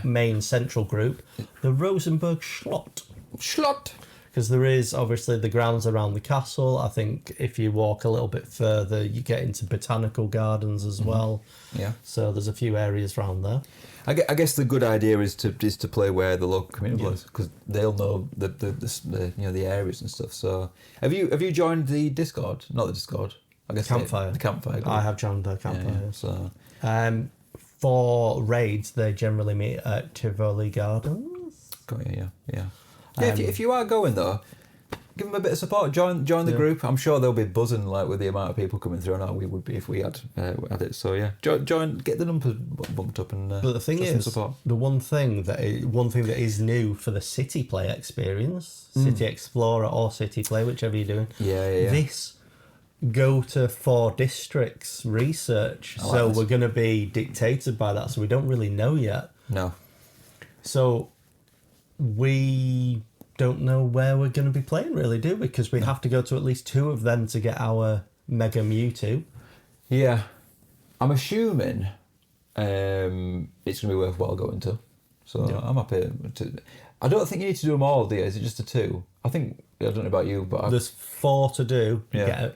main central group, the Rosenberg Schlot. Schlot. Because there is obviously the grounds around the castle. I think if you walk a little bit further, you get into botanical gardens as well. Yeah. So there's a few areas around there. I guess the good idea is to play where the local community plays, because they'll know the the areas and stuff. So have you joined the Discord? Not the Discord. I guess Campfire. The Campfire. Group. I have joined the campfire. Yeah, so For raids, they generally meet at Tivoli Gardens. got you. Yeah. If you are going though, give them a bit of support. Join the group. I'm sure they'll be buzzing like with the amount of people coming through. I know we would be if we had it. So yeah, join. Get the numbers bumped up and. But the thing show some is, support. the one thing that is new for the City Play experience, City Explorer or City Play, whichever you're doing. Yeah. This go to 4 districts research. I like So this. we're going to be dictated by that. So we don't really know yet. No. So we don't know where we're going to be playing, really, do we? Because we have to go to at least 2 of them to get our Mega Mewtwo. Yeah, I'm assuming it's going to be worthwhile going to. So I'm happy to. I don't think you need to do them all, do you? Is it just the 2? I don't know about you, but There's 4 to do. Yeah.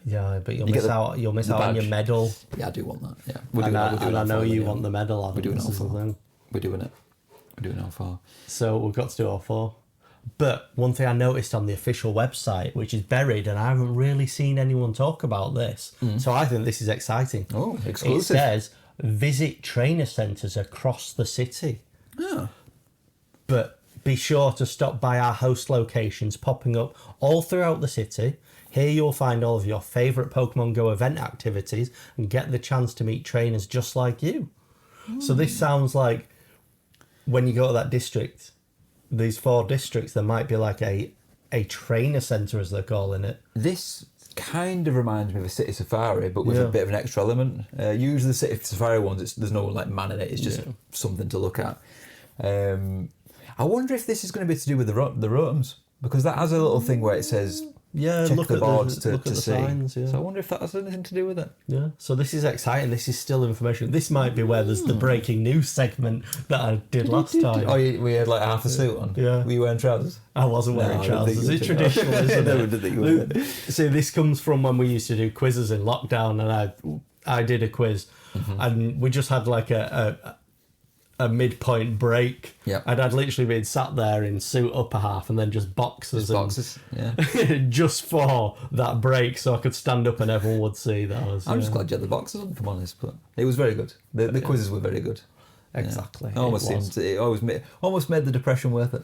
But you'll You miss get out. You'll miss the out on badge. your medal. Yeah, I do want that. Yeah, And I know you want the medal. We're doing this all is the 4. thing. We're doing it. We're doing all 4. So we've got to do all 4. But one thing I noticed on the official website, which is buried, and I haven't really seen anyone talk about this, so I think this is exciting. Oh, exclusive. It says visit trainer centres across the city. Yeah. But be sure to stop by our host locations popping up all throughout the city. Here you'll find all of your favourite Pokemon Go event activities and get the chance to meet trainers just like you. So this sounds like when you go to that district, these 4 districts, there might be like a trainer centre, as they're calling it. This kind of reminds me of a City Safari, but with a bit of an extra element. Usually the City Safari ones, there's no like man in it. It's just something to look at. I wonder if this is going to be to do with the Rotoms, because that has a little thing where it says Yeah, check look the at boards look to at the see. signs, yeah. So I wonder if that has anything to do with it. Yeah. So this is exciting. This is still information. This might be where there's the breaking news segment that I did last time. Oh, we had like half a suit on. Yeah. Were you wearing trousers? I wasn't wearing No, I didn't trousers. think It's you were. traditional, isn't No, I it? didn't think you were. See, this comes from when we used to do quizzes in lockdown, and I did a quiz, and we just had like a midpoint break. Yeah. And I'd literally been sat there in suit upper half and then just boxers. Yeah. Just for that break, so I could stand up and everyone would see that I was. I'm just glad you had the boxes on, if I'm honest, but it was very good. The quizzes were very good. Exactly. Yeah. It almost made the depression worth it.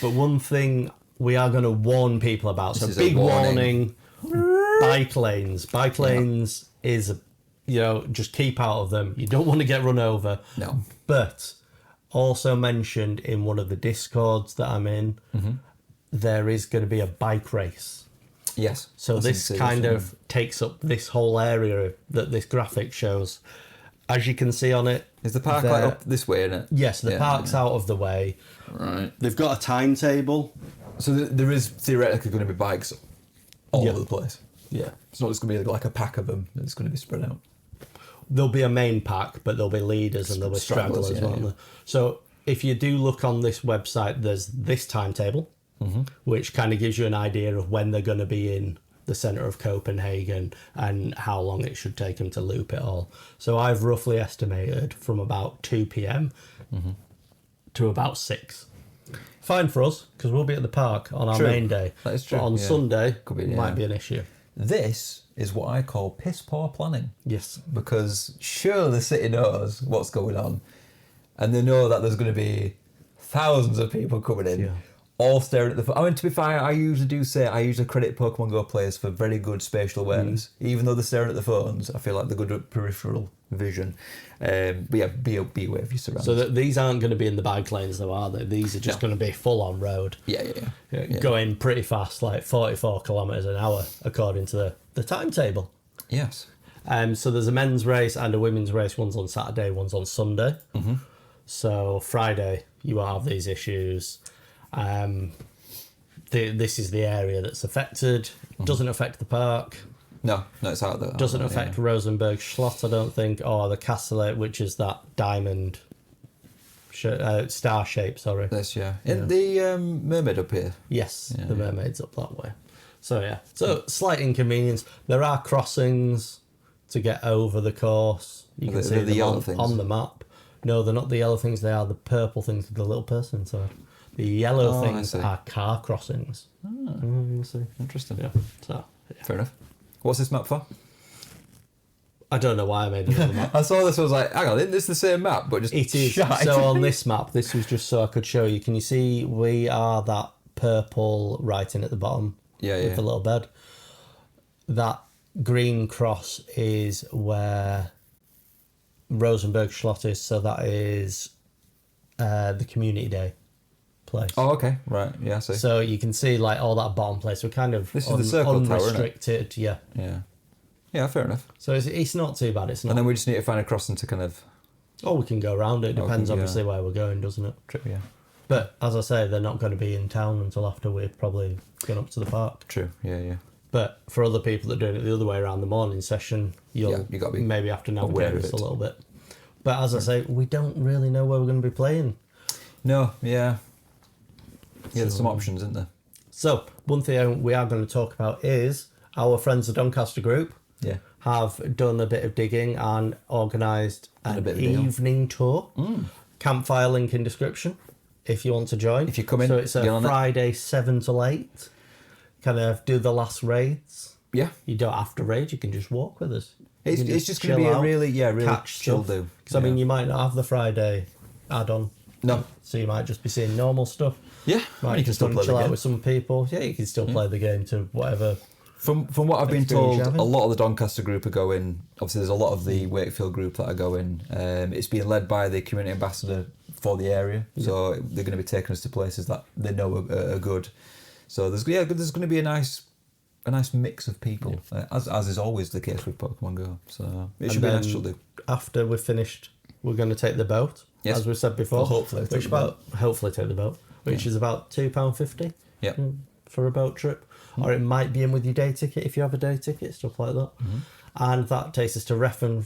But one thing we are going to warn people about. So This is big a warning. bike lanes. Bike lanes is, just keep out of them. You don't want to get run over. No. But also mentioned in one of the Discords that I'm in, there is going to be a bike race. Yes. So this kind of takes up this whole area that this graphic shows. As you can see on it, Is the park like up this way, isn't it? yes, the park's out of the way. Right. They've got a timetable. So there is theoretically going to be bikes all over the place. Yeah. It's not just going to be like a pack of them. It's going to be spread out. There'll be a main pack, but there'll be leaders and there'll be stragglers, won't there? So if you do look on this website, there's this timetable, which kind of gives you an idea of when they're going to be in the centre of Copenhagen and how long it should take them to loop it all. So I've roughly estimated from about 2 p.m. to about 6. Fine for us, because we'll be at the park on our True. main day. That is true, But on yeah. Sunday, Could be, might be an issue. This is what I call piss poor planning. Yes. Because sure, the city knows what's going on, and they know that there's going to be thousands of people coming in, all staring at the phone. I mean, to be fair, I usually credit Pokemon Go players for very good spatial awareness. Even though they're staring at the phones, I feel like they're good at peripheral vision. But yeah, be aware of your surroundings. So these aren't going to be in the bike lanes, though, are they? These are just going to be full-on road. Yeah. Going pretty fast, like 44 kilometres an hour, according to the timetable. Yes. So there's a men's race and a women's race. One's on Saturday, one's on Sunday. So Friday, you won't have these issues. This is the area that's affected. Doesn't affect the park. No, it's out there. Doesn't affect Rosenberg Schlot, I don't think, or the Castle, which is that diamond star shape. Sorry. This, in the mermaid up here. Yes, the Mermaids up that way. So slight inconvenience. There are crossings to get over the course. You can see the them yellow things on the map. No, they're not the yellow things. They are the purple things with the little person inside. The yellow things are car crossings. You see. Interesting. Yeah. So Fair enough. What's this map for? I don't know why I made another map. I saw this. I was like, hang on, isn't this the same map? But just It is. shite. So on this map, this was just so I could show you. Can you see we are that purple writing at the bottom with the little bed? That green cross is where Rosenberg Schlot is. So that is the community day place. Oh, okay, right, yeah, I see. So you can see like all that bottom place. We're kind of This is the circle tower, isn't it? unrestricted. Yeah. Yeah, fair enough. So it's not too bad. It's not. And then we just need to find a crossing to kind of we can go around it. Depends obviously where we're going, doesn't it? trip. Yeah, But as I say, they're not going to be in town until after we've probably gone up to the park. true. Yeah. But for other people that are doing it the other way around, the morning session, you gotta be maybe have to aware navigate of this it. a little bit. But as I say, we don't really know where we're going to be playing. No, yeah. There's some options, isn't there? So one thing we are going to talk about is our friends at Doncaster Group Yeah. have done a bit of digging and organised And a an bit of a deal. evening tour. Campfire link in description if you want to join. If you come in, so it's a get on it. Friday 7 till 8. Kind of do the last raids. Yeah. You don't have to raid, you can just walk with us. You It's can just going to be chill a out, really catch chill stuff. do. Because I mean, you might not have the Friday add-on. No. So you might just be seeing normal stuff. Yeah. Might you can just still want play to chill the out game. with some people. Yeah, you can still play the game to whatever. From what I've been Experience told, you having? a lot of the Doncaster group are going. Obviously, there's a lot of the Wakefield group that are going. It's being led by the community ambassador for the area, so they're going to be taking us to places that they know are good. So there's going to be a nice mix of people, as is always the case with Pokemon Go. So it should be a nice to do. After we're finished, we're going to take the boat, Yes. as we said before. Well, hopefully take the boat. Hopefully take the boat, which is about £2.50. Yeah. for a boat trip, or it might be in with your day ticket if you have a day ticket, stuff like that. And that takes us to Refn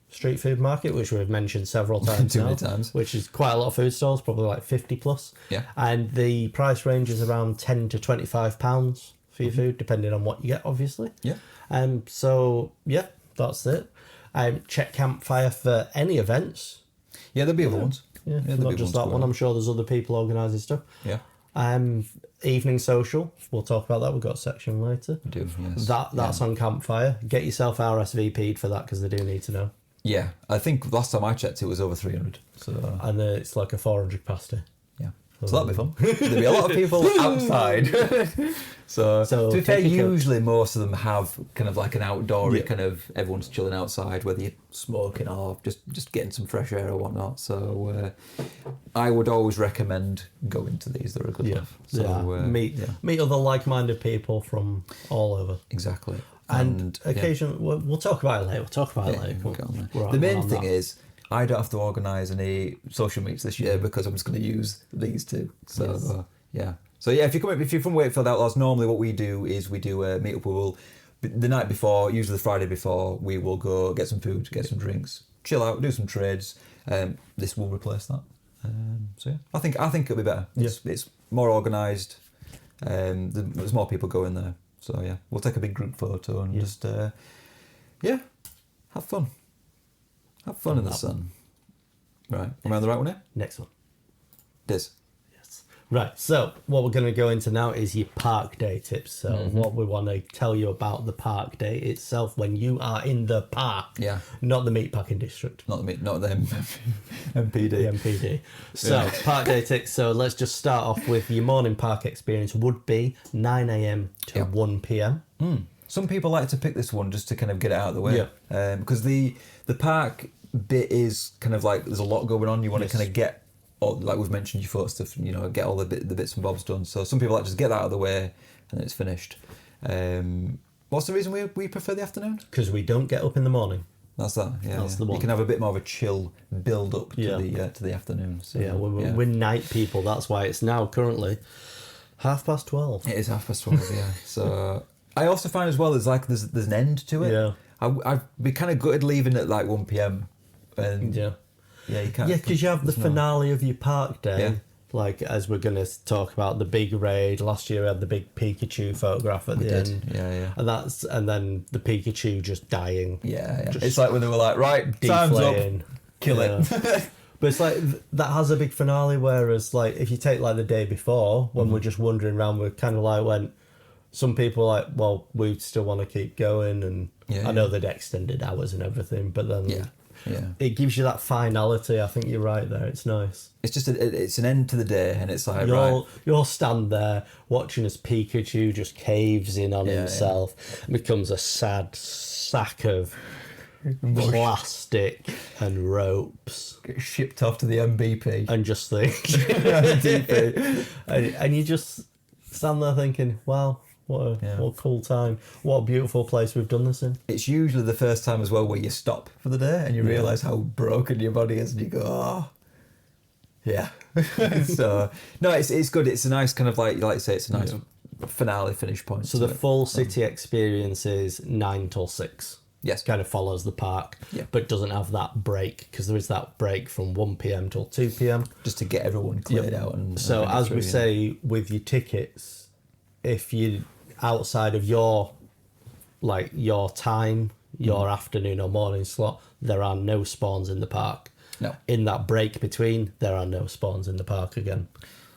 Street Food Market, which we've mentioned several times Too now, many times. which is quite a lot of food stalls, probably like 50 plus. Yeah. And the price range is around £10 to £25 for your food, depending on what you get, obviously. Yeah. So, yeah, that's it. Check Campfire for any events. Yeah, there'll be other ones. Yeah, there'll not be just ones that one. I'm sure there's other people organising stuff. Yeah. Evening social, we'll talk about that. We've got a section later. We do, yes. That's on Campfire. Get yourself RSVP'd for that because they do need to know. Yeah, I think last time I checked it was over 300. So And it's like a 400 pasty. yeah, so that'll be fun. There'll be a lot of people outside. So to be fair, take your coat. usually most of them have kind of like an outdoory kind of everyone's chilling outside, whether you're smoking or just getting some fresh air or whatnot. So I would always recommend going to these. They're a good laugh. So meet other like-minded people from all over. Exactly. And occasionally, we'll talk about it later. We'll talk about it later. we'll get on there. We're The main on thing that. is, I don't have to organise any social meets this year because I'm just going to use these two. So Yes. So if you're from Wakefield Outlaws, normally what we do is we do a meetup. We'll the night before, usually the Friday before, we will go get some food, get some drinks, chill out, do some trades. This will replace that. So yeah, I think it'll be better. It's more organised. There's more people going there. So yeah, we'll take a big group photo and just have fun. Have fun in the sun. Right, am I on the right one here? Next one. This. Right, so what we're going to go into now is your park day tips. So what we want to tell you about the park day itself when you are in the park. Yeah. Not the meatpacking district. Not the MPD. The MPD. So, park day tips. So let's just start off with your morning park experience would be 9 a.m. to 1 p.m. Some people like to pick this one just to kind of get it out of the way. Because the park bit is kind of like there's a lot going on. You want to kind of get, like we've mentioned, your photo stuff, get all the bits and bobs done. So some people like to just get that out of the way and then it's finished. What's the reason we prefer the afternoon? Because we don't get up in the morning. That's that. Yeah, That's the one. You can have a bit more of a chill build up to the afternoon. So, We're night people. That's why it's now currently 12:30. It is 12:30. Yeah. So I also find as well there's an end to it. Yeah. I'd be kind of gutted leaving at like 1 p.m. and you can't. Yeah, because you have the finale of your park day. Yeah. Like, as we're going to talk about, the big raid. Last year we had the big Pikachu photograph at the end. Yeah. And then the Pikachu just dying. Yeah. Just It's like when they were like, right, time's up, deflating. kill it. But it's like, that has a big finale, whereas, like, if you take, like, the day before, when we're just wandering around, we're kind of like, some people are like, well, we still want to keep going, and I know they'd extended hours and everything, but then it gives you that finality. I think you're right there. It's nice. It's just it's an end to the day, and it's like You'll stand there watching as Pikachu just caves in on himself and becomes a sad sack of plastic and ropes. get shipped off to the MBP. And just think, and you just stand there thinking, wow, what a cool time. What a beautiful place we've done this in. It's usually the first time as well where you stop for the day and you realise how broken your body is and you go, oh, yeah. So, no, it's good. It's a nice kind of like you say, it's a nice finale finish point. So the full city experience is 9 till 6. Yes. Kind of follows the park, but doesn't have that break, because there is that break from 1 p.m. till 2 p.m. Just to get everyone cleared out. And so as we say with your tickets, if you outside of your time, your afternoon or morning slot, there are no spawns in the park. No. In that break between, there are no spawns in the park again.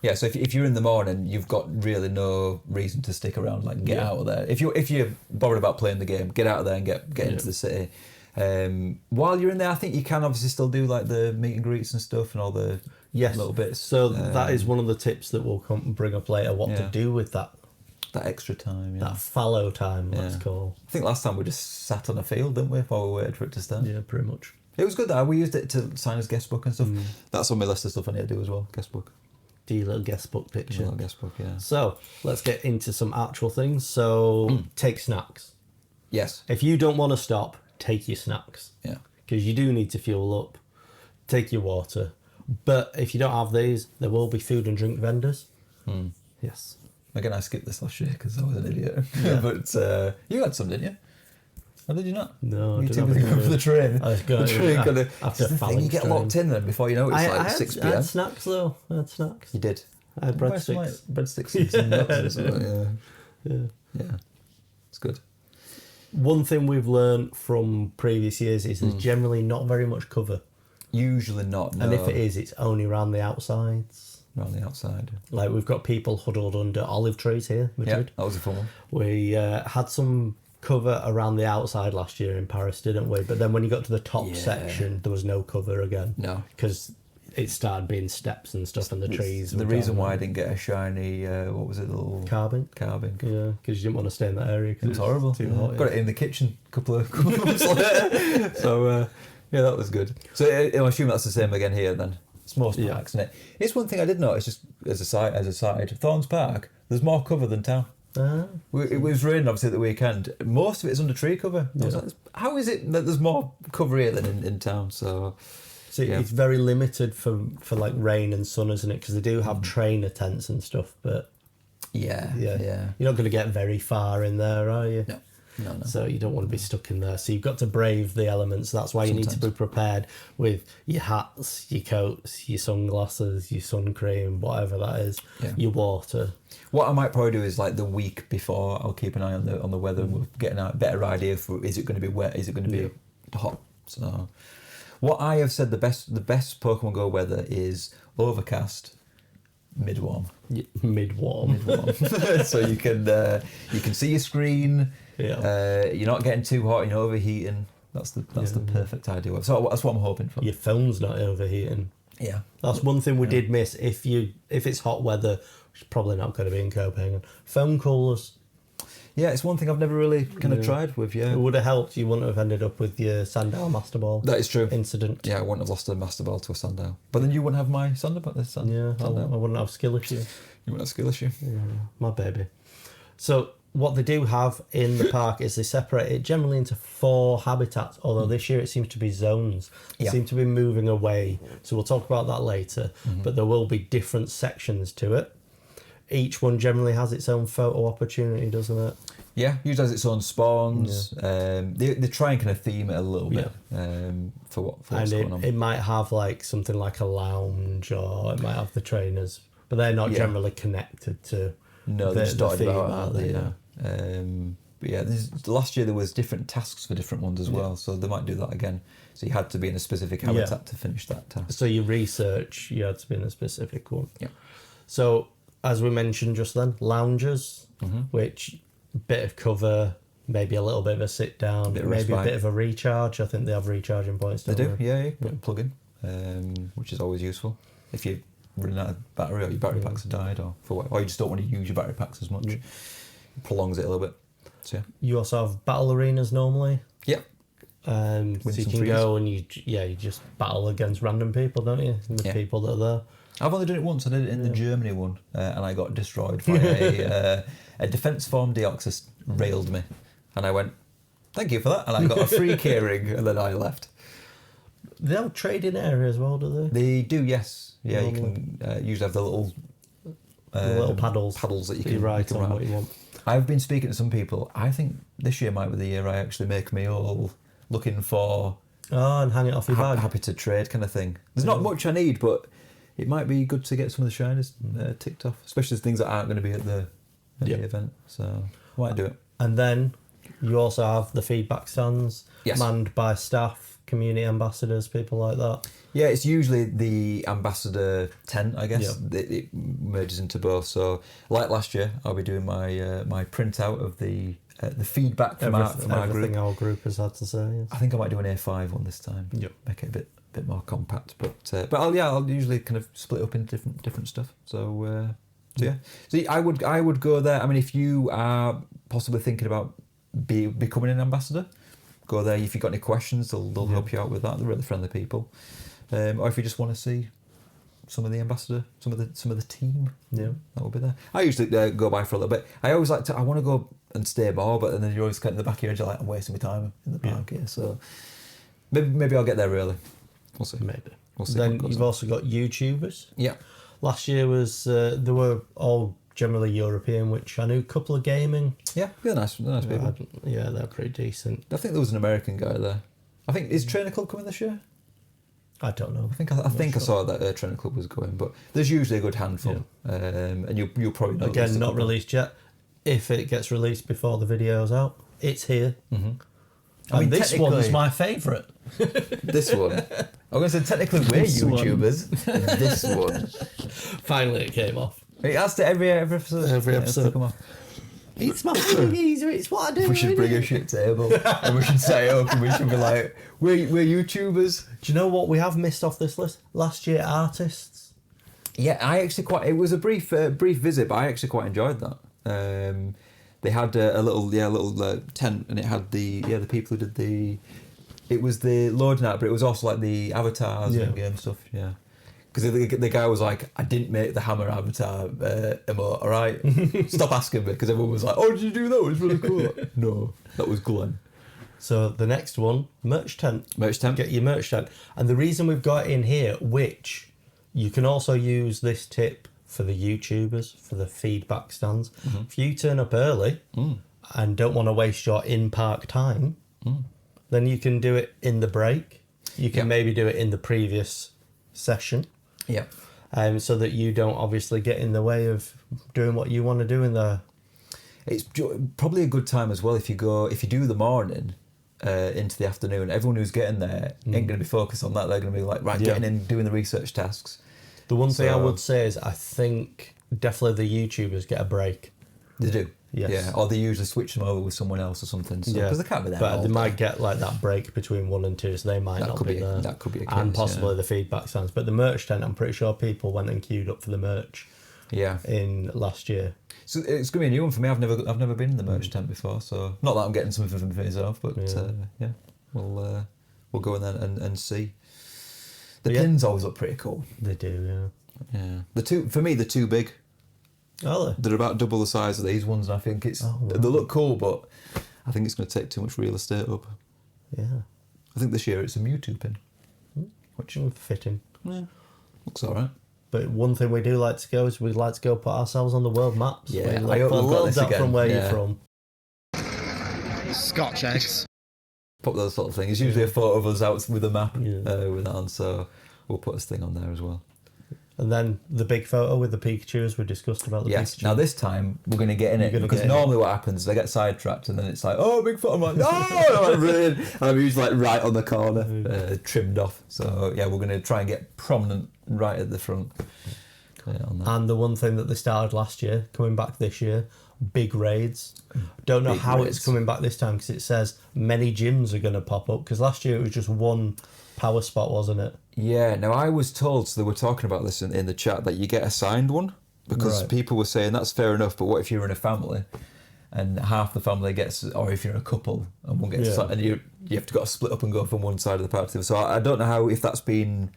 Yeah, so if you're in the morning, you've got really no reason to stick around, like get out of there. If you're bothered about playing the game, get out of there and get into the city. While you're in there, I think you can obviously still do like the meet and greets and stuff and all the little bits. So that is one of the tips that we'll bring up later, what to do with that extra time. That fallow time, let's call. I think last time we just sat on a field, didn't we, while we waited for it to start? Yeah, pretty much. It was good though. We used it to sign his guest book and stuff. That's on my list of stuff I need to do as well, guest book. Do your little guest book picture. Little guest book, yeah. So let's get into some actual things. So take snacks. Yes. If you don't want to stop, take your snacks. Yeah. Because you do need to fuel up. Take your water. But if you don't have these, there will be food and drink vendors. Yes. Again, I skipped this last year because I was an idiot. But you had some, didn't you? Or did you not? No, you I too didn't busy have going for the train. I was going the train kind of after the thing, you get locked in then before you know it's like 6 p.m. I had snacks though. I had snacks. You did. I had breadsticks. Breadsticks and some nuts and stuff. Yeah. It's good. One thing we've learned from previous years is there's generally not very much cover. Usually not, no. And if it is, it's only around the outsides. Around the outside. Like we've got people huddled under olive trees here, Madrid. Yeah, that was a fun one. We had some cover around the outside last year in Paris, didn't we? But then when you got to the top section, there was no cover again. No. Because it started being steps and stuff and the trees. The reason why I didn't get a shiny, what was it, the little... Carbink. Yeah, because you didn't want to stay in that area. it was horrible. Too hot. Got it in the kitchen a couple of months later. So, that was good. So I assume that's the same again here then. It's most parks, isn't it? It's one thing I did notice, just as a side, Thorns Park, there's more cover than town. It was raining obviously at the weekend. Most of it's under tree cover. I was like, how is it that there's more cover here than in town? So it's very limited for like rain and sun, isn't it? Because they do have trainer tents and stuff, but yeah. You're not going to get very far in there, are you? No. So you don't want to be stuck in there. So you've got to brave the elements. That's why you need to be prepared with your hats, your coats, your sunglasses, your sun cream, whatever that is, your water. What I might probably do is like the week before, I'll keep an eye on the weather and we'll get a better idea for is it going to be wet, is it going to be hot. So what I have said the best Pokemon Go weather is overcast, mid-warm. Mid-warm. So you can see your screen. Yeah. You're not getting too hot, you're not overheating. That's the perfect idea. So that's what I'm hoping for. Your phone's not overheating. Yeah. That's one thing we did miss. If it's hot weather, which is probably not going to be in Copenhagen, phone coolers. Yeah, it's one thing I've never really kind of tried with, It would have helped. You wouldn't have ended up with your Sandal Master Ball. That is true. Incident. Yeah, I wouldn't have lost a Master Ball to a Sandal. But then you wouldn't have my Sandal. I wouldn't have skill issue. You wouldn't have skill issue. Yeah, my baby. So what they do have in the park is they separate it generally into 4 habitats, although this year it seems to be zones. They seem to be moving away. So we'll talk about that later. But there will be different sections to it. Each one generally has its own photo opportunity, doesn't it? Yeah, usually has its own spawns. They try and kind of theme it a little bit for what's going on. It might have like something like a lounge, or it might have the trainers, but they're not generally connected to. No, they're just dotted about, aren't they? Yeah. But last year there was different tasks for different ones as well, so they might do that again. So you had to be in a specific habitat to finish that task. So your research, you had to be in a specific one. Yeah. So as we mentioned just then, lounges, which bit of cover, maybe a little bit of a sit down, maybe a bit of a recharge. I think they have recharging points. They do, yeah. Plug in, which is always useful if you're running out of battery or your battery packs have died, or you just don't want to use your battery packs as much. It prolongs it a little bit. So you also have battle arenas normally. Yep. So you can go and you just battle against random people, don't you? And the people that are there. I've only done it once. I did it in the Germany one, and I got destroyed by a defence form Deoxys railed me, and I went, "Thank you for that," and I got a free keyring, and then I left. They have a trading area as well, do they? They do, yes. Yeah, you can usually have the little paddles that you can write on what you want. I've been speaking to some people. I think this year might be the year I actually make me all looking for and hang it off your bag. Happy to trade kind of thing. There's not much I need, but it might be good to get some of the shiners ticked off, especially things that aren't going to be at the event. So I might do it. And then you also have the feedback stands manned by staff, community ambassadors, people like that. Yeah, it's usually the ambassador tent, I guess. Yeah. It merges into both. So, like last year, I'll be doing my my printout of the feedback from our group. Everything our group has had to say. Yes. I think I might do an A5 one this time. Yep. Make it a bit more compact. But I'll usually kind of split up into different stuff. So yeah. So I would go there. I mean, if you are possibly thinking about becoming an ambassador, go there. If you've got any questions, they'll help you out with that. They're really friendly people. Or if you just want to see some of the ambassador, some of the team, that will be there. I usually go by for a little bit. I always I want to go and stay more, but then you're always kind of in the back of your head, you're like, I'm wasting my time in the park here. So maybe I'll get there early. We'll see. Maybe. We'll see. Then you've also got YouTubers. Yeah. Last year was they were all generally European, which I knew a couple of gaming. Yeah, they're nice people. Yeah, they're pretty decent. I think there was an American guy there. I think, is Trainer Club coming this year? I don't know. I think I saw that Trainer Club was going, but there's usually a good handful. And you'll probably know. Again, not released yet. If it gets released before the video's out, it's here. Mm-hmm. I mean, this one's my favourite. This one. I'm going to say technically we're YouTubers. This one. Finally, it came off. It has to every episode. Every episode. Come on. It's my thing, it's what I do. We should bring a shit table and we should set it up and we should be like, we're YouTubers. Do you know what we have missed off this list? Last year, artists. Yeah, I actually it was a brief visit, but I actually quite enjoyed that. They had a little tent, and it had the people who did it was the loading app, but it was also like the avatars and game stuff. Yeah, because the guy was like, I didn't make the hammer avatar emote. All right, stop asking me, because everyone was like, oh, did you do that? It was really cool. No, that was Glenn. So the next one, merch tent. Merch tent. Get your merch tent, and the reason we've got it in here, which you can also use this tip for the YouTubers, for the feedback stands. Mm-hmm. If you turn up early and don't want to waste your in-park time, then you can do it in the break. You can maybe do it in the previous session. Yeah. So that you don't obviously get in the way of doing what you want to do in there. It's probably a good time as well if you do the morning into the afternoon. Everyone who's getting there ain't going to be focused on that. They're going to be like, getting in, doing the research tasks. The one thing I would say is I think definitely the YouTubers get a break. They do. Yes. Yeah, or they usually switch them over with someone else or something. So, because they can't be there. But they might get like that break between 1 and 2, so they might not be there. That could be a case, and possibly the feedback stands. But the merch tent, I'm pretty sure people went and queued up for the merch. Yeah. In last year. So it's going to be a new one for me. I've never been in the merch tent before, so not that I'm getting something for myself, but we'll go in there and see. The pins always look pretty cool. They do, yeah. Yeah. They're too big. Are they? They're about double the size of these ones, and I think they look cool, but I think it's going to take too much real estate up. Yeah. I think this year it's a Mewtwo pin. Which will fit in. Yeah. Looks alright. But one thing we do like to go is we'd like to go put ourselves on the world maps. Yeah, I hope we've got this again. From where you're from. Scotch eggs. Pop those sort of things. It's usually a photo of us out with a map with that on, so we'll put this thing on there as well. And then the big photo with the Pikachu, as we discussed about the Pikachu. Now this time we're going to get in it, because normally what happens is they get sidetracked and then it's like, oh, big photo. I'm like, no, I'm brilliant. And I'm usually like right on the corner, trimmed off. So yeah, we're going to try and get prominent right at the front. On that. And the one thing that they started last year, coming back this year, big raids. Don't know how it's coming back this time, because it says many gyms are going to pop up, because last year it was just one power spot, wasn't it? Yeah, now I was told, so they were talking about this in the chat, that you get assigned one, because people were saying that's fair enough, but what if you're in a family and half the family gets, or if you're a couple and one gets, and you have to split up and go from one side of the park to the other. So I don't know if that's been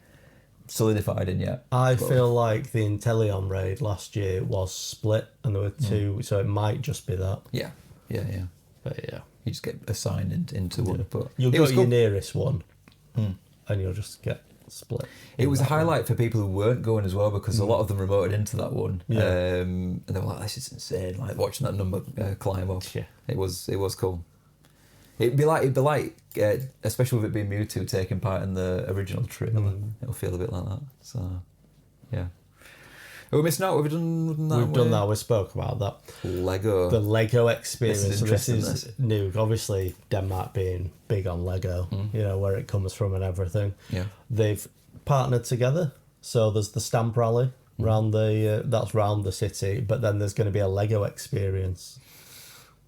solidified in yet. I feel like the Inteleon raid last year was split and there were two, so it might just be that. Yeah. But yeah. You just get assigned into one. But you'll go to your nearest one and you'll just get split. It was a highlight for people who weren't going as well, because a lot of them remoted into that one. And they were like, this is insane, like watching that number climb up. Yeah. It was cool. It'd be like, especially with it being Mewtwo taking part in the original trailer. It'll feel a bit like that. So, yeah. Are we missing out? Have we done that? We've done that. We spoke about that. The Lego experience. This is new. Obviously, Denmark being big on Lego, where it comes from and everything. Yeah. They've partnered together. So there's the stamp rally round that's round the city, but then there's going to be a Lego experience.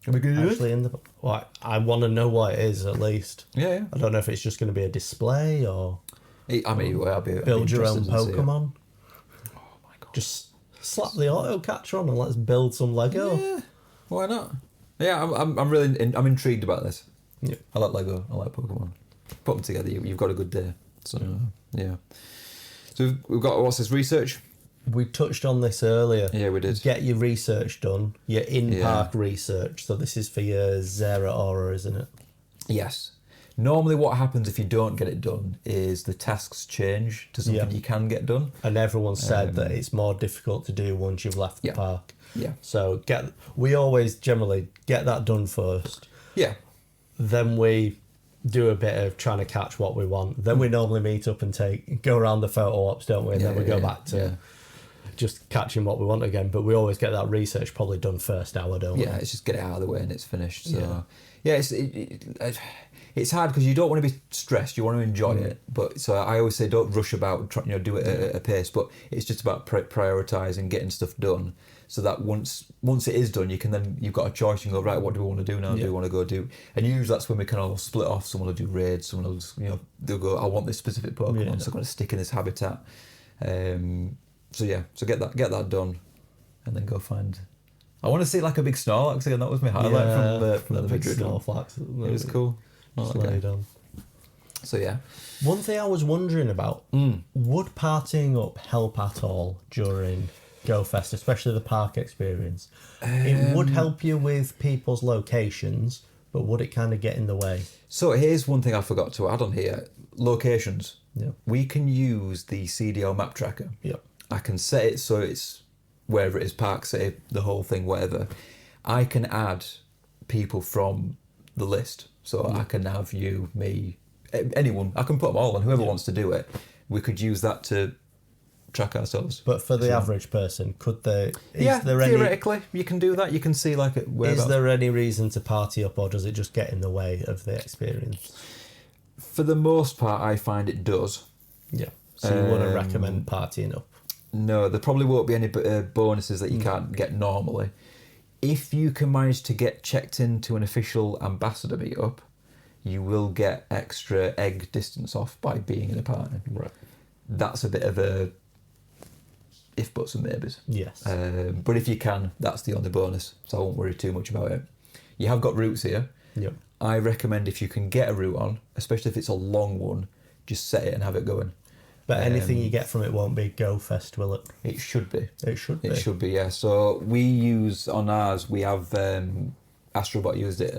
Are we going to do it? I want to know what it is at least. Yeah. I don't know if it's just going to be a display or. I mean, I'll be build your own Pokemon. Oh my god! Just slap the auto catcher on and let's build some Lego. Yeah. Why not? Yeah, I'm really intrigued about this. Yeah. I like Lego. I like Pokemon. Put them together, you've got a good day. So yeah. So we've got, what's this, research? We touched on this earlier. Yeah, we did. Get your research done, your in-park research. So this is for your Zera Aura, isn't it? Yes. Normally what happens if you don't get it done is the tasks change to something you can get done. And everyone said that it's more difficult to do once you've left the park. Yeah. So we always generally get that done first. Yeah. Then we do a bit of trying to catch what we want. Then we normally meet up and go around the photo ops, don't we? And then we go back to just catching what we want again. But we always get that research probably done first hour, don't we? Yeah, it's just get it out of the way and it's finished. So yeah, it's hard because you don't want to be stressed. You want to enjoy it. But so I always say don't rush about. Do it at a pace. But it's just about prioritizing, getting stuff done. So that once it is done, you've got a choice. You can go, right, what do we want to do now? Do we want to go do? And usually that's when we can all split off. Someone will do raids. Someone will just, they'll go, I want this specific Pokemon, so I'm going to stick in this habitat. So get that done, and then go find. I want to see like a big Snorlax again. That was my highlight from the big Madrid one. Snorlax. It was cool. So yeah. One thing I was wondering about, would partying up help at all during Go Fest, especially the park experience? It would help you with people's locations, but would it kind of get in the way? So here's one thing I forgot to add on here. Locations. Yeah. We can use the CDO map tracker. Yep. I can set it so it's wherever it is, park, say the whole thing, whatever. I can add people from the list. So I can have you, me, anyone. I can put them all on, whoever wants to do it. We could use that to track ourselves. But for the average person, could they? Theoretically, you can do that. You can see like is there any reason to party up, or does it just get in the way of the experience? For the most part, I find it does. Yeah. So you wouldn't recommend partying up? No, there probably won't be any bonuses that you can't get normally. If you can manage to get checked into an official ambassador meetup, you will get extra egg distance off by being in a party. Right. That's a bit of a if, buts and maybes. Yes. But if you can, that's the only bonus. So I won't worry too much about it. You have got routes here. Yep. I recommend if you can get a route on, especially if it's a long one, just set it and have it going. But anything you get from it won't be Go Fest, will it? It should be. It should be. It should be, yeah. So we use, on ours, we have, Astrobot used it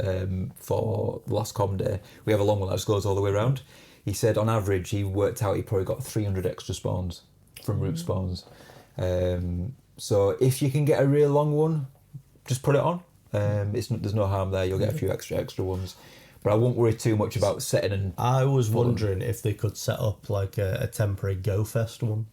for the last Com Day. We have a long one that just goes all the way around. He said on average, he worked out he probably got 300 extra spawns from route spawns. So if you can get a real long one, just put it on. There's no harm there. You'll get a few extra ones. But I won't worry too much about setting and... I was wondering if they could set up like a temporary Go Fest one.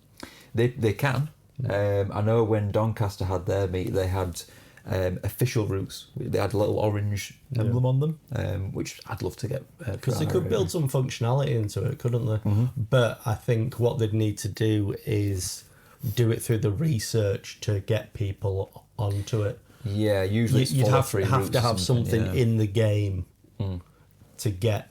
They can. I know when Doncaster had their meet, they had official routes. They had a little orange emblem on them, which I'd love to get. Because they could build some functionality into it, couldn't they? Mm-hmm. But I think what they'd need to do is do it through the research to get people onto it. Yeah, usually you'd have to have something in the game to get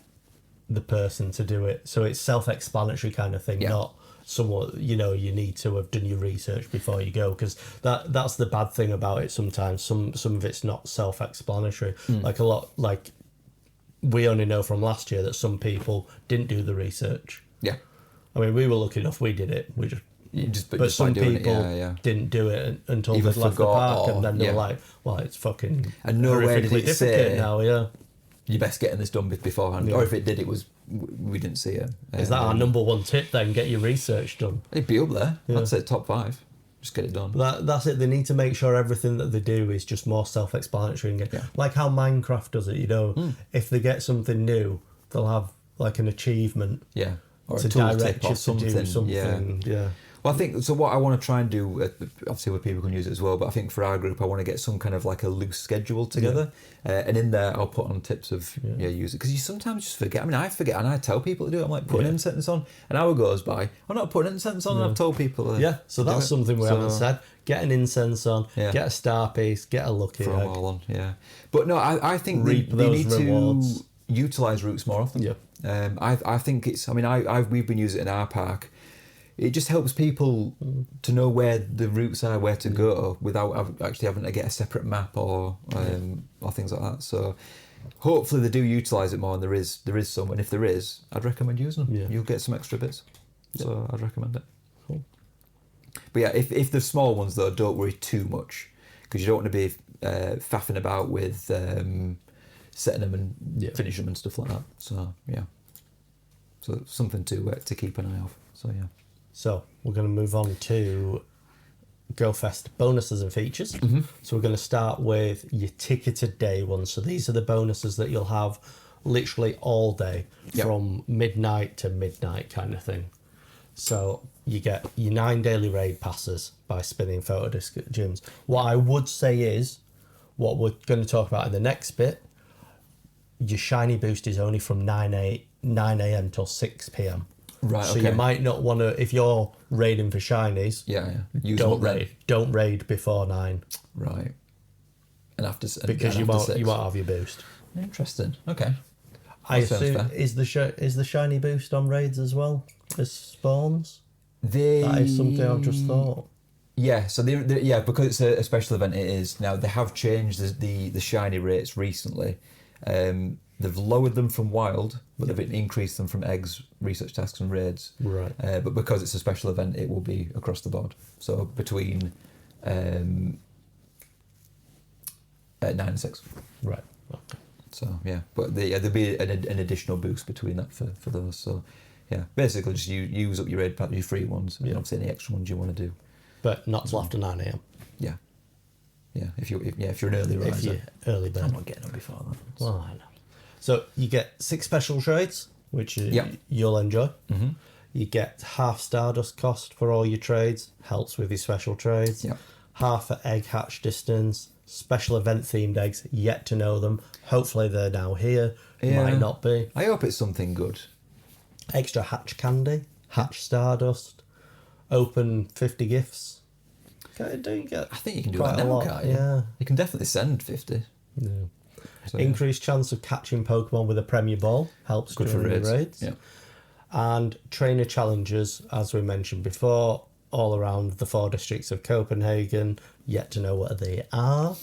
the person to do it. So it's self-explanatory kind of thing, not somewhat, you need to have done your research before you go, because that's the bad thing about it sometimes. Some of it's not self-explanatory. Like we only know from last year that some people didn't do the research. Yeah. I mean, we were lucky enough, we did it. But some people didn't do it until they'd left the park, and then they were like, well, it's fucking and nowhere did it say now, you're best getting this done beforehand. Or if it did, we didn't see it. Is that our number one tip then? Get your research done. It'd be up there. I'd say top 5. Just get it done. That's it. They need to make sure everything that they do is just more self-explanatory. Like how Minecraft does it, if they get something new, they'll have like an achievement. Yeah. Or to a tool direct tip or you something. to do something. Yeah. Well, I think, so what I want to try and do, obviously where people can use it as well, but I think for our group, I want to get some kind of like a loose schedule together. And in there, I'll put on tips of use it. Because you sometimes just forget. I mean, I forget, and I tell people to do it. I'm like, put an end sentence on. An hour goes by, I'm not putting an end sentence on, and I've told people. So that's something we haven't said. Get an incense on, get a star piece, get a lucky egg. All on, But no, I think they need rewards. to utilise routes more often. Yeah. I think it's, I mean, we've been using it in our park. It just helps people to know where the routes are, where to go, without actually having to get a separate map or things like that. So hopefully they do utilise it more, and there is some. And if there is, I'd recommend using them. You'll get some extra bits. So I'd recommend it. Cool. But yeah, if the small ones though, don't worry too much, because you don't want to be faffing about with setting them and finishing them and stuff like that. So so something to keep an eye off. So So we're going to move on to Go Fest bonuses and features. So we're going to start with your ticketed day ones. So these are the bonuses that you'll have literally all day from midnight to midnight kind of thing. So you get your 9 daily raid passes by spinning photo disc at gyms. What I would say is, what we're going to talk about in the next bit, your shiny boost is only from 9 a.m. till 6 p.m. Right, so you might not want to, if you're raiding for shinies, don't raid before 9. Right. And after because you won't have your boost. Interesting. Okay. I assume is the shiny boost on raids as well as spawns? That is something I've just thought. Yeah, so because it's a special event, it is. Now, they have changed the shiny rates recently. They've lowered them from wild, but they've increased them from eggs, research tasks and raids. Right. But because it's a special event, it will be across the board. So between 9 and 6. Right. Okay. So, yeah. But there'll be an additional boost between that for those. So, yeah. Basically, just use up your raid pack, your free ones, and obviously any extra ones you want to do. But not till after 9 a.m. Yeah. Yeah, if you're an early riser. If you're early bird. I'm not getting up before that. Well, I know. So you get 6 special trades, which you'll enjoy. Mm-hmm. You get half Stardust cost for all your trades, helps with your special trades. Yep. Half for egg hatch distance, special event themed eggs, yet to know them. Hopefully they're now here. Yeah. Might not be. I hope it's something good. Extra hatch candy, hatch Stardust, open 50 gifts. Don't you get I think you can do that now, can't you? Yeah. You can definitely send 50. Yeah. So, Increased chance of catching Pokemon with a Premier Ball helps good during for raids. the raids. Yeah. And trainer challenges, as we mentioned before, all around the 4 districts of Copenhagen. Yet to know what they are,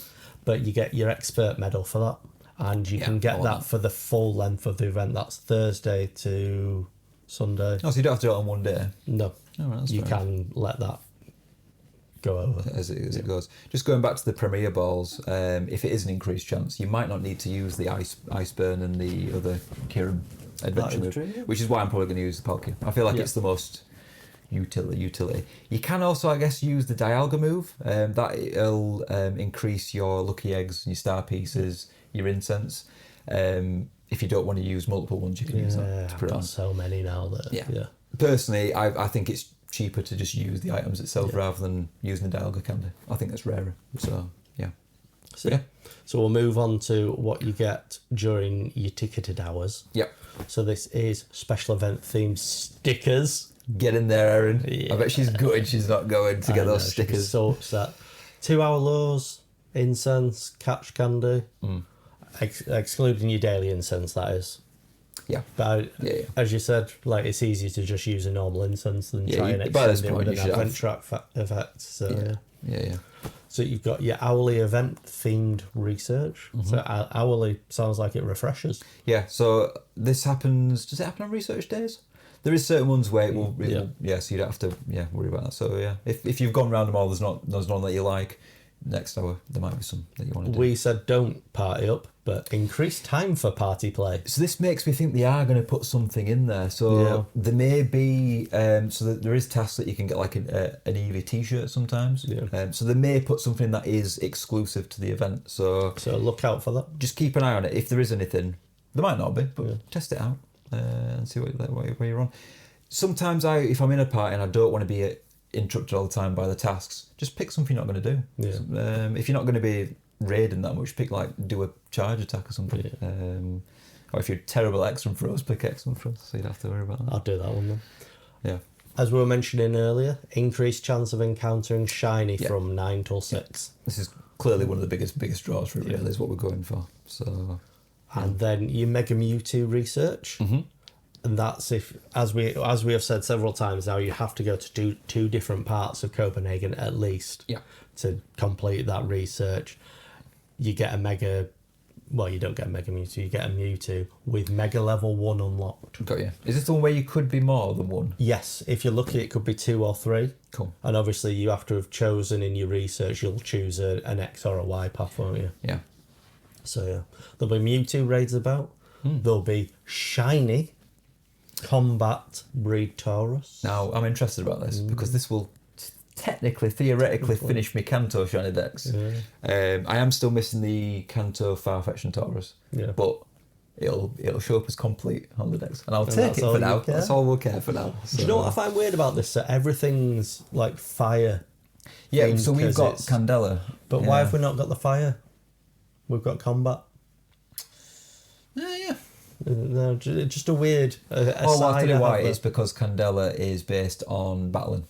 but you get your expert medal for that, and you can get that for the full length of the event. That's Thursday to Sunday. Oh, so you don't have to do it on one day? No. Oh, right, that's you fair can let that go over as it goes. Just going back to the Premier Balls, if it is an increased chance, you might not need to use the Ice Burn and the other Kirin adventure move, which is why I'm probably going to use the Poké. I feel like it's the most utility. You can also, I guess, use the Dialga move. That'll increase your lucky eggs, your star pieces, your incense. If you don't want to use multiple ones, you can use that to put I've it on. got so many now that Personally, I think it's cheaper to just use the items itself rather than using the Dialga candy. I think that's rarer. So So we'll move on to what you get during your ticketed hours. Yep. So this is special event themed stickers. Get in there, Erin. Yeah. I bet she's gutted she's not going to get those stickers. So upset. 2 hour lows, incense, catch candy, excluding your daily incense, that is. Yeah. But as you said, like, it's easier to just use a normal incense than try and by this extend it point, with you an should event track effect. So Yeah. So you've got your hourly event themed research. So hourly sounds like it refreshes. Yeah, so this happens. Does it happen on research days? There is certain ones where it will, so you don't have to worry about that. So if you've gone round them all, there's none that you like. Next hour there might be some that you want to do. We said don't party up, but increase time for party play. So this makes me think they are going to put something in there. So there may be there is tasks that you can get, like an Eevee t-shirt sometimes. Yeah. So they may put something that is exclusive to the event. So look out for that. Just keep an eye on it. If there is anything, there might not be, but test it out and see where you're on. Sometimes if I'm in a party and I don't want to be interrupted all the time by the tasks, just pick something you're not going to do. Yeah. If you're not going to be raiding that much, pick do a charge attack or something. Yeah. Or if you're terrible at X-Run throws, pick X-Run throws, so you don't have to worry about that. I'll do that one then. Yeah. As we were mentioning earlier, increased chance of encountering shiny from 9 till 6. This is clearly one of the biggest draws for it, really, is what we're going for. So, and then your Mega Mewtwo research. Mm-hmm. And that's as we have said several times now, you have to go to two different parts of Copenhagen at least to complete that research. You get a Mega... Well, you don't get a Mega Mewtwo, you get a Mewtwo with Mega Level 1 unlocked. Got you. Is this the one where you could be more than one? Yes, if you're lucky it could be 2 or 3. Cool. And obviously you have to have chosen in your research, you'll choose an X or a Y path, won't you? Yeah. So there'll be Mewtwo raids about. There'll be shiny Combat Breed Taurus. Now, I'm interested about this because this will technically, theoretically finished my Kanto shiny decks. Yeah. I am still missing the Kanto Farfetch and Taurus. Yeah. But it'll show up as complete on the decks. And I'll take that's it all for you now. care? That's all we'll care for now. Do you know what I find weird about this? That everything's like fire. Yeah, so we've got Candela. But why have we not got the fire? We've got combat. Yeah. No, just a weird. Well, I'll tell you why. It's because Candela is based on battling.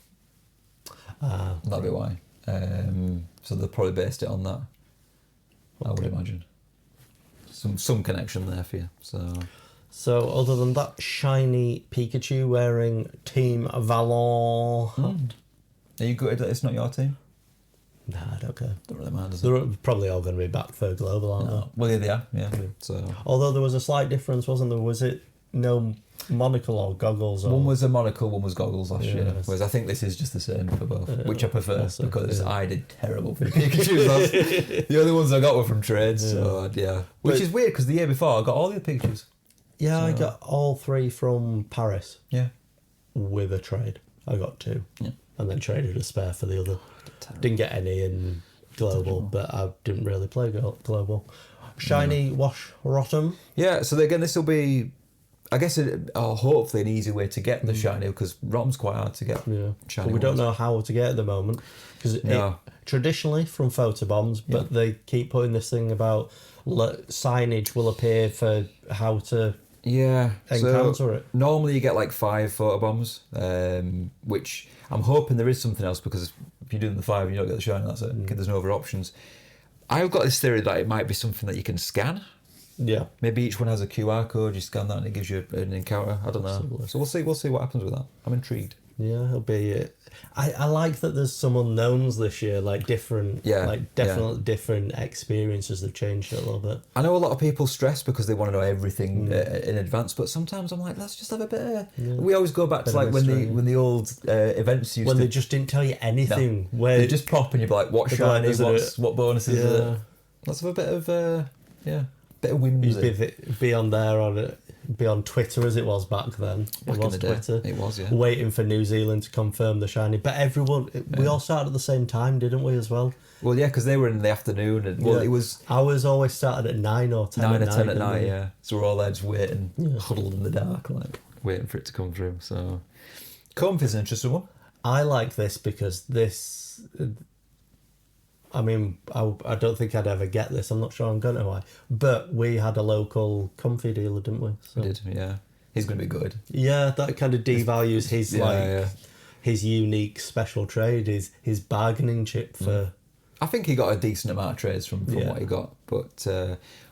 That'll be why. So they'll probably based it on that. I would imagine. Some connection there for you. So other than that, shiny Pikachu wearing Team Valon. Are you gutted that it's not your team? Nah, I don't care. Don't really mind, does it? They're probably all going to be back for global, aren't they? Well, yeah, they are. Yeah. So Although there was a slight difference, wasn't there? Was it no monocle or goggles? Or... one was a monocle, one was goggles last year. Yes. Whereas I think this is just the same for both, which I prefer also, because I did terrible for the Pikachu's. The only ones I got were from trades. So yeah, which is weird because the year before I got all the Pikachu's. Yeah, I got all 3 from Paris. Yeah. With a trade. I got 2. Yeah. And then traded a spare for the other. Didn't get any in global, but I didn't really play global. Shiny Wash Rotom. Yeah, so again, this will be, I guess, hopefully an easy way to get the shiny because Rotom's quite hard to get. Yeah, shiny but we don't know how to get it at the moment because traditionally from photobombs, but they keep putting this thing about signage will appear for how to encounter it. Normally you get like 5 photobombs, which I'm hoping there is something else because if you're doing the 5 and you don't get the shiny, that's it. There's no other options. I've got this theory that it might be something that you can scan. Yeah. Maybe each one has a QR code, you scan that and it gives you an encounter. I don't know. Absolutely. So we'll see what happens with that. I'm intrigued. Yeah, it'll be. I like that there's some unknowns this year, like different, definitely different experiences have changed it a little bit. I know a lot of people stress because they want to know everything in advance, but sometimes I'm like, let's just have a bit of. We always go back to like when the old events used when to. they just didn't tell you anything. No. Where they just pop and you'd be like, what shiny, what bonuses is it? Let's have a bit of bit of whimsy. Be on there on it. Be on Twitter as it was back then. Back in the day. Twitter. It was, yeah. Waiting for New Zealand to confirm the shiny. But everyone, we all started at the same time, didn't we, as well? Well, yeah, because they were in the afternoon. And it was... Ours always started at 9 or 10 9 at or 10 night, at night, yeah. So we're all there just waiting, huddled in the dark, like, waiting for it to come through. So, Comf is an interesting one. I like this because this... I mean, I don't think I'd ever get this. I'm not sure I'm going to. But we had a local comfy dealer, didn't we? So. We did, yeah. He's going to be good. Yeah, that kind of devalues his his unique special trade, his bargaining chip for... I think he got a decent amount of trades from what he got. But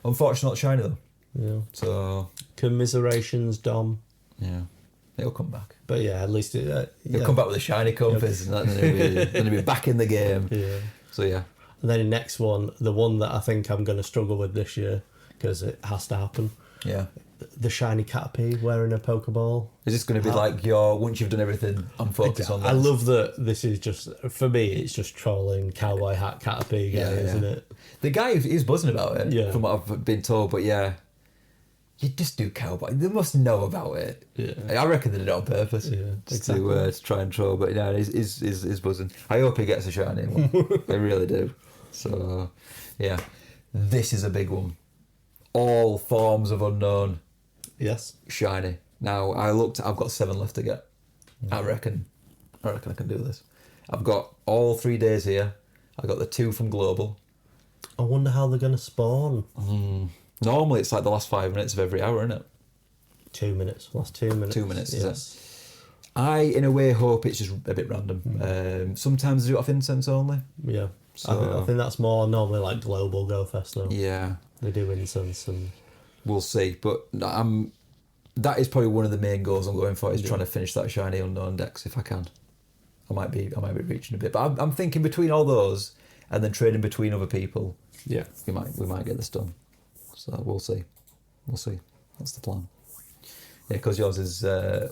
unfortunately not shiny though. Yeah. So... Commiserations, Dom. Yeah. It'll come back. But yeah, at least... He'll come back with a shiny compass and then he'll be back in the game. Yeah. So yeah. And then the next one, the one that I think I'm going to struggle with this year, because it has to happen. Yeah. The shiny Caterpie wearing a Pokeball. Is this going to be like once you've done everything, I'm focused on that? I love that this is just, for me, it's just trolling cowboy hat Caterpie guy, isn't it? The guy is buzzing about it, from what I've been told, but yeah. You just do cowboy. They must know about it. Yeah. I reckon they did it on purpose. Yeah, exactly. To try and troll. But yeah, he's buzzing. I hope he gets a shiny one. I really do. So, yeah. This is a big one. All forms of unknown. Yes. Shiny. Now, I've got 7 left to get. I reckon I can do this. I've got all 3 days here. I got the 2 from Global. I wonder how they're going to spawn. Normally, it's like the last 5 minutes of every hour, isn't it? 2 minutes. Last 2 minutes. 2 minutes, yes. Is it? I, in a way, hope it's just a bit random. Sometimes they do it off incense only. Yeah. So, I think that's more normally like Global Go Fest, though. Yeah. They do incense and... We'll see. But that is probably one of the main goals I'm going for, is trying to finish that shiny unknown decks if I can. I might be reaching a bit. But I'm thinking between all those and then trading between other people, we might get this done. So we'll see. That's the plan. Yeah, because yours is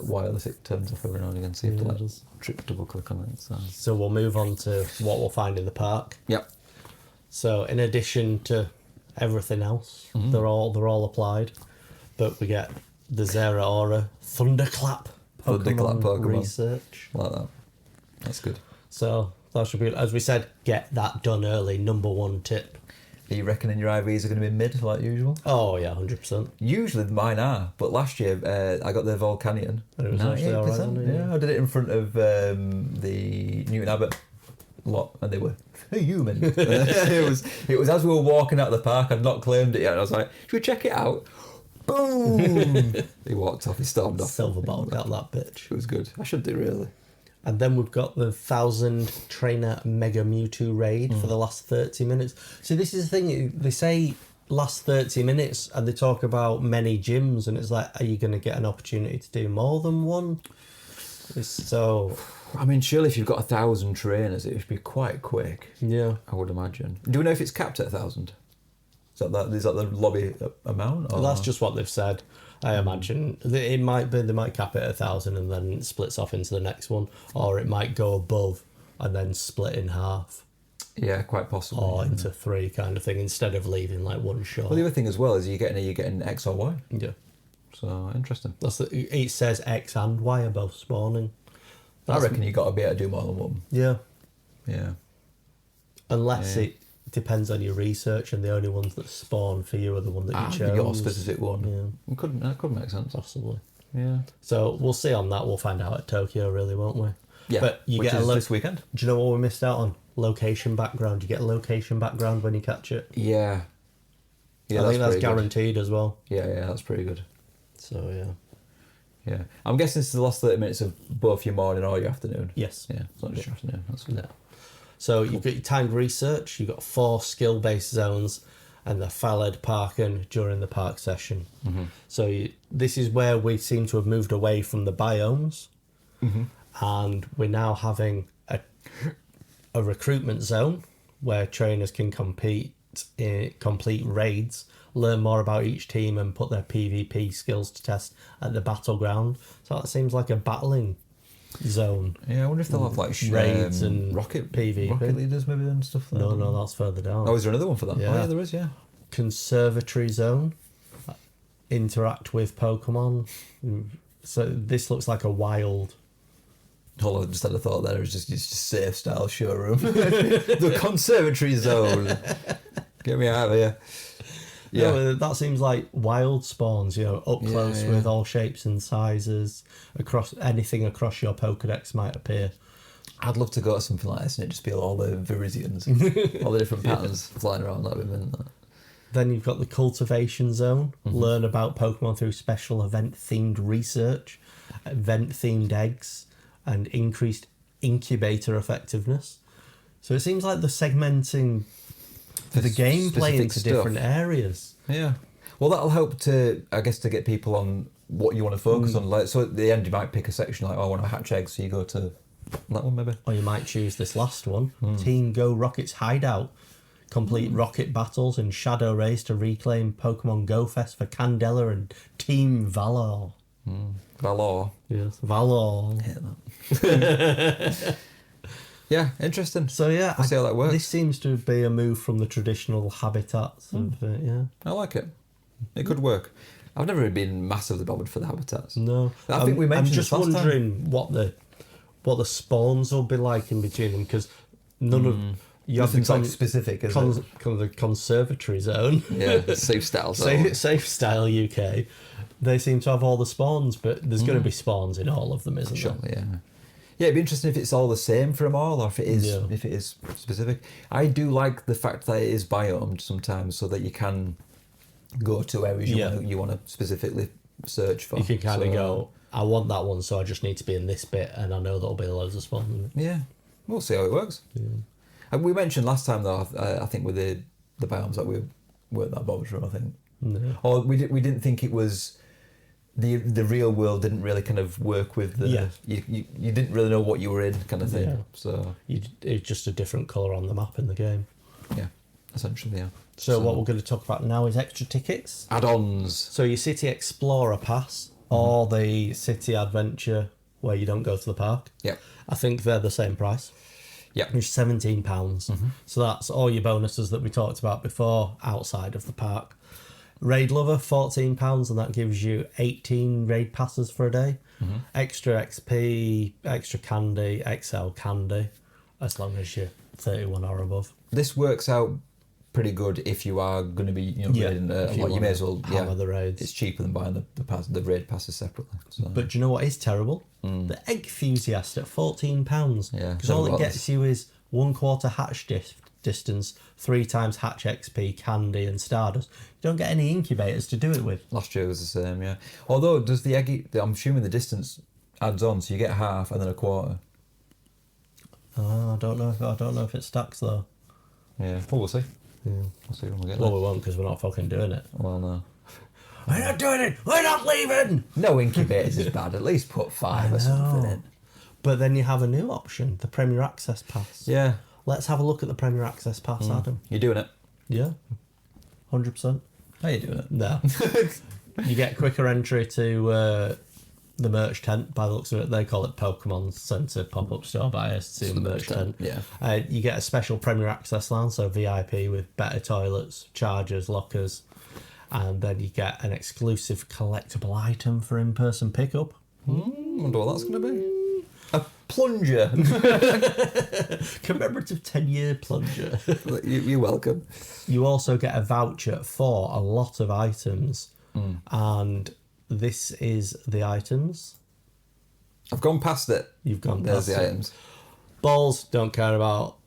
wireless. It turns off every now and again, so you have to double click on it. So we'll move on to what we'll find in the park. Yep. So in addition to everything else, they're all applied, but we get the Zera Aura Thunderclap Pokemon research. Like that. That's good. So that should be, as we said, get that done early. Number one tip. Are you reckoning your IVs are going to be mid like usual? Oh yeah, 100%. Usually mine are, but last year I got the Volcanion. And it was actually alright, 98%. wasn't it? Yeah, I did it in front of the Newton Abbott lot, and they were human. it was as we were walking out of the park. I'd not claimed it yet, and I was like, "Should we check it out?" Boom! He walked off. He stormed off. Silver ball got that bitch. It was good. I should do really. And then we've got the 1,000 trainer Mega Mewtwo raid for the last 30 minutes. So this is the thing, they say last 30 minutes and they talk about many gyms and it's like, are you going to get an opportunity to do more than one? So... I mean, surely if you've got 1,000 trainers, it would be quite quick. Yeah. I would imagine. Do we know if it's capped at 1,000? Is that the lobby amount? Or? That's just what they've said. I imagine it might be they might cap it at 1,000 and then it splits off into the next one, or it might go above and then split in half. Yeah, quite possibly. Or into three kind of thing instead of leaving like one shot. Well, the other thing as well is you're getting X or Y. Yeah. So interesting. It says X and Y are both spawning. I reckon you got to be able to do more than one. Yeah. Yeah. Unless it depends on your research and the only ones that spawn for you are the one that you chose. Your specific one. Yeah. That could make sense. Possibly. Yeah. So we'll see on that. We'll find out at Tokyo, really, won't we? Yeah. But you Which get is this weekend. Do you know what we missed out on? Location background. You get a location background when you catch it. Yeah. I think that's guaranteed as well. Yeah, that's pretty good. So yeah. Yeah. I'm guessing this is the last 30 minutes of both your morning or your afternoon. Yes. Yeah, it's not just your afternoon. That's good. No. So you've got your timed research, you've got 4 skill-based zones, and the Fælledparken during the park session. Mm-hmm. So this is where we seem to have moved away from the biomes, and we're now having a recruitment zone where trainers can complete raids, learn more about each team, and put their PvP skills to test at the battleground. So that seems like a battling zone. Yeah, I wonder if they'll have like raids and rocket PvP. rocket leaders maybe and stuff. Like that. No, that's further down. Oh, is there another one for that? Yeah. Oh, yeah, there is. Yeah. Conservatory zone. Interact with Pokemon. So this looks like a wild. All I just had a thought there is just safe style showroom. The conservatory zone. Get me out of here. Yeah, No, that seems like wild spawns, up close with all shapes and sizes. Anything across your Pokedex might appear. I'd love to go to something like this and it just be all the Virizions, all the different patterns flying around. That'd be mint. That. Then you've got the cultivation zone. Learn about Pokemon through special event-themed research, event-themed eggs, and increased incubator effectiveness. So it seems like they're segmenting the gameplay into different areas. Yeah. Well, that'll help to get people on what you want to focus on. Like, so at the end, you might pick a section like, I want to hatch eggs, so you go to that one maybe. Or you might choose this last one. Team Go Rocket's hideout. Complete rocket battles and shadow race to reclaim Pokemon GO Fest for Candela and Team Valor. Valor. Yes, Valor. Hate that. Yeah, interesting. So yeah, We'll see how that works. This seems to be a move from the traditional habitats of I like it. It could work. I've never been massively bothered for the habitats. No, I think we mentioned I'm just this last wondering what the spawns will be like in between them, because none of you have Nothing's specific, is it? the conservatory zone. Yeah, safe style zone. Safe style UK. They seem to have all the spawns, but there's going to be spawns in all of them, isn't Sure, there? yeah. Yeah, it'd be interesting if it's all the same for them all, or if it is specific. I do like the fact that it is biomed sometimes, so that you can go to areas you want to specifically search for. You can kind of go, I want that one, so I just need to be in this bit, and I know there'll be loads of spawns. Yeah, we'll see how it works. Yeah. And we mentioned last time though, I think with the biomes that we weren't that bothered from. I think, or we didn't think it was. The real world didn't really kind of work with the you didn't really know what you were in kind of thing. Yeah. So it's just a different colour on the map in the game. Yeah, essentially, yeah. So what we're going to talk about now is extra tickets. Add-ons. So your City Explorer Pass or the City Adventure where you don't go to the park. Yeah. I think they're the same price. Yeah. It's £17. So that's all your bonuses that we talked about before outside of the park. Raid Lover, £14, and that gives you 18 raid passes for a day. Extra XP, extra candy, XL candy, as long as you're 31 or above. This works out pretty good if you are going to be, raiding a lot. You may as well, hammer the raids. It's cheaper than buying the raid passes separately. So. But do you know what is terrible? The Egg Enthusiast at £14. Yeah, because all it gets you is 1/4 hatch distance, 3 times hatch XP, candy, and Stardust. You don't get any incubators to do it with. Last year was the same, yeah. Although, does the egg? I'm assuming the distance adds on, so you get half and then a quarter. I don't know if it stacks though. Yeah, well, we'll see. Yeah. We'll see when we get Well, there. we won't because we're not fucking doing it. Well, no. We're not doing it. We're not leaving. No incubators is bad. At least put 5 or something in. But then you have a new option, the Premier Access Pass. Yeah. Let's have a look at the Premier Access Pass, Adam. You're doing it. Yeah, 100%. How you doing it? No. You get quicker entry to the merch tent. By the looks of it, they call it Pokemon Centre pop-up store, but I assume merch tent. Yeah. You get a special Premier Access lounge, so VIP with better toilets, chargers, lockers, and then you get an exclusive collectible item for in-person pickup. Wonder what that's going to be. A plunger. Commemorative 10-year plunger. You're welcome. You also get a voucher for a lot of items, and this is the items. I've gone past it. You've gone There's past the it. items. Balls, don't care about.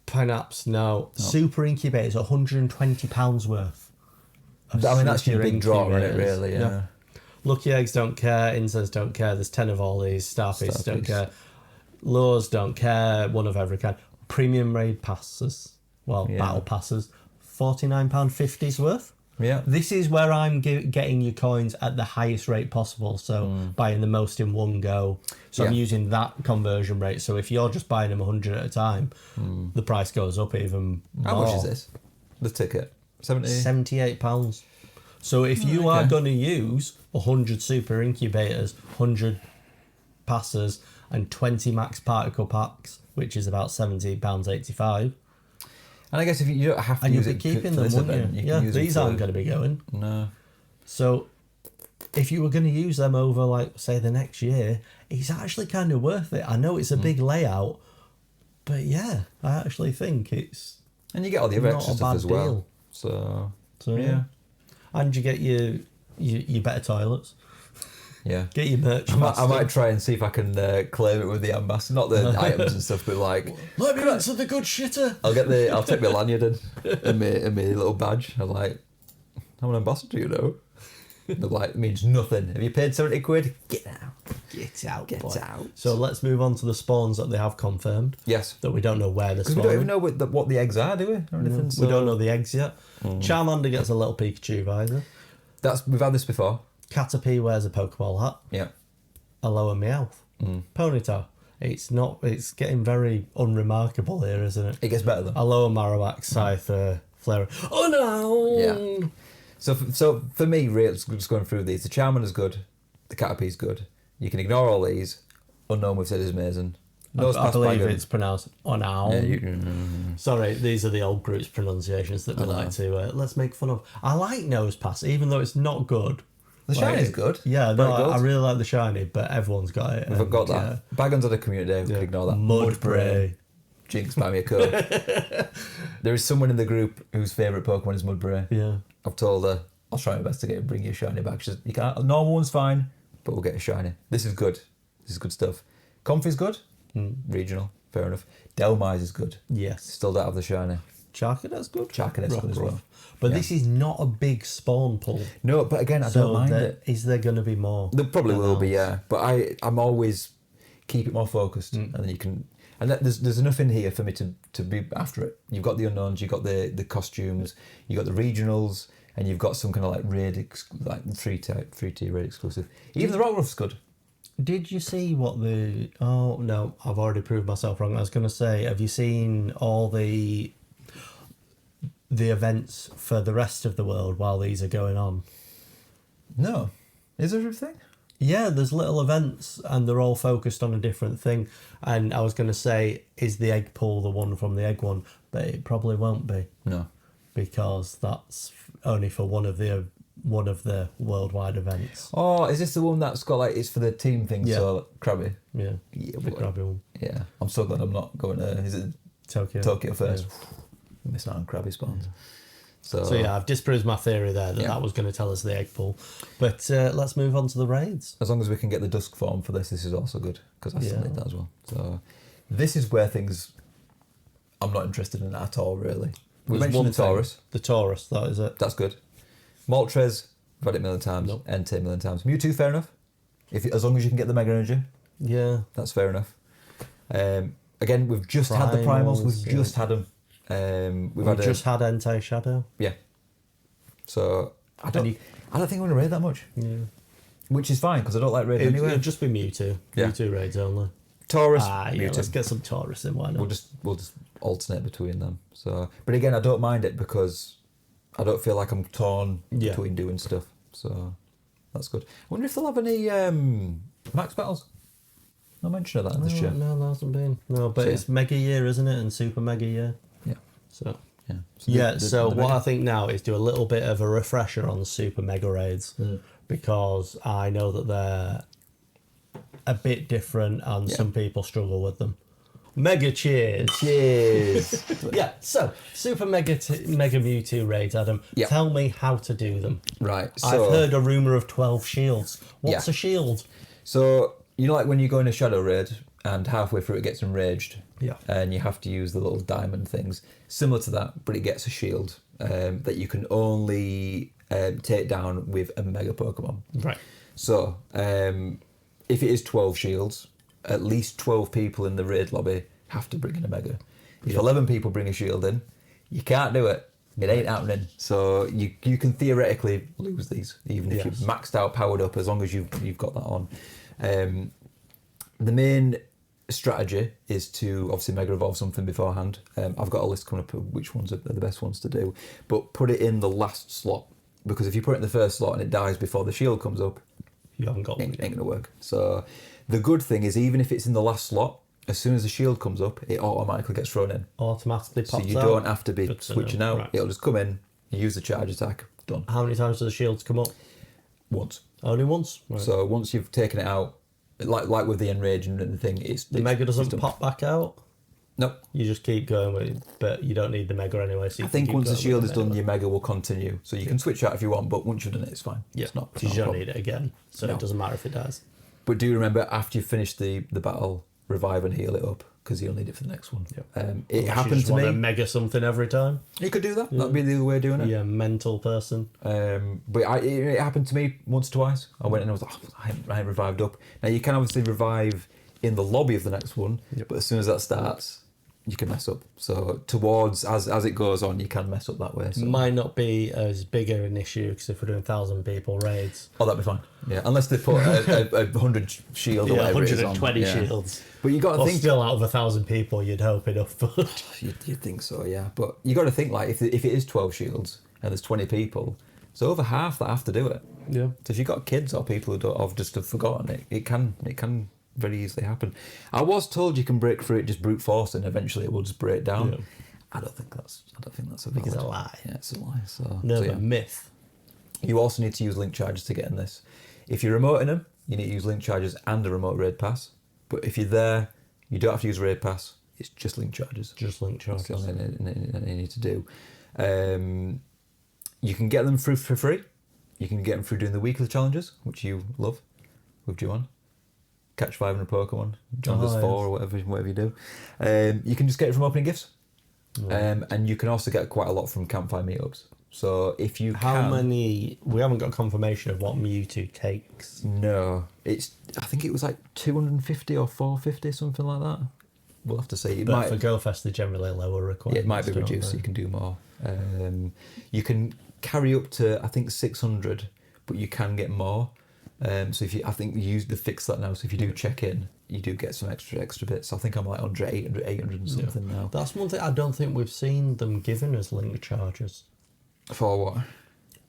Pineapples, no. Super incubators, £120 worth. I mean, that's your super big draw, isn't it, incubators. really? Yeah. Lucky Eggs don't care. Incense don't care. There's 10 of all these. Starfeast don't care. Lures don't care. One of every kind. Premium raid passes. Well, battle passes. £49.50's worth. Yeah. This is where I'm getting your coins at the highest rate possible. So buying the most in one go. So I'm using that conversion rate. So if you're just buying them 100 at a time, the price goes up even more. How much is this? The ticket? 70? £78. So if you are going to use 100 super incubators, 100 passes, and 20 max particle packs, which is about £17.85. And I guess if you don't have to And use you'll it be keeping for them, this wouldn't event, you? you can use These them aren't going to be going. No. So if you were going to use them over, like, say, the next year, it's actually kind of worth it. I know it's a big layout, but yeah, I actually think it's And you get all the not extra a stuff bad as well. deal. So Yeah. And you get your better toilets. Yeah. Get your merch. I might try and see if I can claim it with the ambassador, not the items and stuff, but like. Let me answer the good shitter. I'll take my lanyard and my little badge. I'm like, I'm an ambassador, you know. They're like, it means nothing. Have you paid 70 quid? Get out. Get out. Get boy. out. So let's move on to the spawns that they have confirmed. Yes. That we don't know where they're Because we spawning. don't even know what the eggs are, do we? Or anything. We don't know the eggs yet. Charmander gets a little Pikachu visor. We've had this before. Caterpie wears a Pokeball hat. Yeah. Aloha Meowth. Ponyta. It's getting very unremarkable here, isn't it? It gets better though. Aloha Marowak, Scyther, Flare. Oh no! Yeah. So for me, really, just going through these, the Charmander's good, the Caterpie's good. You can ignore all these. Unknown we've said is amazing. I believe it's pronounced Onow. Yeah, Sorry, these are the old group's pronunciations that we like to let's make fun of. I like Nosepass, even though it's not good. The shiny's good. Yeah, Very no, good. I really like the shiny, but everyone's got it. We've got that. Bagon's had a community day, we can ignore that. Mudbray. Jinx, buy me a code. There is someone in the group whose favourite Pokemon is Mudbray. Yeah. I've told her, I'll try my best to bring you a shiny back. She says, you can't, normal one's fine, but we'll get a shiny. This is good. This is good stuff. Comfy's good. Regional, fair enough. Delmise is good. Yes. Still don't have the shiny. Charcanet's good. Charcanet's good as well. But Yeah. this is not a big spawn pool. No, but again, I don't mind it. Is there going to be more? There probably will be, yeah. But I'm always keep it more focused, and then you can. And there's enough in here for me to be after it. You've got the unknowns, you've got the costumes, you've got the regionals, and you've got some kind of like raid, like 3-tier raid exclusive. Even the Rockruff's good. Did you see what the... Oh, no, I've already proved myself wrong. I was going to say, have you seen all the events for the rest of the world while these are going on? No, is there a thing? Yeah, there's little events and they're all focused on a different thing. And I was going to say, is the egg pool the one from the egg one? But it probably won't be. No. Because that's only for one of the one of the worldwide events. Oh, is this the one that's got like, it's for the team thing, Yeah. so Krabby? Yeah, Yeah, the Krabby one. Yeah, I'm so glad I'm not going to, is it Tokyo first? Yeah. Missing out on Krabby spawns. Yeah. So yeah, I've disproved my theory there that that was going to tell us the egg pool. But let's move on to the raids. As long as we can get the dusk form for this is also good, because I still need that as well. So this is where things I'm not interested in at all, really. We mentioned the Taurus. The Taurus, that is it. That's good. Moltres, I've had it a million times. Nope. Entei a million times. Mewtwo, fair enough. As long as you can get the Mega Energy, Yeah. that's fair enough. Again, we've just had the Primals. We've just had them. We've just had Entei Shadow. Yeah. So I don't think I'm going to raid that much. Yeah. Which is fine because I don't like raiding anyway. It'll just be Mewtwo. Yeah. Mewtwo raids only. Taurus, Yeah, Mewtwo. let's get some Taurus in. Why not? We'll just alternate between them. So, but again, I don't mind it because I don't feel like I'm torn between doing stuff. So that's good. I wonder if they'll have any max battles. No mention of that in this show. No, there hasn't been. No, but it's Mega Year, isn't it? And Super Mega Year. Yeah. So. Yeah. So what I think now is do a little bit of a refresher on the Super Mega Raids because I know that they're a bit different and some people struggle with them. Mega cheers! Cheers! Yeah, so Super Mega Mewtwo raids, Adam. Yeah. Tell me how to do them. Right. So, I've heard a rumour of 12 shields. What's a shield? So, you know, like when you go in a shadow raid and halfway through it gets enraged, and you have to use the little diamond things, similar to that, but it gets a shield that you can only take down with a Mega Pokemon. Right. So, if it is 12 shields, at least 12 people in the raid lobby have to bring in a Mega. If 11 people bring a shield in, you can't do it. It ain't happening. So you can theoretically lose these, even if you've maxed out, powered up, as long as you've got that on. The main strategy is to obviously Mega Evolve something beforehand. I've got a list coming up of which ones are the best ones to do, but put it in the last slot, because if you put it in the first slot and it dies before the shield comes up, You haven't got one. ain't going to work. So the good thing is, even if it's in the last slot, as soon as the shield comes up, it automatically gets thrown in. Automatically So pops you out. don't have to be Good to switching know. out. Right. It'll just come in, you use the charge attack, done. How many times do the shields come up? Once. Only once? Right. So once you've taken it out, like with the enrage and the thing, The Mega doesn't pop back out? No. You just keep going with it, but you don't need the Mega anyway. So I think once the shield is done, your Mega will continue. So you can switch out if you want, but once you've done it, it's fine. Yeah, It's not. because you don't need it again, so No. it doesn't matter if it dies. But do remember, after you finish the battle, revive and heal it up, because you'll need it for the next one. It happened to me. Mega something every time. You could do that. That'd be the other way of doing it. Yeah, mental person. But it happened to me once or twice. I went and I was like, I haven't revived up. Now you can obviously revive in the lobby of the next one, but as soon as that starts, you can mess up. So towards as it goes on, you can mess up that way. So. Might not be as big of an issue because if we're doing 1,000 people raids, Oh, that'd be fine. Yeah, unless they put a 100 shield or whatever it is on. 120 Yeah. shields. But you got to Well, think. still out of 1,000 people, you'd hope enough. But You'd think so, yeah. But you got to think, like, if it is 12 shields and there's 20 people, so over half that have to do it. yeah, So if you've got kids or people who have just forgotten it, it can very easily happen. I was told you can break through it just brute force and eventually it will just break down. Yeah. I don't think that's a think it's valid- a lie. Yeah, it's a lie. So, no, so but yeah. myth. You also need to use link charges to get in this. If you're remoting them, you need to use link charges and a remote raid pass. But if you're there, you don't have to use raid pass. It's just link charges. Just link That's charges. the only thing you need to do. You can get them through for free. You can get them through doing the weekly challenges, which you love, with Juan. Catch 500 Pokemon. John does 4 or whatever you do. You can just get it from opening gifts. And you can also get quite a lot from campfire meetups. So if you How can, many? We haven't got confirmation of what Mewtwo takes. No, I think it was like 250 or 450, something like that. We'll have to see. It But might, for Go Fest, they're generally lower requirements. it might be don't reduced, so they? you can do more. You can carry up to, I think, 600, but you can get more. So if you, I think they fix that now. So if you do check in, you do get some extra bits. I think I'm like 100, 800 and something now. That's one thing I don't think we've seen them given as link charges For what?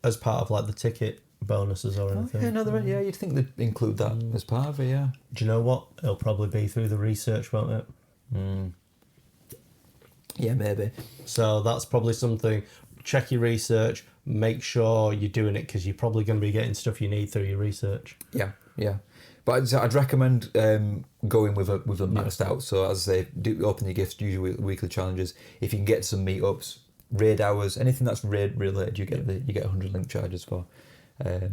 as part of like the ticket bonuses or anything. Yeah, you'd think they'd include that as part of it, yeah. Do you know what? It'll probably be through the research, won't it? Yeah, maybe. So that's probably something. Check your research. make sure you're doing it because you're probably going to be getting stuff you need through your research. Yeah. But I'd recommend going with them maxed out. So as I say, do open your gifts, do your weekly challenges. If you can get some meetups, raid hours, anything that's raid related, you get 100 link charges for.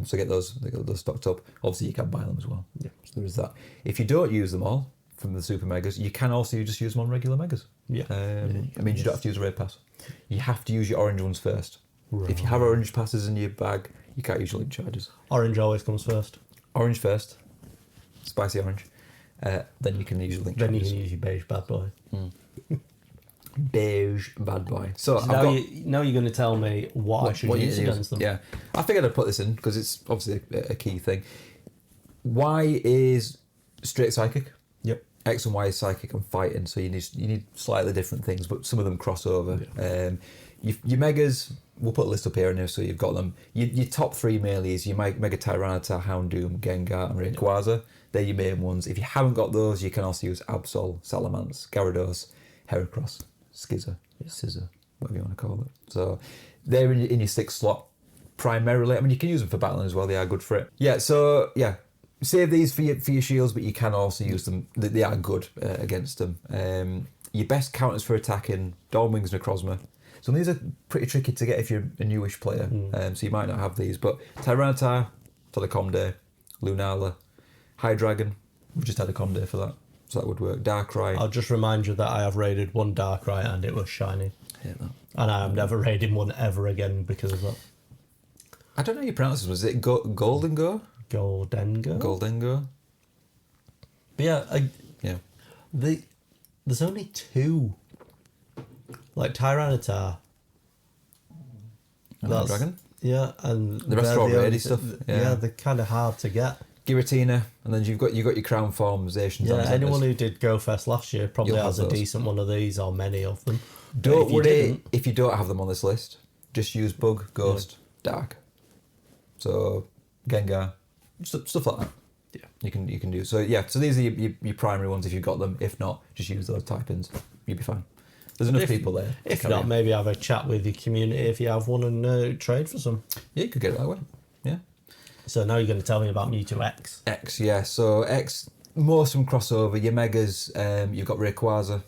So get those stocked up. Obviously, you can buy them as well. Yeah. So there is that. If you don't use them all from the super megas, you can also just use them on regular megas. Yeah. I mean, you don't have to use a raid pass. You have to use your orange ones first. Right. If you have orange passes in your bag, you can't use your link charges. Orange always comes first. Orange first, spicy orange. Then you can use your link Then charges. you can use your beige bad boy. Beige bad boy. So Now you're going to tell me what I should use against them. Yeah, I figured I'd put this in because it's obviously a key thing. Y is straight psychic. Yep. X and Y is psychic and fighting, so you need slightly different things, but some of them cross over. Yeah. Your megas, we'll put a list up here now so you've got them. Your top three mainly is your Mega Tyranitar, Houndoom, Gengar and Rayquaza. They're your main ones. If you haven't got those, you can also use Absol, Salamence, Gyarados, Heracross, Scizor, whatever you want to call it. So they're in your sixth slot primarily. I mean, you can use them for battling as well. They are good for it. Yeah, so yeah. Save these for your shields, but you can also use them. They are good against them. Your best counters for attacking, Dawnwings, Necrozma. So these are pretty tricky to get if you're a newish player, so you might not have these. But Tyranitar for the Com Day, Lunala, Hydreigon, we've just had a Com Day for that, so that would work. Darkrai. I'll just remind you that I have raided one Darkrai and it was shiny. Hate that. And I am never raiding one ever again because of that. I don't know how you pronounce this. Was it Golden Go? Goldengo? Goldengo? But yeah, Yeah. there's only two. Like Tyranitar. And Hydreigon? Yeah, and The rest they're are all the only- ready stuff. Yeah, they're kind of hard to get. Giratina, and then you've got your crown formations. Yeah, anyone who did Go Fest last year probably You'll has have a those. decent one of these or many of them. But Don't if you worry didn't- if you don't have them on this list. Just use Bug, Ghost, Dark. So Gengar, stuff like that. Yeah. You can do. So yeah, so these are your primary ones if you've got them. If not, just use those type-ins. You'll be fine. There's enough people there. to If carry not, on. maybe have a chat with your community if you have one and trade for some. Yeah, you could get it that way. Yeah. So now you're going to tell me about Mewtwo X. X, yeah. So X, most of them crossover. Your Megas, you've got Rayquaza,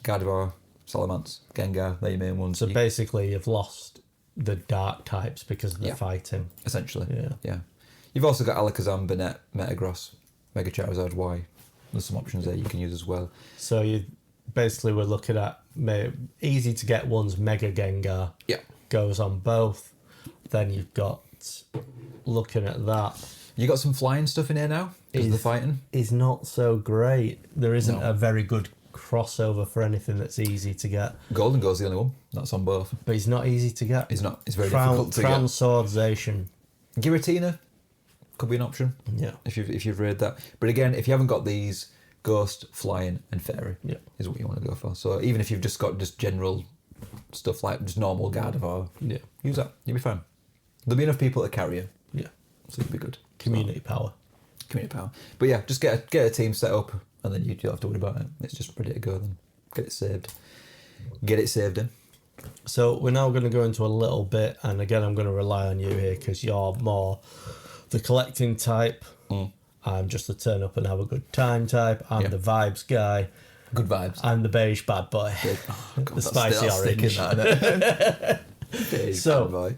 Gardevoir, Salamence, Gengar. They're your main ones. So basically you've lost the dark types because of the Yeah. fighting. Essentially. Yeah. Yeah. You've also got Alakazam, Banette, Metagross, Mega Charizard Y. There's some options there you can use as well. So you basically we're looking at easy to get ones. Mega Gengar Yeah. goes on both. Then you've got looking at that You got some flying stuff in here now because of the fighting. is not so great. There isn't No. a very good crossover for anything that's easy to get. Golden Go's the only one that's on both. But he's not easy to get. It's not. It's very difficult to get. Transwordization. Giratina could be an option. Yeah. If you've read that, but again, if you haven't got these, Ghost, Flying, and Fairy Yeah. is what you want to go for. So even if you've just got just general stuff like just normal Gardevoir, Yeah. use that. You'll be fine. There'll be enough people to carry you, Yeah. so you'll be good. Community power. Community power. But yeah, just get a team set up, and then you don't have to worry about it. It's just ready to go. Then get it saved. Get it saved in. So we're now going to go into a little bit, and again, I'm going to rely on you here because you're more the collecting type. I'm just the turn up and have a good time type. I'm Yeah. the vibes guy. Good vibes. I'm the beige bad boy. God, the spicy orange. Beige So- bad boy.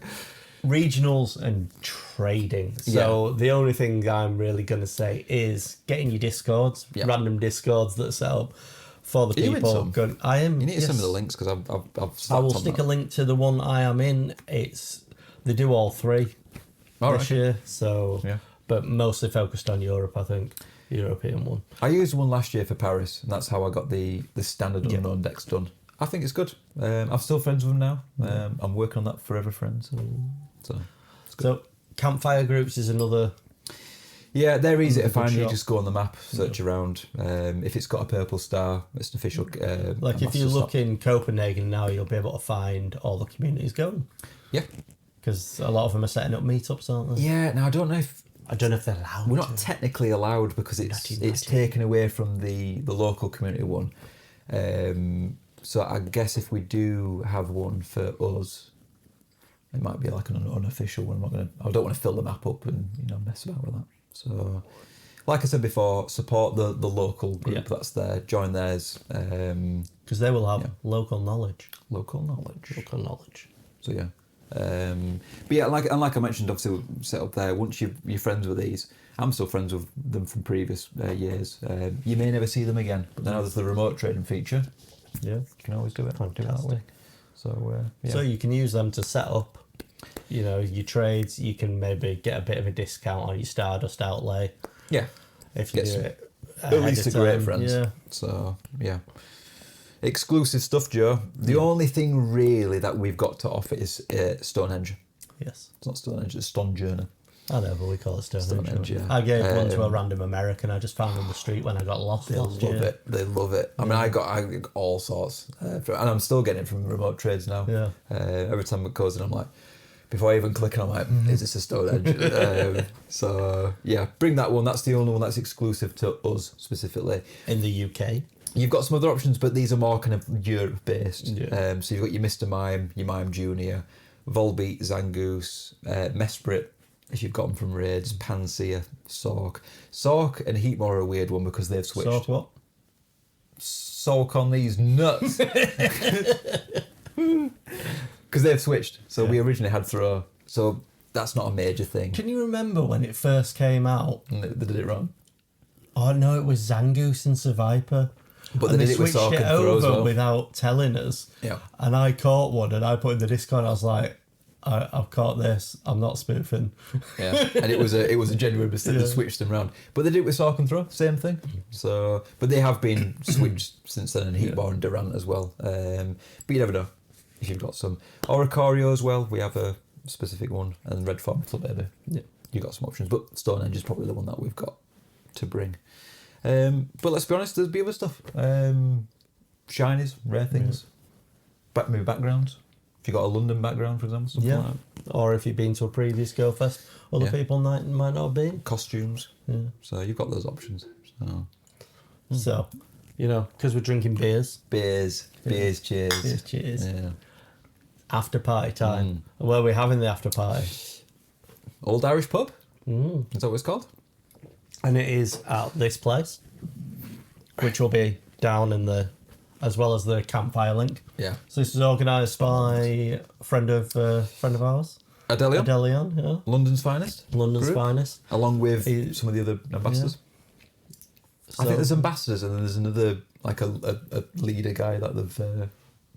Regionals and trading. So the only thing I'm really going to say is getting your discords, Yeah. random discords that are set up for the Are you in people. some? I am. You need to send me yes. the links because I've I will slapped on stick that. a link to the one I am in. They do all three All this right. year, so Yeah. but mostly focused on Europe. I think European one. I used one last year for Paris, and that's how I got the standard Yeah. unknown decks done. I think it's good. I'm still friends with them now. I'm working on that forever friends. So it's good. So campfire groups is another. Yeah, they're easy to Good find. You shot. just go on the map, search around. If it's got a purple star, it's an official. Like if master you stop. look in Copenhagen now, you'll be able to find all the communities going Yeah. because a lot of them are setting up meetups, aren't they? Yeah. Now I don't know if I don't know if they're allowed. we're not technically allowed because it's taken away from the local community one. So I guess if we do have one for us, It might be like an unofficial one. I don't want to fill the map up and mess about with that. So, like I said before, support the local group that's there. Join theirs because they will have local knowledge. Local knowledge. So yeah. But yeah, like I mentioned, obviously we set up there. Once you're friends with these, I'm still friends with them from previous years. You may never see them again, but now there's the remote trading feature. Yeah, you can always do it. Fantastic. So so you can use them to set up, your trades. You can maybe get a bit of a discount on your Stardust outlay. Yeah, if you do it at least a great friends. Yeah. So yeah. Exclusive stuff, Joe. The only thing really that we've got to offer is Stonehenge. Yes. It's not Stonehenge, it's Stonjourner. I know, but we call it Stonehenge. Yeah. I gave one to a random American I just found on the street when I got lost last year. They love it. I mean, I got all sorts. And I'm still getting it from remote trades now. Yeah. Every time it goes in, I'm like, before I even click it, I'm like, is this a Stonehenge? So, yeah, bring that one. That's the only one that's exclusive to us specifically. In the UK. You've got some other options, but these are more kind of Europe-based. Yeah. So you've got your Mr. Mime, your Mime Junior, Volbeat, Zangoose, Mesprit, if you've got them from raids, Panseer, Sork. Sork and Heatmore are a weird one because they've switched. Sork what? Sork on these nuts. Because they've switched. So we originally had Throw. So that's not a major thing. Can you remember when it first came out? And they did it wrong. Oh no, it was Zangoose and Survivor. But and they they did it with switched Sork it and Throw as over well. without telling us. Yeah. And I caught one and I put in the Discord. I was like, I've caught this. I'm not spoofing. Yeah, and it was a genuine mistake. They switched them around, but they did it with Sork and Throw, same thing. So, but they have been switched since then, and Heatmore and Durant as well. But you never know if you've got some Oricorio as well. We have a specific one, and Red Farm Club Baby. Yeah, you got some options, but Stonehenge is probably the one that we've got to bring. But let's be honest, there's be other stuff. Shinies, rare things, maybe backgrounds. If you've got a London background, for example, something like that. Or if you've been to a previous Go Fest, other people might not have been. Costumes. Yeah. So you've got those options. So, because we're drinking beers. Beers, cheers. Beers, cheers. Yeah. After party time. Where are we having the after party? Old Irish Pub. Is that what it's called? And it is at this place, which will be down in as well as the campfire link. Yeah. So this is organised by a friend of ours. Adelion, yeah. London's finest. London's finest. Along with some of the other ambassadors. Yeah. I think there's ambassadors and then there's another, like a leader guy that they've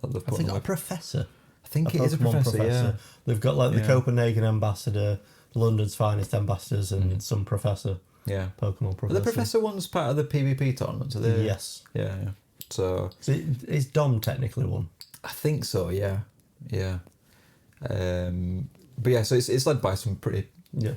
put I think on a professor. I think it is a professor, yeah. They've got like the Copenhagen ambassador, London's finest ambassadors and some professor. Yeah. Pokemon professor. Are the professor one's part of the PvP tournament? Are they? Yes. Yeah. So is Dom technically one? I think so, yeah. But yeah, so it's led by some pretty... Yeah.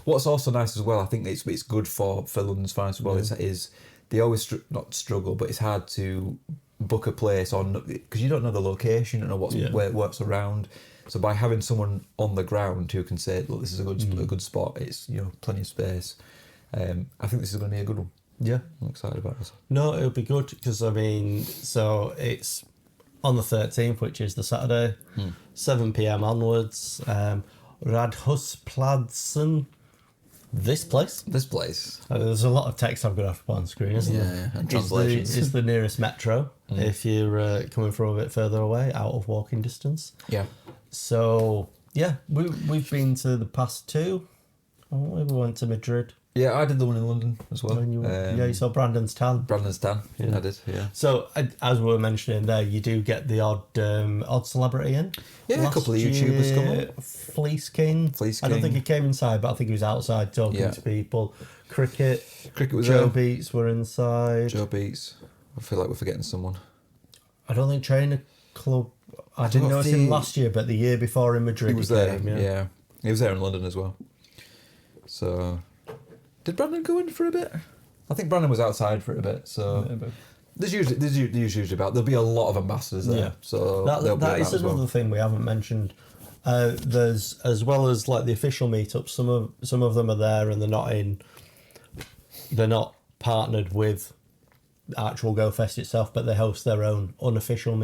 What's also nice as well, I think it's good for London's finest as well, is they always not struggle, but it's hard to book a place on, because you don't know the location, you don't know where it works around. So by having someone on the ground who can say, look, this is a good spot, it's plenty of space. I think this is going to be a good one. Yeah. I'm excited about this. No, it'll be good because, so it's on the 13th, which is the Saturday, 7 p.m. onwards. Radhuspladsen, this place. There's a lot of text I'm going to have to put on screen, isn't there? Yeah, and translations. It's the nearest metro if you're coming from a bit further away, out of walking distance. Yeah. So, yeah, we've been to the past two. We went to Madrid. Yeah, I did the one in London as well. You saw Brandon's Tan. Yeah. I did, yeah. So, as we were mentioning there, you do get the odd celebrity in. Yeah, a couple of YouTubers come up. Fleece King. I don't think he came inside, but I think he was outside talking to people. Cricket was Joe there. Beats were inside. Joe Beats. I feel like we're forgetting someone. I don't think Trainer Club... I didn't notice him last year, but the year before in Madrid he was there. Yeah. He was there in London as well. So... Did Brandon go in for a bit? I think Brandon was outside for a bit. So there's usually about. There'll be a lot of ambassadors there. Yeah. So that is another thing we haven't mentioned. There's, as well as like the official meetups, some of them are there and they're not partnered with the actual Go Fest itself, but they host their own unofficial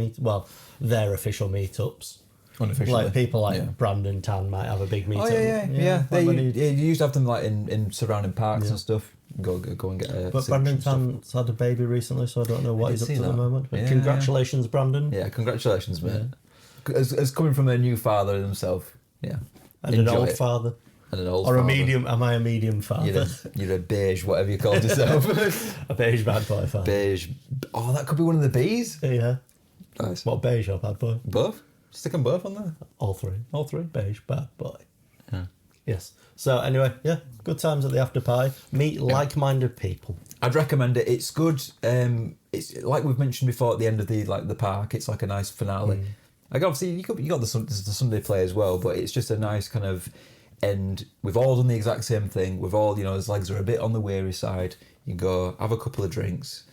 their official meetups. Unofficially. Like people like Yeah. Brandon Tan might have a big meetup. Oh yeah. like when You used to have them like in surrounding parks and stuff. Go and get a. But Brandon Tan's had a baby recently, so I don't know what he's up to at the moment. But congratulations, Brandon. Yeah, congratulations, mate. As coming from a new father himself, yeah. And an old father. And an old or father. a medium. Am I a medium father? You're a beige, whatever you called yourself. A beige bad boy father. Beige. Oh, that could be one of the bees. Yeah. Nice. What, beige or bad boy? Both. Stick them both on there. All three. All three. Beige bad boy. Yeah. Yes. So anyway, yeah, good times at the after party. Meet like-minded people. I'd recommend it. It's good. It's like we've mentioned before at the end of the park. It's like a nice finale. Like obviously you got the Sunday play as well, but it's just a nice kind of end. We've all done the exact same thing. We've all, his legs are a bit on the weary side. You go have a couple of drinks,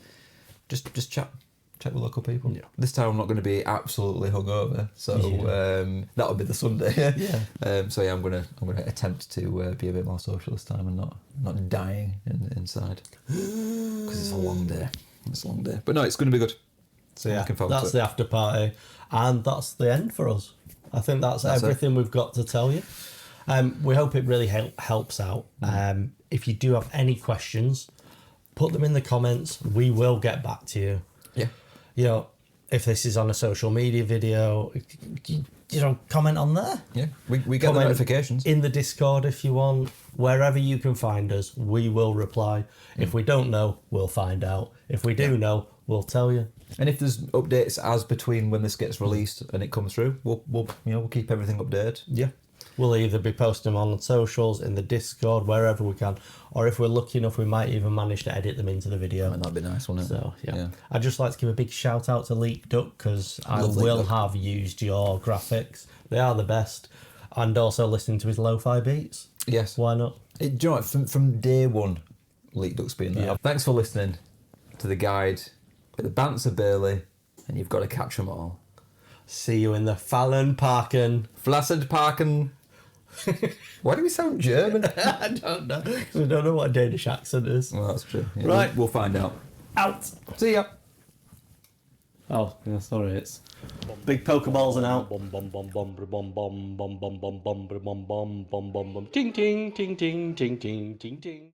just chat with local people. Yeah. This time I'm not going to be absolutely hungover, so that'll be the Sunday. Yeah. So yeah, I'm gonna attempt to be a bit more social this time and not dying inside because it's a long day. It's a long day, but no, it's going to be good. So yeah, that's the after party, and that's the end for us. I think that's everything we've got to tell you. We hope it really helps out. If you do have any questions, put them in the comments. We will get back to you. Yeah. If this is on a social media video, comment on there. Yeah, we get the notifications. In the Discord if you want. Wherever you can find us, we will reply. If we don't know, we'll find out. If we do know, we'll tell you. And if there's updates as between when this gets released and it comes through, we'll keep everything updated. Yeah. We'll either be posting them on the socials, in the Discord, wherever we can, or if we're lucky enough, we might even manage to edit them into the video. And that'd be nice, wouldn't it? So, yeah. I'd just like to give a big shout out to Leak Duck, because I will have used your graphics. They are the best. And also listening to his lo-fi beats. Yes. Why not? Do you know what? From day one, Leak Duck's been there. Yeah. Thanks for listening to the guide with the Banter Burley, and you've got to catch them all. See you in the Fælledparken. Fælledparken. Why do we sound German? I don't know. Because we don't know what a Danish accent is. Well, that's true. Yeah, Right. We'll find out. Out. See ya. Oh, yeah, sorry, it's big Pokeballs and out. Ting ting ting ting ting ting ting ting ting.